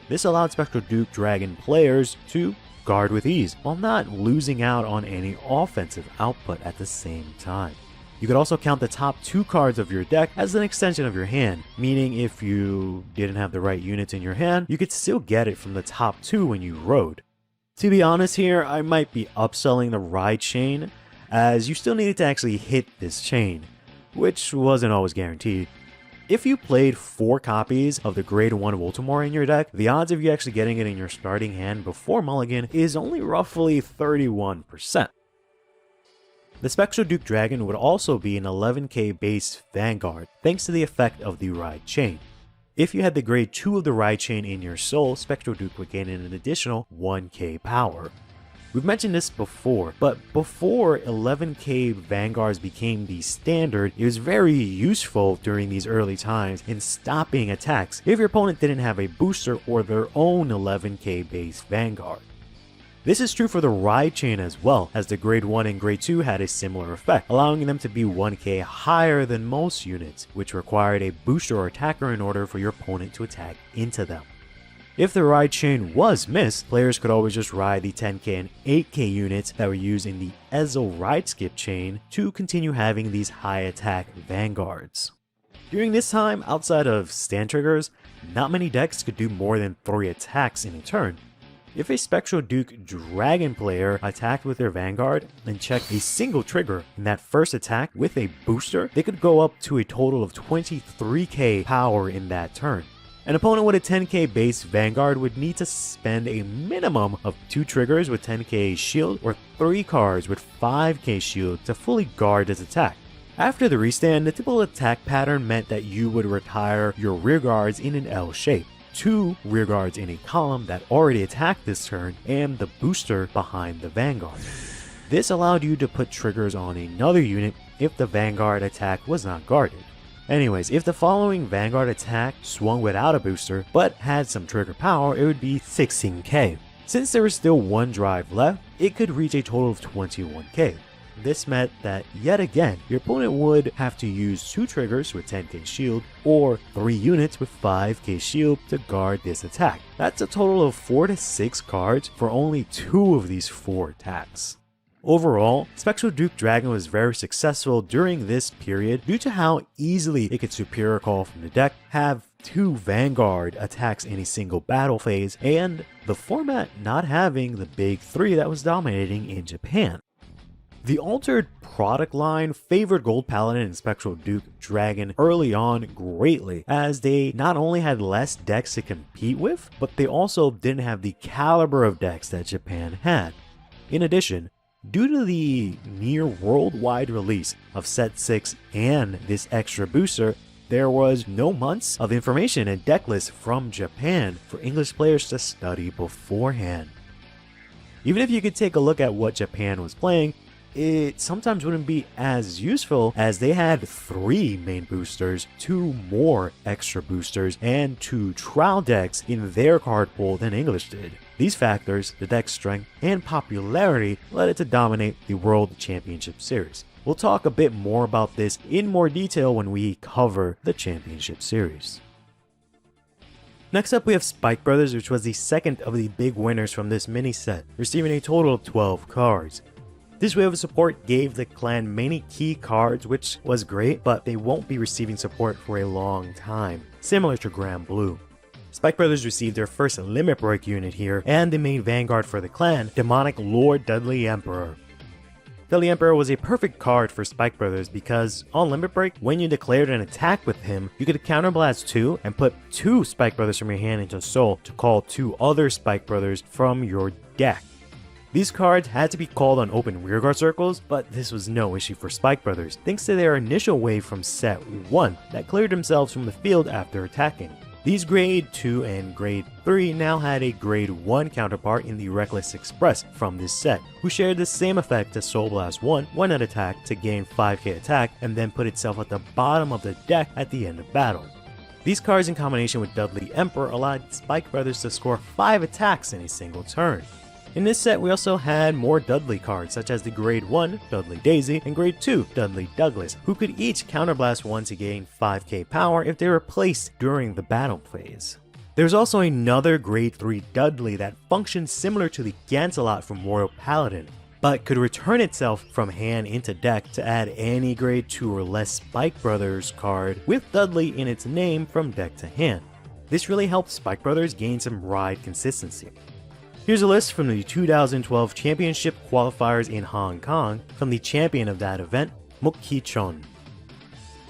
This allowed Spectral Duke Dragon players to guard with ease, while not losing out on any offensive output at the same time. You could also count the top 2 cards of your deck as an extension of your hand, meaning if you didn't have the right units in your hand, you could still get it from the top 2 when you rode. To be honest here, I might be upselling the Ride Chain, as you still needed to actually hit this chain, which wasn't always guaranteed. If you played 4 copies of the grade 1 Voltimore in your deck, the odds of you actually getting it in your starting hand before Mulligan is only roughly 31%. The Spectral Duke Dragon would also be an 11k base Vanguard, thanks to the effect of the Ride Chain. If you had the grade 2 of the Ride Chain in your soul, Spectral Duke would gain an additional 1k power. We've mentioned this before, but before 11k Vanguards became the standard, it was very useful during these early times in stopping attacks if your opponent didn't have a booster or their own 11k base Vanguard. This is true for the Ride Chain as well, as the grade 1 and grade 2 had a similar effect, allowing them to be 1k higher than most units, which required a booster or attacker in order for your opponent to attack into them. If the Ride Chain was missed, players could always just ride the 10k and 8k units that were used in the Ezel Ride Skip chain to continue having these high attack Vanguards. During this time, outside of stand triggers, not many decks could do more than 3 attacks in a turn. If a Spectral Duke Dragon player attacked with their Vanguard and checked a single trigger in that first attack with a booster, they could go up to a total of 23k power in that turn. An opponent with a 10k base Vanguard would need to spend a minimum of 2 triggers with 10k shield or 3 cards with 5k shield to fully guard this attack. After the restand, the typical attack pattern meant that you would retire your rearguards in an L shape. 2 rearguards in a column that already attacked this turn, and the booster behind the Vanguard. This allowed you to put triggers on another unit if the Vanguard attack was not guarded. Anyways, if the following Vanguard attack swung without a booster but had some trigger power, it would be 16k. Since there was still 1 drive left, it could reach a total of 21k. This meant that, yet again, your opponent would have to use 2 triggers with 10k shield or 3 units with 5k shield to guard this attack. That's a total of 4 to 6 cards for only 2 of these 4 attacks. Overall, Spectral Duke Dragon was very successful during this period due to how easily it could superior call from the deck, have 2 Vanguard attacks in a single battle phase, and the format not having the big 3 that was dominating in Japan. The altered product line favored Gold Paladin and Spectral Duke Dragon early on greatly, as they not only had less decks to compete with, but they also didn't have the caliber of decks that Japan had. In addition, Due to the near worldwide release of Set 6 and this extra booster, there was no months of information and deck lists from Japan for English players to study beforehand. Even if you could take a look at what Japan was playing, it sometimes wouldn't be as useful, as they had 3 main boosters, 2 more extra boosters, and 2 trial decks in their card pool than English did. These factors, the deck strength and popularity, led it to dominate the World Championship Series. We'll talk a bit more about this in more detail when we cover the Championship Series. Next up we have Spike Brothers, which was the second of the big winners from this mini set, receiving a total of 12 cards. This wave of support gave the clan many key cards, which was great, but they won't be receiving support for a long time, similar to Grand Blue. Spike Brothers received their first Limit Break unit here, and the main vanguard for the clan, Demonic Lord Dudley Emperor. Dudley Emperor was a perfect card for Spike Brothers because on Limit Break, when you declared an attack with him, you could counterblast 2 and put 2 Spike Brothers from your hand into Soul to call 2 other Spike Brothers from your deck. These cards had to be called on open rearguard circles, but this was no issue for Spike Brothers thanks to their initial wave from Set 1 that cleared themselves from the field after attacking. These Grade 2 and Grade 3 now had a Grade 1 counterpart in the Reckless Express from this set, who shared the same effect as Soul Blast 1 when it attacked to gain 5k attack and then put itself at the bottom of the deck at the end of battle. These cards in combination with Dudley Emperor allowed Spike Brothers to score 5 attacks in a single turn. In this set, we also had more Dudley cards, such as the Grade 1 Dudley Daisy and Grade 2 Dudley Douglas, who could each counterblast 1 to gain 5k power if they were placed during the battle phase. There's also another Grade 3 Dudley that functions similar to the Gantelot from Royal Paladin, but could return itself from hand into deck to add any Grade 2 or less Spike Brothers card with Dudley in its name from deck to hand. This really helped Spike Brothers gain some ride consistency. Here's a list from the 2012 Championship qualifiers in Hong Kong from the champion of that event, Muk Ki-chon.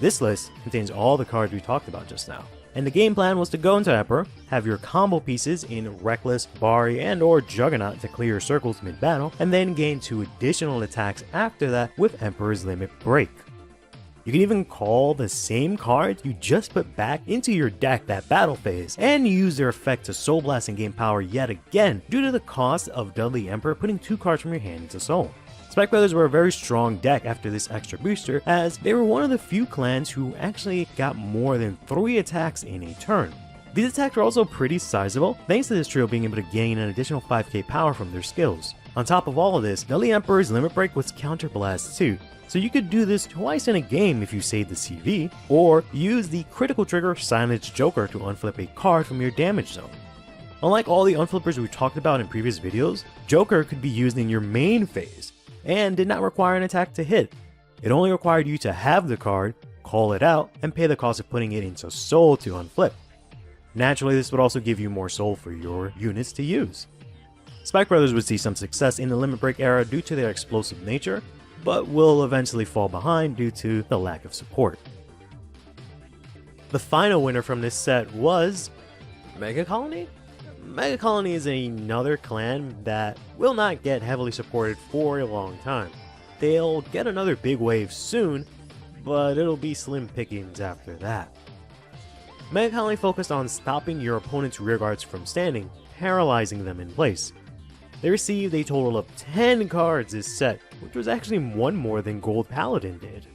This list contains all the cards we talked about just now, and the game plan was to go into Emperor, have your combo pieces in Reckless, Bari, and or Juggernaut to clear your circles mid-battle, and then gain 2 additional attacks after that with Emperor's Limit Break. You can even call the same cards you just put back into your deck that battle phase, and use their effect to Soul Blast and gain power yet again due to the cost of Dudley Emperor putting 2 cards from your hand into Soul. Spike Brothers were a very strong deck after this extra booster, as they were one of the few clans who actually got more than 3 attacks in a turn. These attacks were also pretty sizable, thanks to this trio being able to gain an additional 5k power from their skills. On top of all of this, Dudley Emperor's Limit Break was Counterblast too, so you could do this twice in a game if you save the CV, or use the critical trigger Silence Joker to unflip a card from your damage zone. Unlike all the unflippers we talked about in previous videos, Joker could be used in your main phase, and did not require an attack to hit. It only required you to have the card, call it out, and pay the cost of putting it into Soul to unflip. Naturally, this would also give you more Soul for your units to use. Spike Brothers would see some success in the Limit Break era due to their explosive nature, but will eventually fall behind due to the lack of support. The final winner from this set was Mega Colony? Mega Colony is another clan that will not get heavily supported for a long time. They'll get another big wave soon, but it'll be slim pickings after that. Mega Colony focused on stopping your opponent's rearguards from standing, paralyzing them in place. They received a total of 10 cards this set, which was actually 1 more than Gold Paladin did.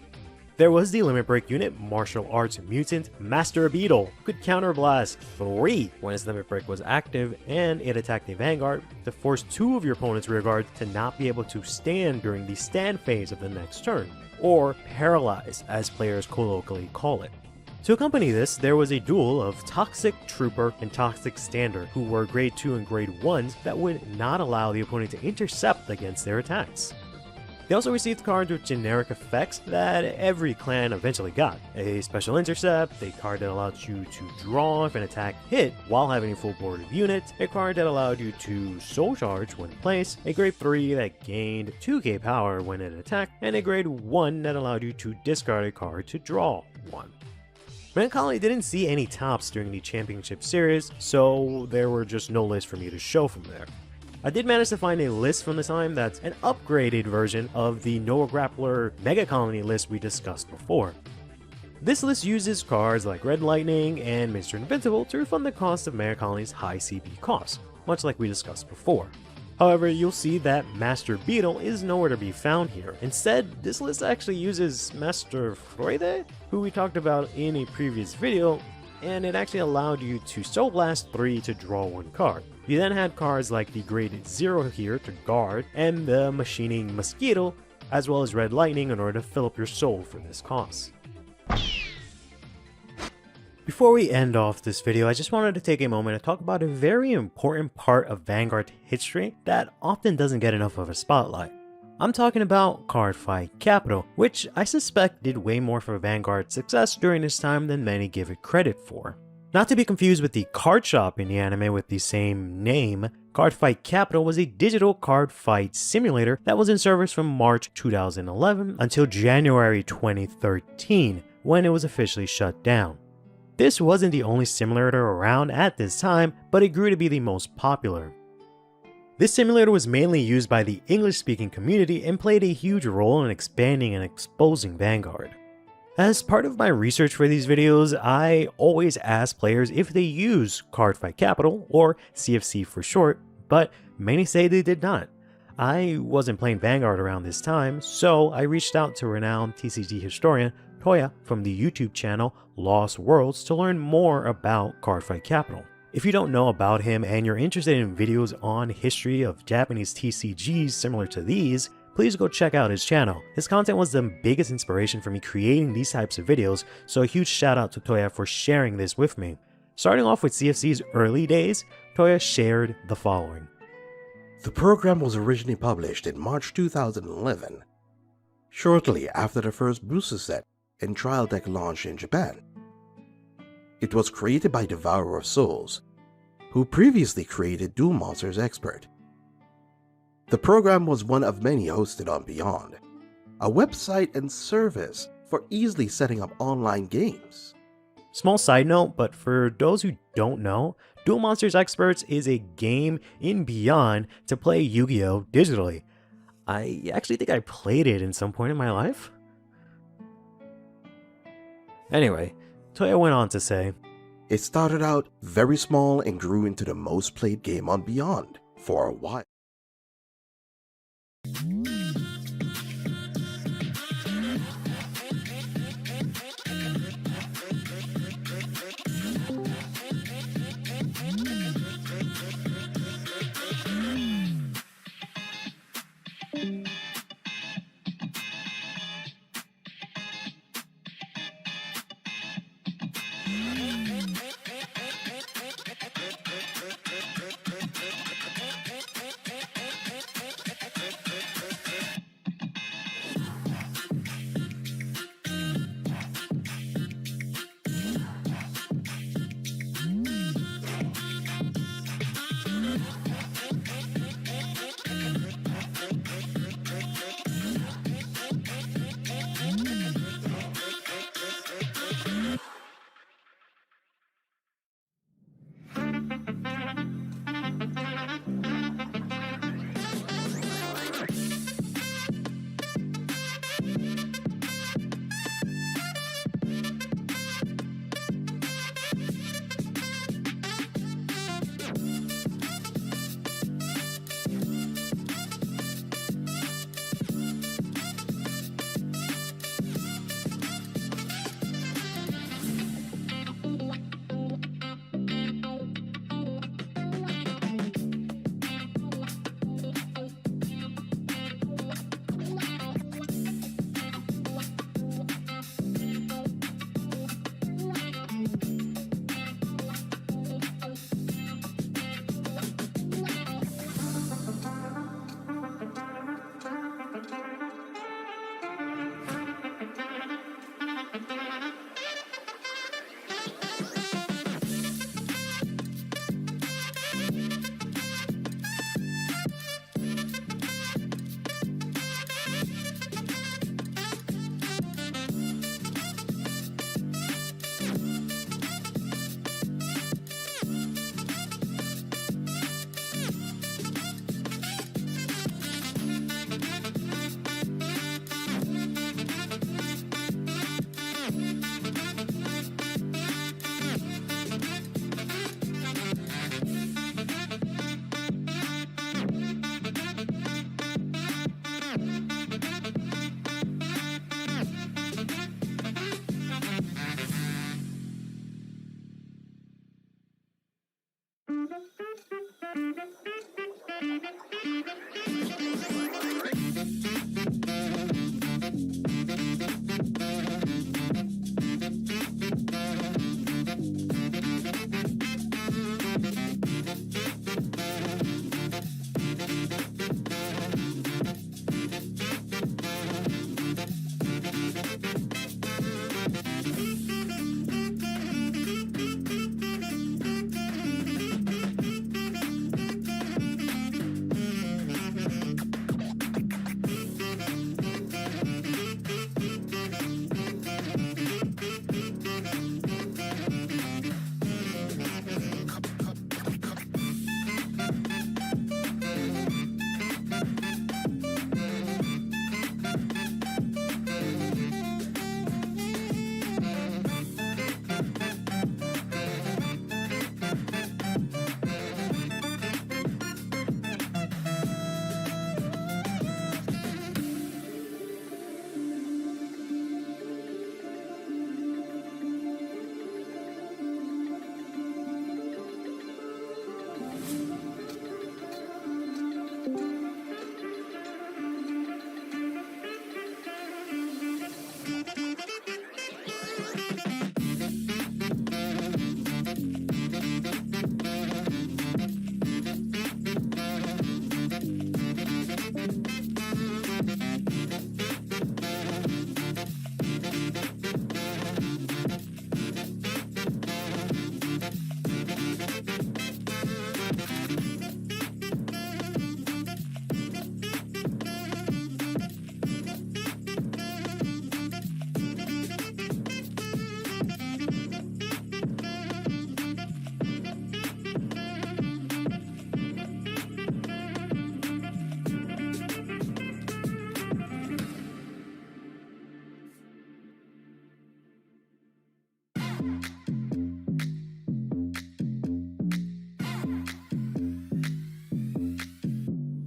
There was the Limit Break unit, Martial Arts Mutant Master Beetle, who could counterblast 3 when its Limit Break was active, and it attacked a Vanguard to force 2 of your opponent's rearguards to not be able to stand during the stand phase of the next turn, or paralyze as players colloquially call it. To accompany this, there was a duel of Toxic Trooper and Toxic Stander, who were Grade 2 and Grade 1s that would not allow the opponent to intercept against their attacks. They also received cards with generic effects that every clan eventually got. A Special Intercept, a card that allowed you to draw if an attack hit while having a full board of units, a card that allowed you to Soul Charge when placed, a Grade 3 that gained 2k power when it attacked, and a Grade 1 that allowed you to discard a card to draw 1. Mega Colony didn't see any tops during the Championship Series, so there were just no lists for me to show from there. I did manage to find a list from the time that's an upgraded version of the Noah Grappler Mega Colony list we discussed before. This list uses cards like Red Lightning and Mr. Invincible to refund the cost of Mega Colony's high CP costs, much like we discussed before. However, you'll see that Master Beetle is nowhere to be found here. Instead, this list actually uses Master Freude, who we talked about in a previous video, and it actually allowed you to Soul Blast 3 to draw one card. You then had cards like the Grade 0 here to guard, and the Machining Mosquito, as well as Red Lightning in order to fill up your soul for this cost. Before we end off this video, I just wanted to take a moment to talk about a very important part of Vanguard history that often doesn't get enough of a spotlight. I'm talking about Card Fight Capital, which I suspect did way more for Vanguard's success during this time than many give it credit for. Not to be confused with the card shop in the anime with the same name, Card Fight Capital was a digital card fight simulator that was in service from March 2011 until January 2013, when it was officially shut down. This wasn't the only simulator around at this time, but it grew to be the most popular. This simulator was mainly used by the English-speaking community and played a huge role in expanding and exposing Vanguard. As part of my research for these videos, I always ask players if they use Card Fight Capital, or CFC for short, but many say they did not. I wasn't playing Vanguard around this time, so I reached out to renowned TCG historian Toya from the YouTube channel Lost Worlds to learn more about Card Fight Capital. If you don't know about him and you're interested in videos on history of Japanese TCGs similar to these, please go check out his channel. His content was the biggest inspiration for me creating these types of videos, so a huge shout out to Toya for sharing this with me. Starting off with CFC's early days, Toya shared the following. The program was originally published in March 2011, shortly after the first booster set and trial deck launched in Japan. It was created by Devourer of Souls, who previously created Duel Monsters Expert. The program was one of many hosted on Beyond, a website and service for easily setting up online games. Small side note, but for those who don't know, Duel Monsters Experts is a game in Beyond to play Yu-Gi-Oh! Digitally. I actually think I played it in some point in my life. Anyway, Toya went on to say, It started out very small and grew into the most played game on Beyond for a while.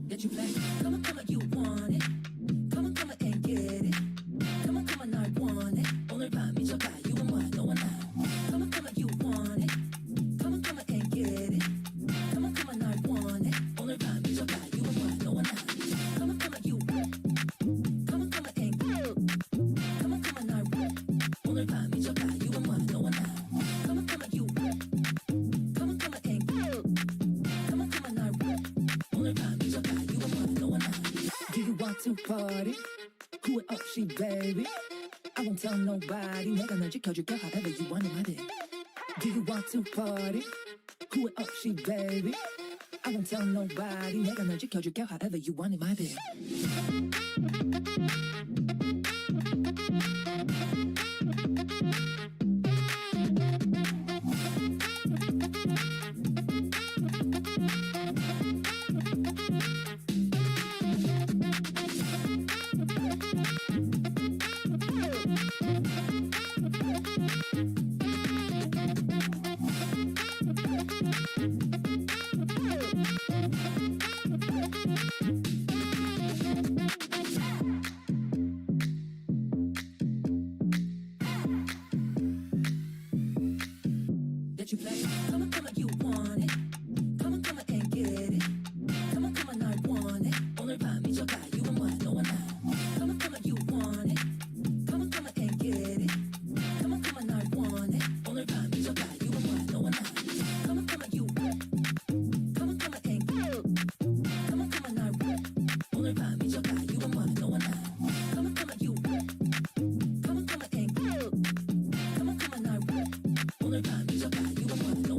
That you play. Come on, you want it. Come on and get it. Come on, I want it. 오늘 밤 미쳐가, you and what, no one else. Come on, you want it. Come on and get it. Come on, I want it. 오늘 밤 미쳐가, you and what, no one else. Come on, you. Come and get it. Come on, I want it. 오늘 밤 미쳐가, you and what, no one else. Come on, you. Come and get it. Come on, I want it. 오늘 밤 미쳐가, you and what, no one else. Do you want to party? Who it up, she baby? I won't tell nobody. 내가 널 지켜줄게 however you want it, my dear. Do you want to party? Who it up, she baby? I won't tell nobody. 내가 널 지켜줄게 however you want it, my dear. That you play. Come on, you want it. Come on and get it. Come on, I want it. 오늘 밤 미쳐가, you and what, no one else. Come on, you want it. Come and get it. Come on, I want it. 오늘 밤 미쳐가, you and what, no one else. Come on, you. Come and get it. Come on, I want it. 오늘 밤 미쳐가, you and what, no one else. Come on, you. Come and get it. Come on, I want it. 오늘 밤 미쳐가, you and what.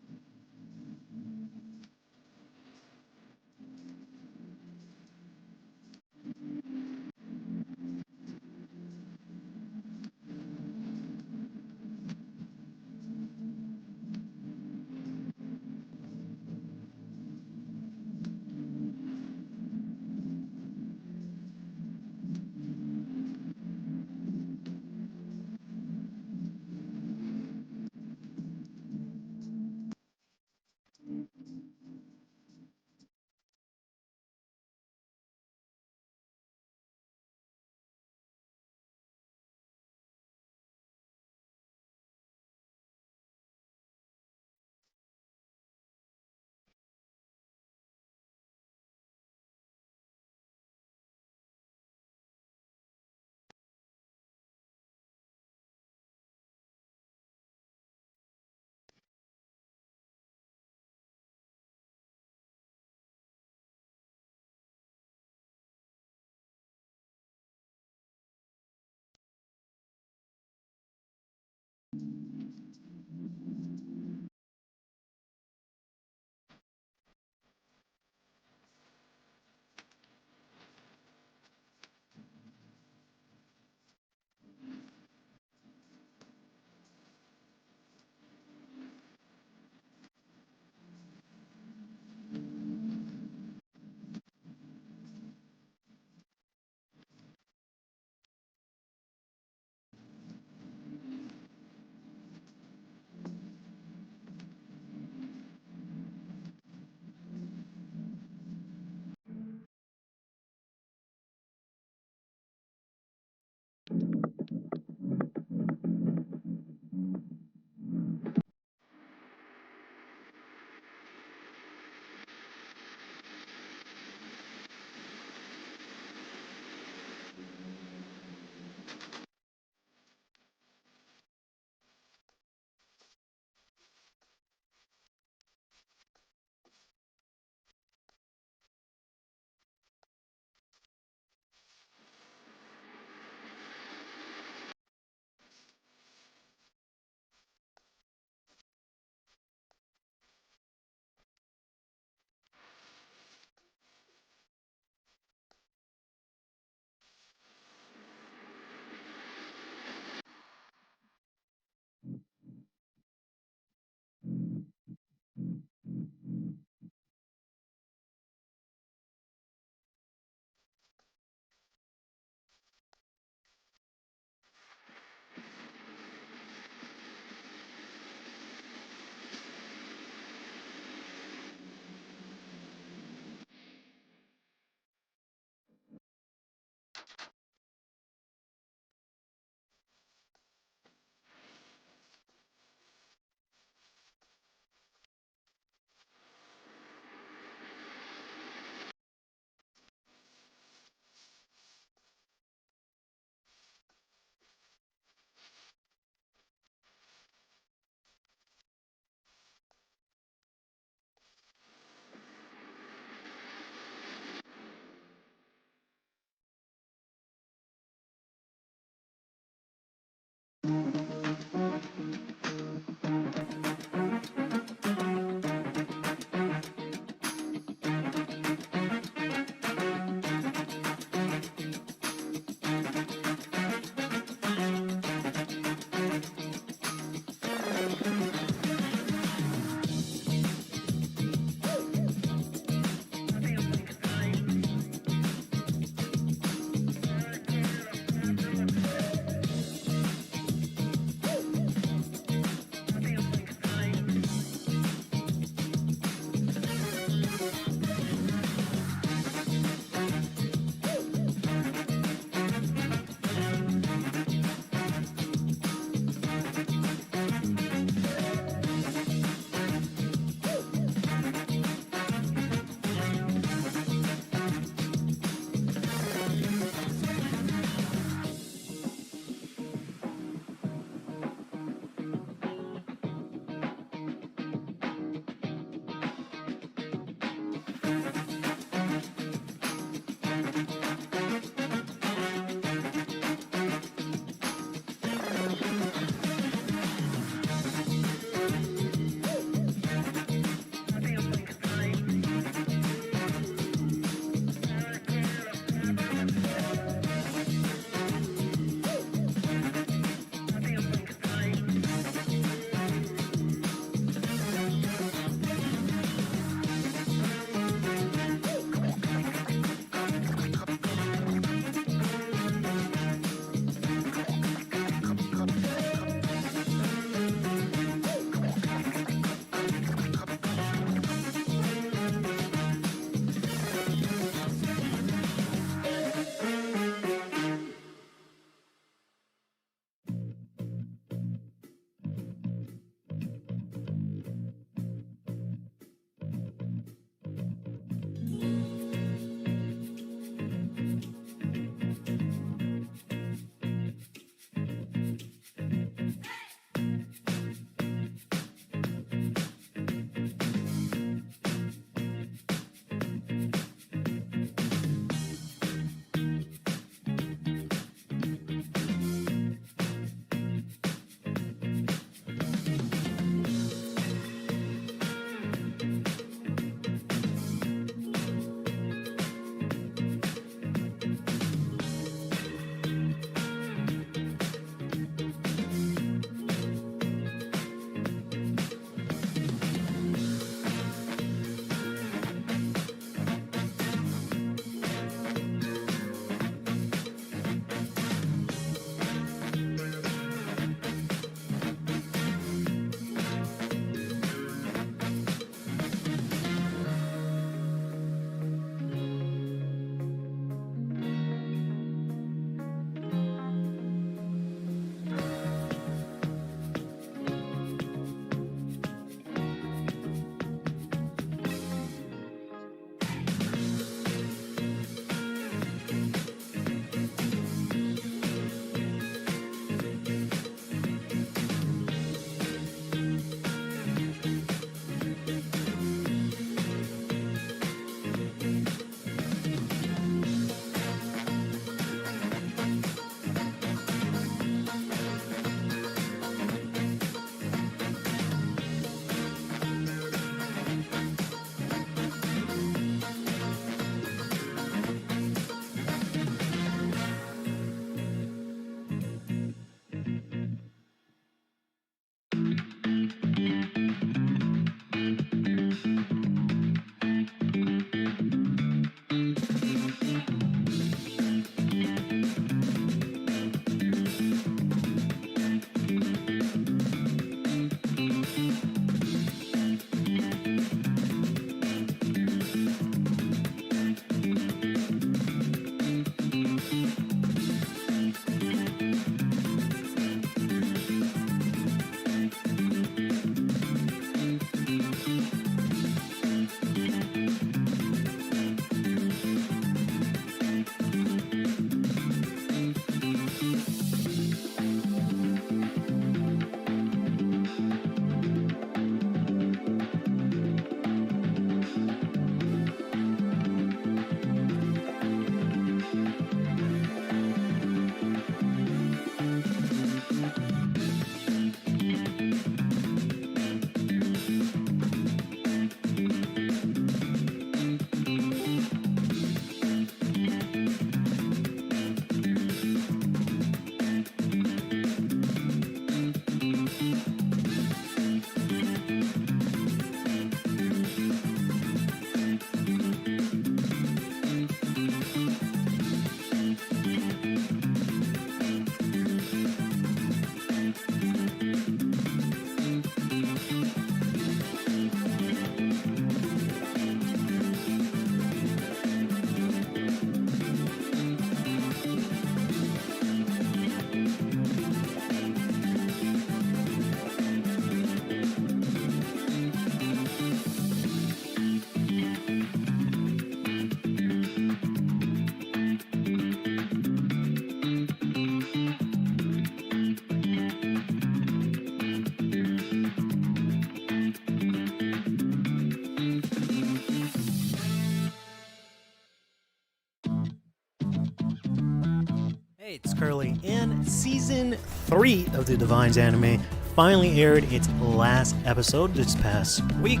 it's Curly, and Season 3 of the Divines anime finally aired its last episode this past week.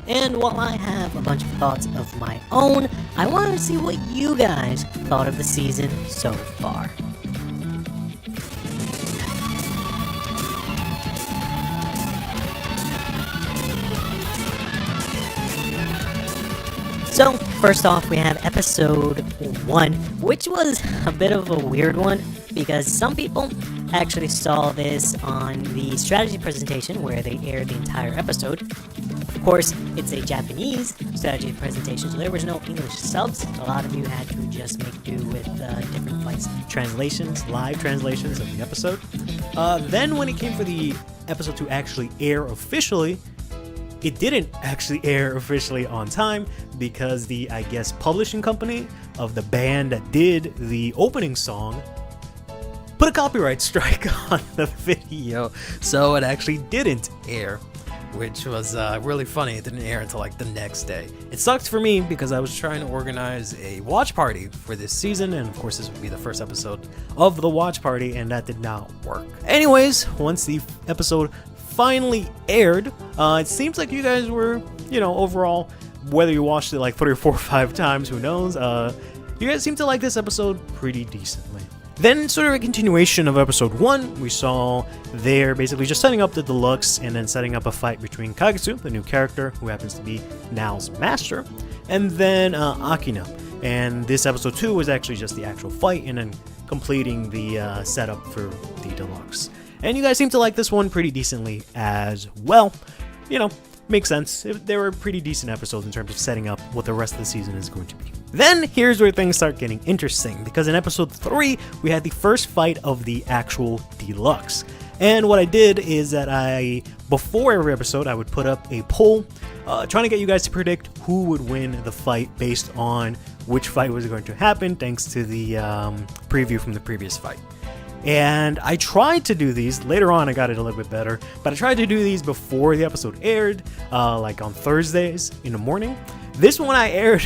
And while I have a bunch of thoughts of my own, I wanted to see what you guys thought of the season so far. So, first off, we have episode 1, which was a bit of a weird one, because some people actually saw this on the strategy presentation where they aired the entire episode. Of course, it's a Japanese strategy presentation, so there was no English subs. A lot of you had to just make do with different flights. Translations, live translations of the episode. Then when it came for the episode to actually air officially, it didn't actually air officially on time because the, I guess, publishing company of the band that did the opening song put a copyright strike on the video, so it actually didn't air, which was really funny. It didn't air until like the next day. It sucked for me because I was trying to organize a watch party for this season, and of course this would be the first episode of the watch party, and that did not work. Anyways, once the episode finally aired, it seems like you guys were, overall, whether you watched it like 3 or 4 or 5 times, who knows, you guys seem to like this episode pretty decently. Then, sort of a continuation of episode 1, we saw there basically just setting up the deluxe and then setting up a fight between Kagetsu, the new character, who happens to be Nao's master, and then Akina. And this episode 2 was actually just the actual fight and then completing the setup for the deluxe. And you guys seem to like this one pretty decently as well. Makes sense. They were pretty decent episodes in terms of setting up what the rest of the season is going to be. Then, here's where things start getting interesting, because in episode 3, we had the first fight of the actual deluxe. And what I did is that before every episode, I would put up a poll, trying to get you guys to predict who would win the fight based on which fight was going to happen, thanks to the preview from the previous fight. And I tried to do these, later on I got it a little bit better, but I tried to do these before the episode aired, like on Thursdays in the morning. This one I aired,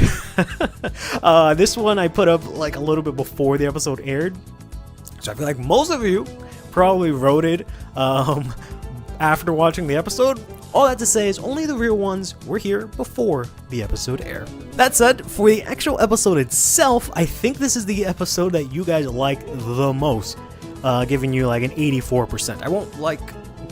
this one I put up like a little bit before the episode aired. So I feel like most of you probably voted after watching the episode. All that to say is only the real ones were here before the episode aired. That said, for the actual episode itself, I think this is the episode that you guys like the most. Giving you like an 84%. I won't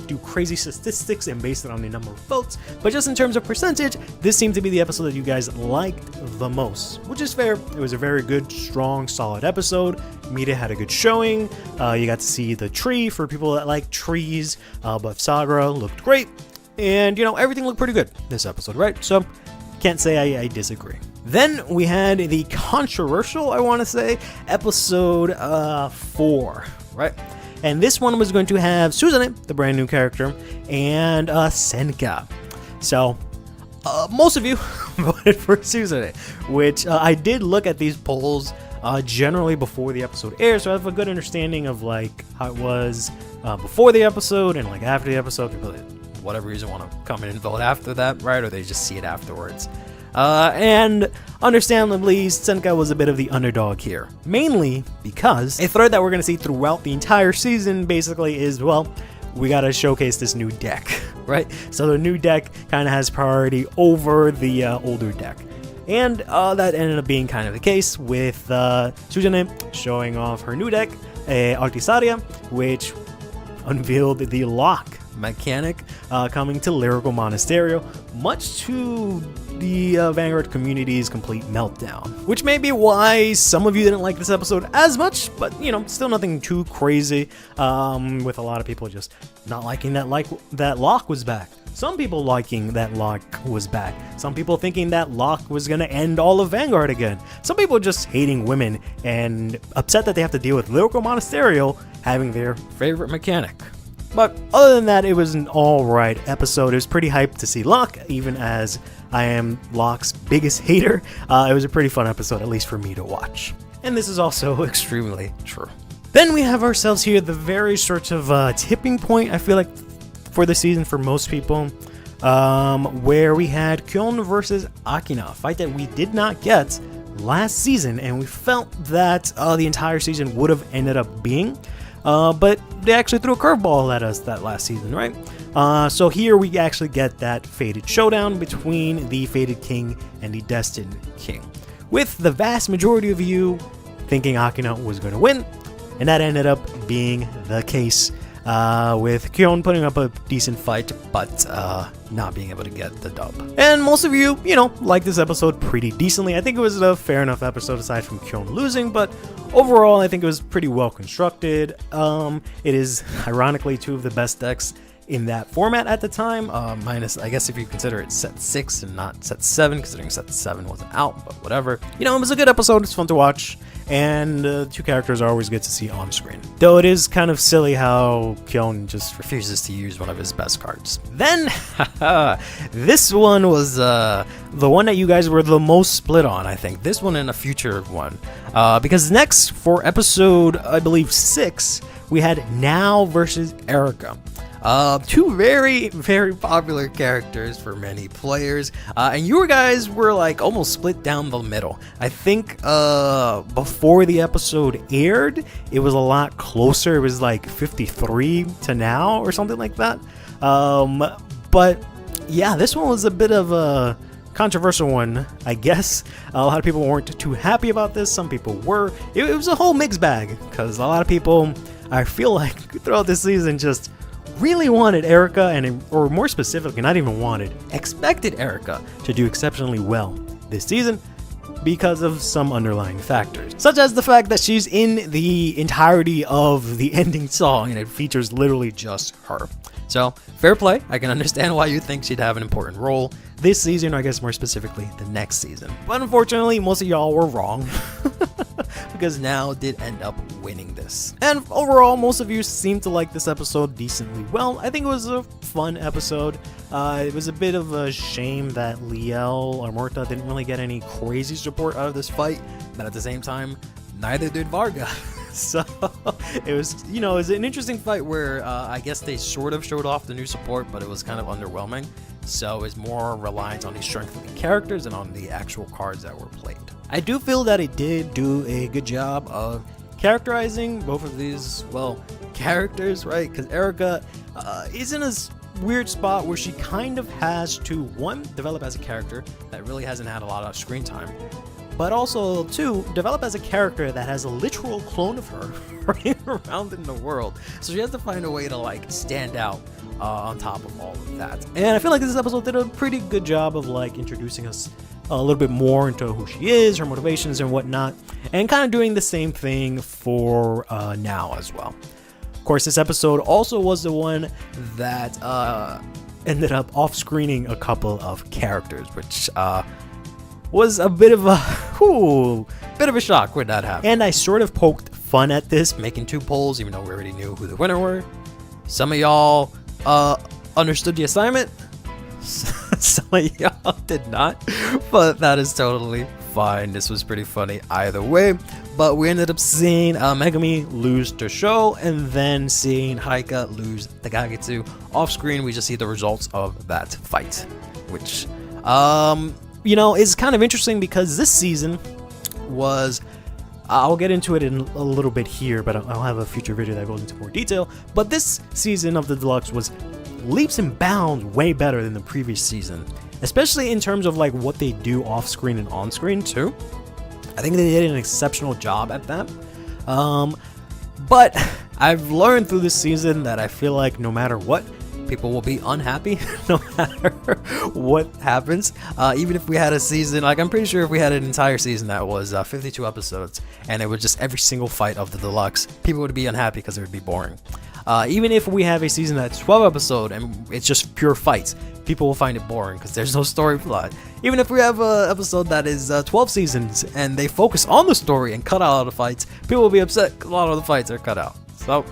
do crazy statistics and base it on the number of votes, but just in terms of percentage, this seemed to be the episode that you guys liked the most, which is fair. It was a very good, strong, solid episode. Media had a good showing. You got to see the tree for people that like trees, but Sagra looked great, and everything looked pretty good this episode, right? So can't say I disagree. Then we had the controversial, I want to say, episode 4, right? And this one was going to have Suzune, the brand new character, and Senka. So, most of you voted for Suzune, which I did look at these polls generally before the episode aired, so I have a good understanding of how it was before the episode and after the episode. People, whatever reason, want to come in and vote after that, right? Or they just see it afterwards. And understandably, Senka was a bit of the underdog here. Mainly because a thread that we're going to see throughout the entire season basically is, well, we got to showcase this new deck, right? So the new deck kind of has priority over the older deck. And that ended up being kind of the case with Suzune showing off her new deck, Artisaria, which unveiled the lock mechanic coming to Lyrical Monasterio, much to the Vanguard community's complete meltdown. Which may be why some of you didn't like this episode as much, but still nothing too crazy, with a lot of people just not liking that lock was back. Some people liking that lock was back. Some people thinking that lock was gonna end all of Vanguard again. Some people just hating women and upset that they have to deal with Lyrical Monasterio having their favorite mechanic. But other than that, it was an alright episode. It was pretty hyped to see Locke, even as I am Locke's biggest hater. It was a pretty fun episode, at least for me to watch. And this is also extremely true. Then we have ourselves here the very sort of tipping point, I feel like, for the season for most people, where we had Kyon versus Akina, a fight that we did not get last season, and we felt that the entire season would have ended up being, but they actually threw a curveball at us that last season, right? So here we actually get that fated showdown between the fated king and the destined king, with the vast majority of you thinking Akina was going to win, and that ended up being the case, with Kyon putting up a decent fight, but not being able to get the dub. And most of you, liked this episode pretty decently. I think it was a fair enough episode aside from Kyon losing, but overall I think it was pretty well constructed. It is ironically two of the best decks in that format at the time, minus, I guess, if you consider it set 6 and not set 7, considering set 7 wasn't out, but whatever. It was a good episode, it's fun to watch, and two characters are always good to see on screen. Though it is kind of silly how Kyon just refuses to use one of his best cards. Then, this one was the one that you guys were the most split on, I think. This one and a future one. Because next, for episode, I believe, 6, we had Now versus Erica. Two very, very popular characters for many players, and you guys were like almost split down the middle. I think before the episode aired, it was a lot closer. It was like 53 to now or something like that. But yeah, this one was a bit of a controversial one, I guess. A lot of people weren't too happy about this. Some people were. It was a whole mixed bag, because a lot of people, I feel like, throughout this season just really wanted Erica, or more specifically, not even wanted, expected Erica to do exceptionally well this season because of some underlying factors, such as the fact that she's in the entirety of the ending song and it features literally just her. So, fair play. I can understand why you think she'd have an important role this season, or I guess more specifically, the next season. But unfortunately, most of y'all were wrong, because Now did end up winning this. And overall, most of you seem to like this episode decently well. I think it was a fun episode. It was a bit of a shame that Liel or Morta didn't really get any crazy support out of this fight, but at the same time, neither did Varga. So it was, it was an interesting fight where I guess they sort of showed off the new support, but it was kind of underwhelming. So it's more reliant on the strength of the characters and on the actual cards that were played. I do feel that it did do a good job of characterizing both of these, characters, right? Because Erica is in a weird spot where she kind of has to, one, develop as a character that really hasn't had a lot of screen time, but also, two, develop as a character that has a literal clone of her running around in the world. So she has to find a way to, stand out on top of all of that. And I feel like this episode did a pretty good job of, introducing us a little bit more into who she is, her motivations and whatnot, and kind of doing the same thing for Now as well. Of course, this episode also was the one that ended up off-screening a couple of characters, which was a bit of a shock when that happened. And I sort of poked fun at this, making 2 polls, even though we already knew who the winner were. Some of y'all understood the assignment. Some of y'all did not, but that is totally fine. This was pretty funny either way. But we ended up seeing Megami lose to Sho, and then seeing Haika lose to Kagetsu. Off screen, we just see the results of that fight, which is kind of interesting because this season was, I'll get into it in a little bit here, but I'll have a future video that goes into more detail. But this season of the Deluxe was leaps and bounds way better than the previous season, especially in terms of what they do off screen and on screen too. I think they did an exceptional job at that. But I've learned through this season that I feel like no matter what, people will be unhappy no matter what happens. Even if we had a season, I'm pretty sure if we had an entire season that was 52 episodes and it was just every single fight of the Deluxe, people would be unhappy because it would be boring. Even if we have a season that's 12 episodes and it's just pure fights, people will find it boring because there's no story plot. Even if we have an episode that is 12 seasons and they focus on the story and cut out all the fights, people will be upset because a lot of the fights are cut out. So,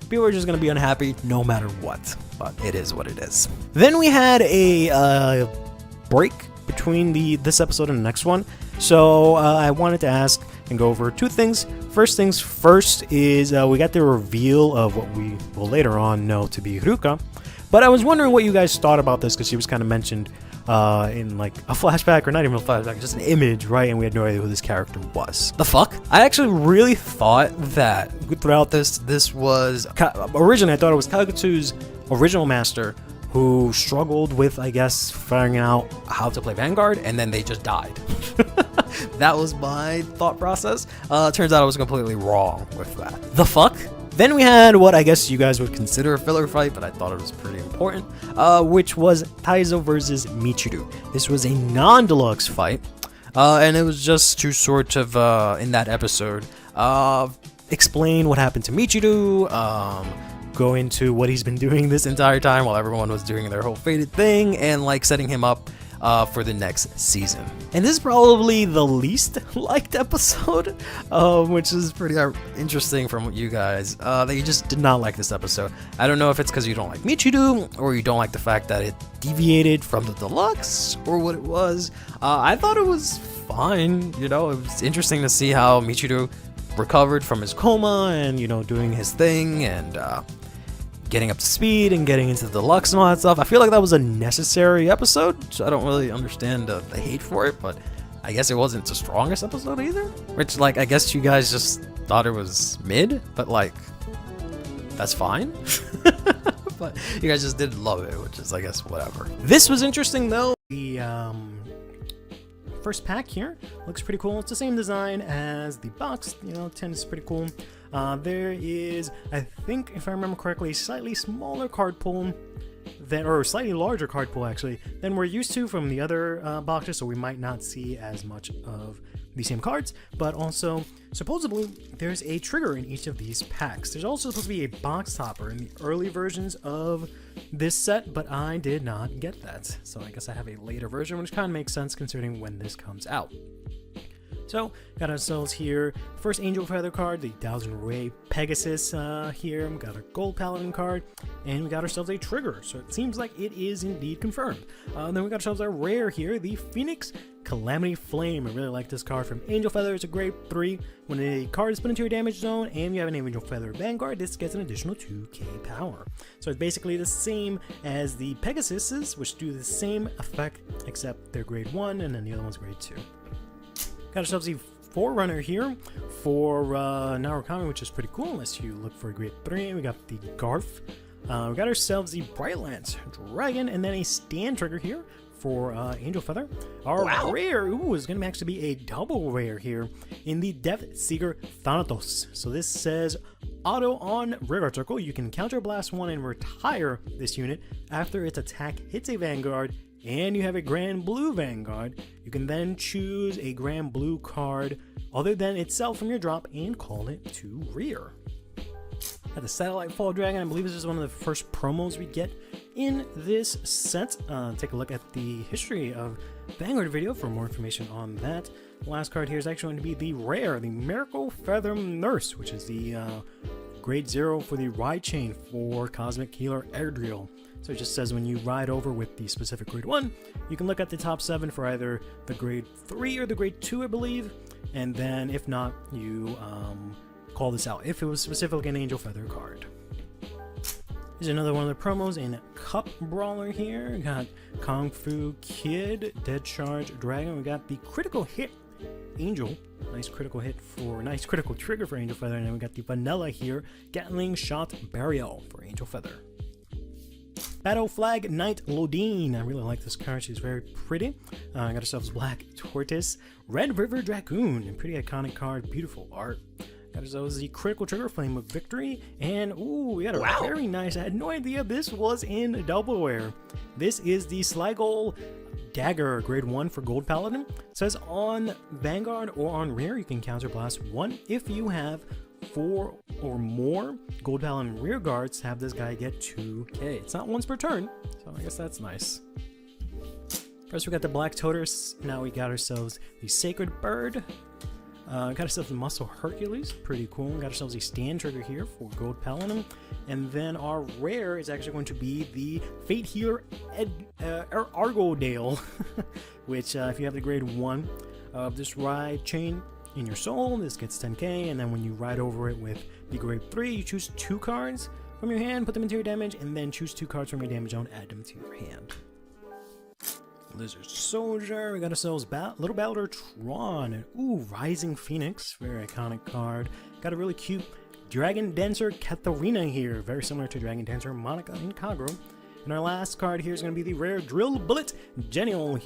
people are just going to be unhappy no matter what, but it is what it is. Then we had a break between this episode and the next one, so I wanted to ask and go over 2 things. First things first is we got the reveal of what we will later on know to be Ruka, But I was wondering what you guys thought about this, because she was kind of mentioned in like a flashback, or not even a flashback, just an image, right? And we had no idea who this character was. The fuck? I actually really thought that throughout this was originally I thought it was Kagutsu's original master who struggled with, I guess, figuring out how to play Vanguard, and then they just died. That was my thought process. Turns out I was completely wrong with that. The fuck? Then we had what I guess you guys would consider a filler fight, but I thought it was pretty important, which was Taizo versus Michiru. This was a non-deluxe fight, and it was just to sort of, in that episode, explain what happened to Michiru, go into what he's been doing this entire time while everyone was doing their whole faded thing, and like setting him up for the next season. And this is probably the least liked episode, which is pretty interesting from you guys, that you just did not like this episode. I don't know if it's because you don't like Michiru, or you don't like the fact that it deviated from the deluxe, or what it was. I thought it was fine, you know. It was interesting to see how Michiru recovered from his coma and, you know, doing his thing and getting up to speed and getting into the deluxe and all that stuff. I feel like that was a necessary episode, so I don't really understand the hate for it, but I guess it wasn't the strongest episode either. Which, like, I guess you guys just thought it was mid, but like, that's fine. But you guys just didn't love it, which is, I guess, whatever. This was interesting though. The first pack here looks pretty cool. It's the same design as the box, you know, 10 is pretty cool. There is, I think, if I remember correctly, a slightly smaller card pool than, or slightly larger card pool actually, than we're used to from the other boxes, so we might not see as much of the same cards. But also, supposedly, there's a trigger in each of these packs. There's also supposed to be a box topper in the early versions of this set, but I did not get that. So I guess I have a later version, which kind of makes sense considering when this comes out. So, got ourselves here, first Angel Feather card, the Thousand Ray Pegasus here, we got our Gold Paladin card, and we got ourselves a trigger, so it seems like it is indeed confirmed. Then we got ourselves our rare here, the Phoenix Calamity Flame. I really like this card from Angel Feather. It's a grade 3. When a card is put into your damage zone and you have an Angel Feather Vanguard, this gets an additional 2k power. So it's basically the same as the Pegasuses, which do the same effect, except they're grade 1 and then the other one's grade 2. Got ourselves a Forerunner here for Narukami, which is pretty cool, unless you look for a grade 3. We got the Garth. We got ourselves the Brightlands Dragon, and then a stand trigger here for Angel Feather. Our rare, is going to actually be a double rare here in the Death Seeker Thanatos. So this says, auto on Rearguard Circle, you can counter blast 1 and retire this unit after its attack hits a Vanguard, and you have a Grand Blue Vanguard. You can then choose a Grand Blue card other than itself from your drop and call it to rear. Got the Satellite Fall Dragon. I believe this is one of the first promos we get in this set. Take a look at the history of Vanguard video for more information on that. The last card here is actually going to be the rare, the Miracle Feather Nurse, which is the grade 0 for the ride chain for Cosmic Healer Airdrill. So it just says when you ride over with the specific grade 1, you can look at the top 7 for either the grade 3 or the grade 2, I believe. And then if not, you call this out if it was specifically an Angel Feather card. Here's another one of the promos in Cup Brawler here. We got Kung Fu Kid, Dead Charge Dragon. We got the Critical Hit Angel. Nice critical hit for, nice critical trigger for Angel Feather. And then we got the Vanilla here, Gatling Shot Burial for Angel Feather. Battle Flag Knight Lodine. I really like this card. She's very pretty. Got ourselves Black Tortoise. Red River Dragoon. Pretty iconic card. Beautiful art. Got ourselves the Critical Trigger Flame of Victory. And, ooh, we got a very nice. I had no idea this was in double rare. This is the Sligo Dagger, grade 1 for Gold Paladin. It says on Vanguard or on Rear, you can counter blast 1 if you have 4 or more Gold Paladin rear guards. Have this guy get 2k. It's not once per turn, so I guess that's nice. First we got the Black Tortoise. Now we got ourselves the Sacred Bird. Got ourselves the Muscle Hercules. Pretty cool. Got ourselves a stand trigger here for Gold Paladin. And then our rare is actually going to be the Fate Healer Argodale, which if you have the grade 1 of this ride chain in your soul, this gets 10k, and then when you ride over it with the grade 3, you choose 2 cards. from your hand, put them into your damage, and then choose 2 cards from your damage zone, add them to your hand. Lizard Soldier, we got ourselves Little Battler Tron, and ooh, Rising Phoenix, very iconic card. Got a really cute Dragon Dancer Katharina here, very similar to Dragon Dancer Monica and Kagero. And our last card here is going to be the rare Drill Bullet Genial